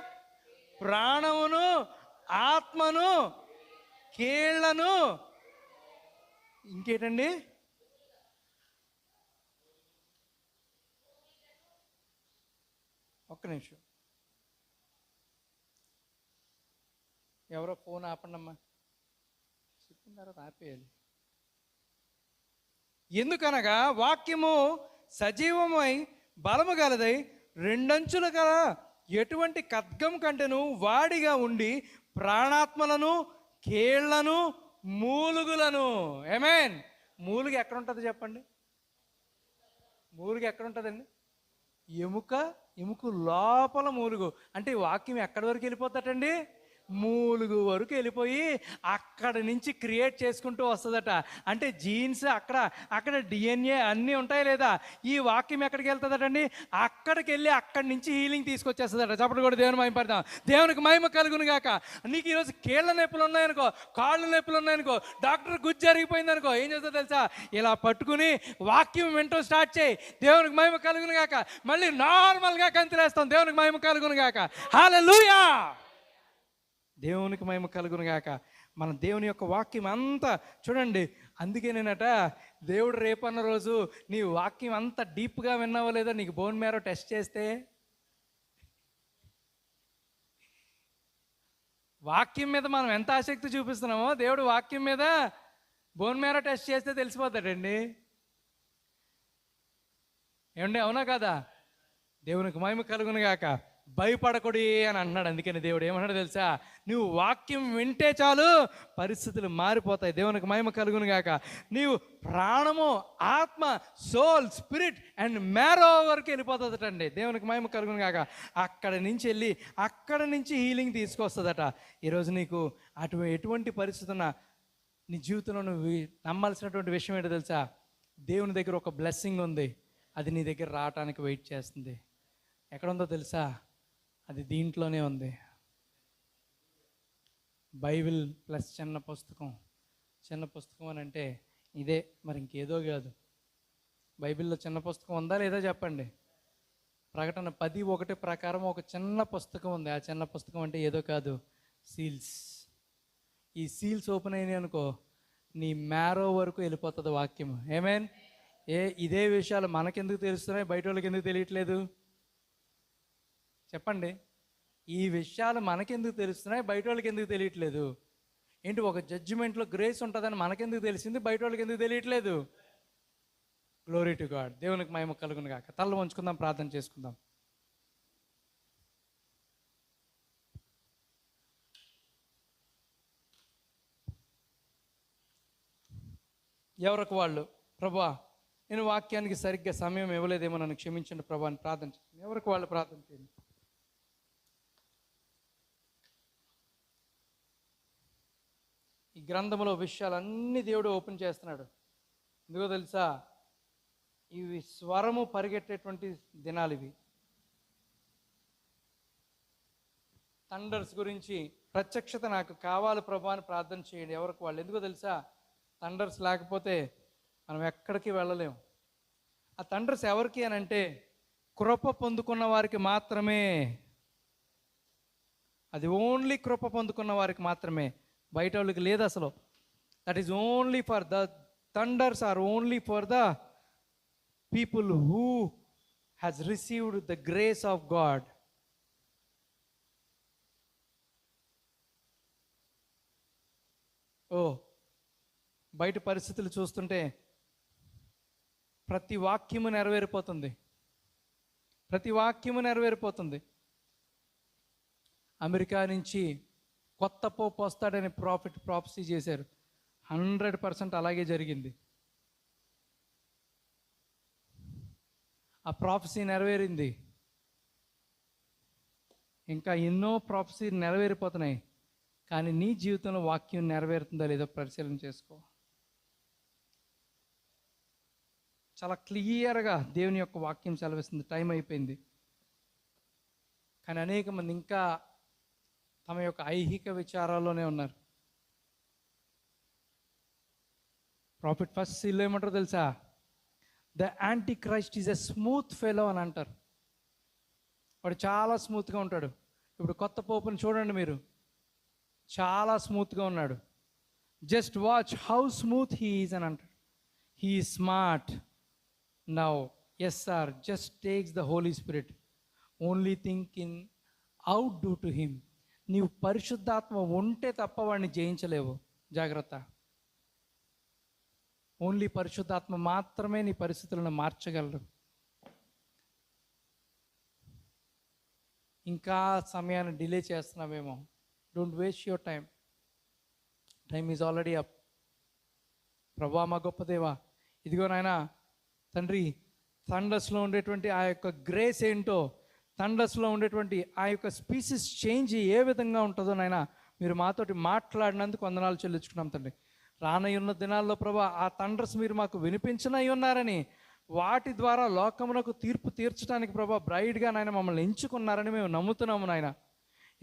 ప్రాణమును, ఆత్మను, కీళ్లను, ఇంకేటండి? ఒక్క నిమిషం, ఎవరో ఫోన్ ఆపండమ్మా. చెప్పిన తర్వాత ఆపేయాలి. ఎందుకనగా వాక్యము సజీవమై బలము గలదై రెండంచులు గల ఎటువంటి ఖడ్గం కంటేను వాడిగా ఉండి ప్రాణాత్మలను, కీళ్లను, మూలుగులను. ఆమేన్. మూలుగు ఎక్కడ ఉంటుంది చెప్పండి? మూలుగు ఎక్కడ ఉంటుందండి? ఎముక లోపల మూలుగు. అంటే వాక్యం ఎక్కడి వరకు వెళ్ళిపోతాటండి? మూలుగు వరకు వెళ్ళిపోయి అక్కడ నుంచి క్రియేట్ చేసుకుంటూ వస్తుందట. అంటే జీన్స్ అక్కడ డిఎన్ఏ అన్నీ ఉంటాయి లేదా? ఈ వాక్యం ఎక్కడికి వెళ్తుందటండి? అక్కడికి వెళ్ళి అక్కడి నుంచి హీలింగ్ తీసుకొచ్చేస్తుందట. చప్పుడు కూడా దేవుని మహిమ పడతాం. దేవునికి మహిమ కలుగును గాక. నీకు ఈరోజు కీళ్ళ నొప్పులు ఉన్నాయనుకో, కాళ్ళు నొప్పులు ఉన్నాయనుకో, డాక్టర్ గుజ్జు జరిగిపోయింది అనుకో, ఏం చేస్తుందో తెలుసా? ఇలా పట్టుకుని వాక్యం వింటూ స్టార్ట్ చేయి. దేవునికి మహిమ కలుగును గాక. మళ్ళీ నార్మల్గా కంతిరేస్తాం. దేవునికి మహిమ కలుగును గాక. హల్లెలూయా. దేవునికి మహిమ కలుగును గాక. మన దేవుని యొక్క వాక్యం అంతా చూడండి. అందుకేనేనట దేవుడు రేపన్న రోజు నీ వాక్యం అంత డీప్గా విన్నావో లేదో నీకు బోన్ మ్యారో టెస్ట్ చేస్తే, వాక్యం మీద మనం ఎంత ఆసక్తి చూపిస్తున్నామో దేవుడు వాక్యం మీద బోన్ మ్యారో టెస్ట్ చేస్తే తెలిసిపోతాడండి. ఏమండి, అవునా కదా? దేవునికి మహిమ కలుగును గాక. భయపడకూడదు అని అన్నాడు. అందుకని దేవుడు ఏమన్నాడు తెలుసా? నువ్వు వాక్యం వింటే చాలు పరిస్థితులు మారిపోతాయి. దేవునికి మహిమ కలుగును గాక. నీవు ప్రాణము, ఆత్మ, సోల్, స్పిరిట్ అండ్ మ్యారో వరకు వెళ్ళిపోతుందటండి. దేవునికి మహిమ కలుగును గాక. అక్కడ నుంచి హీలింగ్ తీసుకొస్తుందట. ఈరోజు నీకు ఎటువంటి పరిస్థితి ఉన్నా నీ జీవితంలో నువ్వు నమ్మాల్సినటువంటి విషయం ఏంటో తెలుసా? దేవుని దగ్గర ఒక బ్లెస్సింగ్ ఉంది. అది నీ దగ్గర రావటానికి వెయిట్ చేస్తుంది. ఎక్కడుందో తెలుసా? అది దీంట్లోనే ఉంది. బైబిల్ ప్లస్ చిన్న పుస్తకం అని అంటే ఇదే, మరి ఇంకేదో కాదు. బైబిల్లో చిన్న పుస్తకం ఉందా లేదా చెప్పండి? ప్రకటన 10:1 ప్రకారం ఒక చిన్న పుస్తకం ఉంది. ఆ చిన్న పుస్తకం అంటే ఏదో కాదు, సీల్స్. ఈ సీల్స్ ఓపెన్ అయినాయి అనుకో, నీ మ్యారో వరకు వెళ్ళిపోతుంది వాక్యం. ఆమేన్. ఇదే విషయాలు మనకెందుకు తెలుస్తున్నాయి, బయట వాళ్ళకి ఎందుకు తెలియట్లేదు చెప్పండి? ఈ విషయాలు మనకెందుకు తెలుస్తున్నాయి, బయట వాళ్ళకి ఎందుకు తెలియట్లేదు? ఏంటి, ఒక జడ్జిమెంట్లో గ్రేస్ ఉంటుందని మనకెందుకు తెలిసింది, బయట వాళ్ళకి ఎందుకు తెలియట్లేదు? Glory to God. దేవునికి మహిమ కలుగును గాక. తల్ల వంచుకుందాం, ప్రార్థన చేసుకుందాం. ఎవరికి వాళ్ళు, ప్రభువా నేను వాక్యానికి సరిగ్గా సమయం ఇవ్వలేదేమో, నన్ను క్షమించండి ప్రభా అని ప్రార్థన చేయండి. ఎవరికి వాళ్ళు ప్రార్థన చేయండి. ఈ గ్రంథంలో విషయాలన్నీ దేవుడు ఓపెన్ చేస్తున్నాడు. ఎందుకో తెలుసా? ఇవి స్వరము పరిగెట్టేటువంటి దినాలు ఇవి. థండర్స్ గురించి ప్రత్యక్షత నాకు కావాలి ప్రభా అని ప్రార్థన చేయండి. ఎవరికి వాళ్ళు. ఎందుకో తెలుసా? థండర్స్ లేకపోతే మనం ఎక్కడికి వెళ్ళలేము. ఆ థండర్స్ ఎవరికి అని అంటే కృప పొందుకున్న వారికి మాత్రమే. అది ఓన్లీ కృప పొందుకున్న వారికి మాత్రమే, బయట వాళ్ళకి లేదు అసలు. That is only for the thunders are only for the people who has received the grace of God. బయట పరిస్థితులు చూస్తుంటే ప్రతి వాక్యము నెరవేరిపోతుంది. అమెరికా నుంచి కొత్త పోప్ వస్తాడని ప్రాఫెసీ చేశారు. 100% అలాగే జరిగింది. ఆ ప్రాఫెసీ నెరవేరింది. ఇంకా ఎన్నో ప్రాఫెసీ నెరవేరిపోతున్నాయి. కానీ నీ జీవితంలో వాక్యం నెరవేరుతుందా లేదో పరిశీలన చేసుకో. చాలా క్లియర్గా దేవుని యొక్క వాక్యం సెలవిస్తుంది, టైం అయిపోయింది. కానీ అనేక మంది ఇంకా తమ యొక్క ఐహిక విచారాల్లోనే ఉన్నారు. ప్రాఫిట్ ఫస్ట్ సీల్లో ఏమంటారో తెలుసా? The anti Christ is a smooth fellow అని అంటారు. వాడు చాలా స్మూత్గా ఉంటాడు. ఇప్పుడు కొత్త పోపుని చూడండి మీరు, చాలా స్మూత్గా ఉన్నాడు. Just watch how smooth he is అని అంటాడు. He is smart now. Yes sir, just takes the Holy Spirit. Only think in out do to him. నీవు పరిశుద్ధాత్మ ఉంటే తప్ప వాడిని జయించలేవు. జాగ్రత్త. ఓన్లీ పరిశుద్ధాత్మ మాత్రమే నీ పరిస్థితులను మార్చగలరు. ఇంకా సమయాన్ని డిలే చేస్తున్నామేమో. Don't waste your time. Time is already up. ప్రభా మా గొప్ప దేవా, ఇదిగో నాయన తండ్రి, థండర్స్లో ఉండేటువంటి ఆ యొక్క గ్రేస్ ఏంటో, థండర్స్లో ఉండేటువంటి ఆ యొక్క స్పీసీస్ చేంజ్ ఏ విధంగా ఉంటుందో నాయన మీరు మాతోటి మాట్లాడినందుకు వందనాలు చెల్లించుకున్నాం తండ్రి. రానయ్యున్న దినాల్లో ప్రభా ఆ థండర్స్ మీరు మాకు వినిపించనై ఉన్నారని, వాటి ద్వారా లోకమునకు తీర్పు తీర్చడానికి ప్రభా బ్రైడ్గా నాయన మమ్మల్ని ఎంచుకున్నారని మేము నమ్ముతున్నాము నాయన.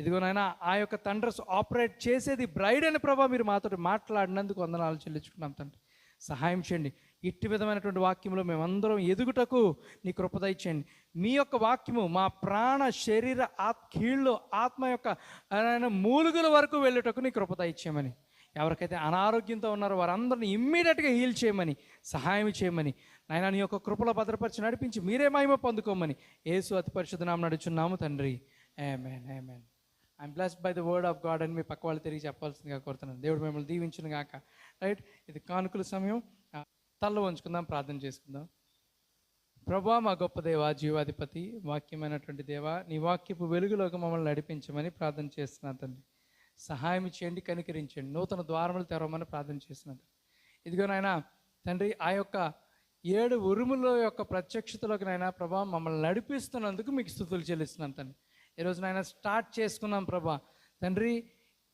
ఇదిగో నాయన ఆ యొక్క థండర్స్ ఆపరేట్ చేసేది బ్రైడ్ అని ప్రభా మీరు మాతోటి మాట్లాడినందుకు వందనాలు చెల్లించుకున్నాం తండ్రి. సహాయం చేయండి. ఇట్టి విధమైనటువంటి వాక్యంలో మేమందరం ఎదుగుటకు నీ కృప దయచేయండి. మీ యొక్క వాక్యము మా ప్రాణ శరీర కీళ్ళు ఆత్మ యొక్క మూలుగుల వరకు వెళ్ళుటకు నీ కృప దయచేయమని, ఎవరికైతే అనారోగ్యంతో ఉన్నారో వారందరినీ ఇమ్మీడియట్గా హీల్ చేయమని, సహాయం చేయమని నాయన నీ యొక్క కృపలో భద్రపరిచి నడిపించి మీరే మహిమ పొందుకోమని యేసు అతి పరిశుద్ధ నామమున నడుచున్నాము తండ్రి. ఆమేన్, ఆమేన్. I'm blessed by the word of God అని మీ పక్క వాళ్ళు తిరిగి చెప్పాల్సిందిగా కోరుతున్నాను. దేవుడు మిమ్మల్ని దీవించును గాక. రైట్, ఇది కానుకల సమయం. తల్ల వంచుకుందాం, ప్రార్థన చేసుకుందాం. ప్రభా మా గొప్ప దేవ, జీవాధిపతి, వాక్యమైనటువంటి దేవ, నీ వాక్యపు వెలుగులోకి మమ్మల్ని నడిపించమని ప్రార్థన చేస్తున్నాను తండ్రి. సహాయం చేయండి, కనికరించండి, నూతన ద్వారములు తెరవమని ప్రార్థన చేస్తున్నాను. ఇదిగో నాయన తండ్రి, ఆ యొక్క 7 ఉరుముల యొక్క ప్రత్యక్షతలోకి నాయన ప్రభా మమ్మల్ని నడిపిస్తున్నందుకు మీకు స్తుతులు చెల్లిస్తున్నాను తండ్రి. ఈరోజు నాయన స్టార్ట్ చేసుకున్నాం ప్రభా తండ్రి.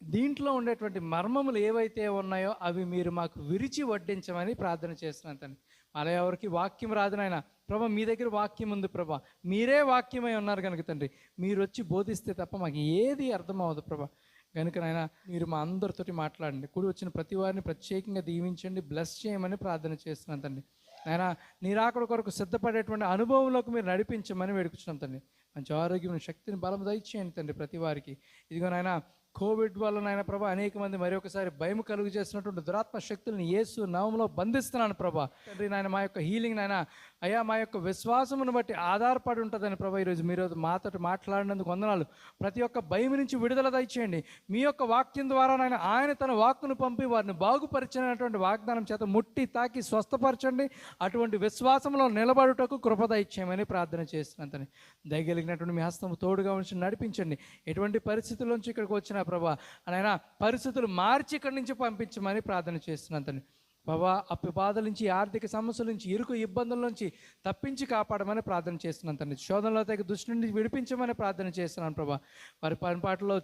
దీంట్లో ఉండేటువంటి మర్మములు ఏవైతే ఉన్నాయో అవి మీరు మాకు విరిచి వడ్డించమని ప్రార్థన చేస్తున్నాను తండ్రి. అలా ఎవరికి వాక్యం రాదు నాయన ప్రభా, మీ దగ్గర వాక్యం ఉంది ప్రభా, మీరే వాక్యమై ఉన్నారు కనుక తండ్రి, మీరు వచ్చి బోధిస్తే తప్ప మాకు ఏది అర్థం అవ్వదు ప్రభా. కనుక నాయన మీరు మా అందరితోటి మాట్లాడండి. కూడి వచ్చిన ప్రతి వారిని ప్రత్యేకంగా దీవించండి, బ్లెస్ చేయమని ప్రార్థన చేస్తున్నాను తండ్రి. నాయన నీ రాకడ కొరకు సిద్ధపడేటువంటి అనుభవంలోకి మీరు నడిపించమని వేడుకుంటున్నాం తండ్రి. మంచి ఆరోగ్యం, శక్తిని, బలం దయచేయండి తండ్రి ప్రతి వారికి. ఇదిగో నాయన కోవిడ్ వల్ల నాయన ప్రభా అనేక మంది మరి ఒకసారి భయం కలుగు చేసినటువంటి దురాత్మ శక్తులను యేసు నామములో బంధిస్తున్నాను ప్రభా తండ్రి. నాయన మా యొక్క హీలింగ్ నాయన అయ్యా మా యొక్క విశ్వాసమును బట్టి ఆధారపడి ఉంటుందని ప్రభా. ఈరోజు మీరు మాతో మాట్లాడినందుకు వందనాలు. ప్రతి ఒక్క భయం నుంచి విడుదల దయచేయండి. మీ యొక్క వాక్యం ద్వారా నాయన ఆయన తన వాక్కును పంపి వారిని బాగుపరిచినటువంటి వాగ్దానం చేత ముట్టి తాకి స్వస్థపరచండి. అటువంటి విశ్వాసంలో నిలబడుటకు కృప దయచేయమని ప్రార్థన చేస్తున్నాను తండ్రి. దయగలిగినటువంటి మీ హస్తము తోడుగా ఉంచి నడిపించండి. ఎటువంటి పరిస్థితుల్లోంచి ఇక్కడికి వచ్చిన ప్రభా ఆయన పరిస్థితులు మార్చి ఇక్కడి నుంచి పంపించమని ప్రార్థన చేస్తున్నాను తండ్రి. ప్రభా అప్పు బాధల నుంచి, ఆర్థిక సమస్యల నుంచి, ఇరుకు ఇబ్బందుల నుంచి తప్పించి కాపాడమని ప్రార్థన చేస్తున్నాను తండ్రి. శోధనలో తగ్గ దృష్టి నుండి విడిపించమని ప్రార్థన చేస్తున్నాను ప్రభా. వారి పనిపాటలో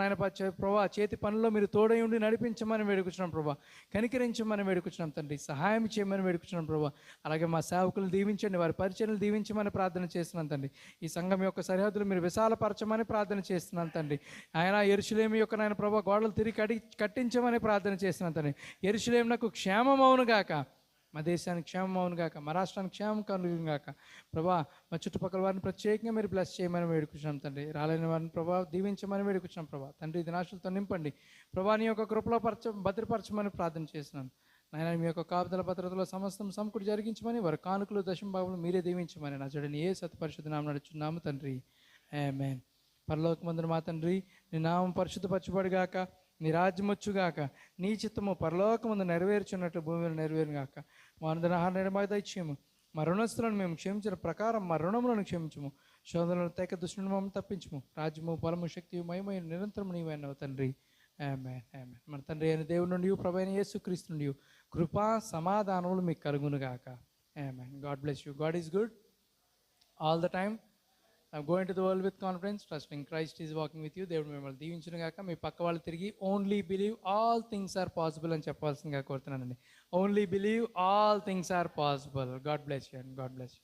నాయన ప్రభా చేతి పనుల్లో మీరు తోడై ఉండి నడిపించమని వేడుకుంటున్నాం ప్రభా. కనికరించమని వేడుకుంటున్నాం తండ్రి. సహాయం చేయమని వేడుకుంటున్నాం ప్రభా. అలాగే మా సేవకులు దీవించండి, వారి పరిచయలు దీవించమని ప్రార్థన చేస్తున్నాను తండ్రి. ఈ సంఘం యొక్క సరిహద్దులు మీరు విశాలపరచమని ప్రార్థన చేస్తున్నాను తండ్రి. ఆయన యెరూషలేము యొక్క నాయన ప్రభా గోడలు తిరిగి కట్టించమని ప్రార్థన చేస్తున్నాను తండ్రి. యెరూషలేమునకు క్షేమమవును గాక, మా దేశానికి క్షేమం అవును గాక, మా రాష్ట్రానికి క్షేమం కలుగును గాక ప్రభా. మా చుట్టుపక్కల వారిని ప్రత్యేకంగా మీరు బ్లెస్ చేయమని వేడుకుంటున్నాం తండ్రి. రాలేని వారిని ప్రభా దీవించమని వేడుకుంటున్నాం ప్రభా. తండ్రి ఇది నాశలతో నింపండి ప్రభా. నీ యొక్క కృపలో భద్రపరచమని ప్రార్థన చేస్తున్నాను నాయన. మీ యొక్క కాపుదల భద్రతలో సమస్తం సమకూడి జరిగించమని, వారి కానుకలు దశంభాగములు మీరే దీవించమని నా చెడని ఏ సత్పరిశుద్ధ నామమున నడుచున్నాము తండ్రి. ఆమేన్. పరలోకమందున మా తండ్రి, నీ నామం పరిశుద్ధపరచబడుగాక, నీ రాజ్యం వచ్చుగాక, నీ చిత్తము పరలోకమందు నెరవేర్చున్నట్టు భూమిలో నెరవేరుగాక. మా అందరి ఆహార నిర్మాణ దయచేయము. మా రుణస్తులను మేము క్షమించిన ప్రకారం మా రుణములను క్షమించము. శోధనలను తెక దుష్టుని మమ్మల్ని తప్పించము. రాజ్యము, బలము, శక్తి, మహిమయు నిరంతరము నీవైనవు తండ్రి. ఆమేన్, ఆమేన్. మన తండ్రి అయిన దేవుని నుండి, ప్రభు అయిన యేసుక్రీస్తు నుండి కృపా సమాధానములు మీకు కలుగునుగాక. ఆమేన్. God bless you. God is good all the time. Going to the world with confidence, trusting Christ is walking with you. దేవుడు మిమ్మల్ని దీవించును గాక. మీ పక్క వాళ్ళు తిరిగి only believe all things are possible అని చెప్పాల్సిందిగా కోరుతున్నానండి. Only believe all things are possible. God bless you and God bless you.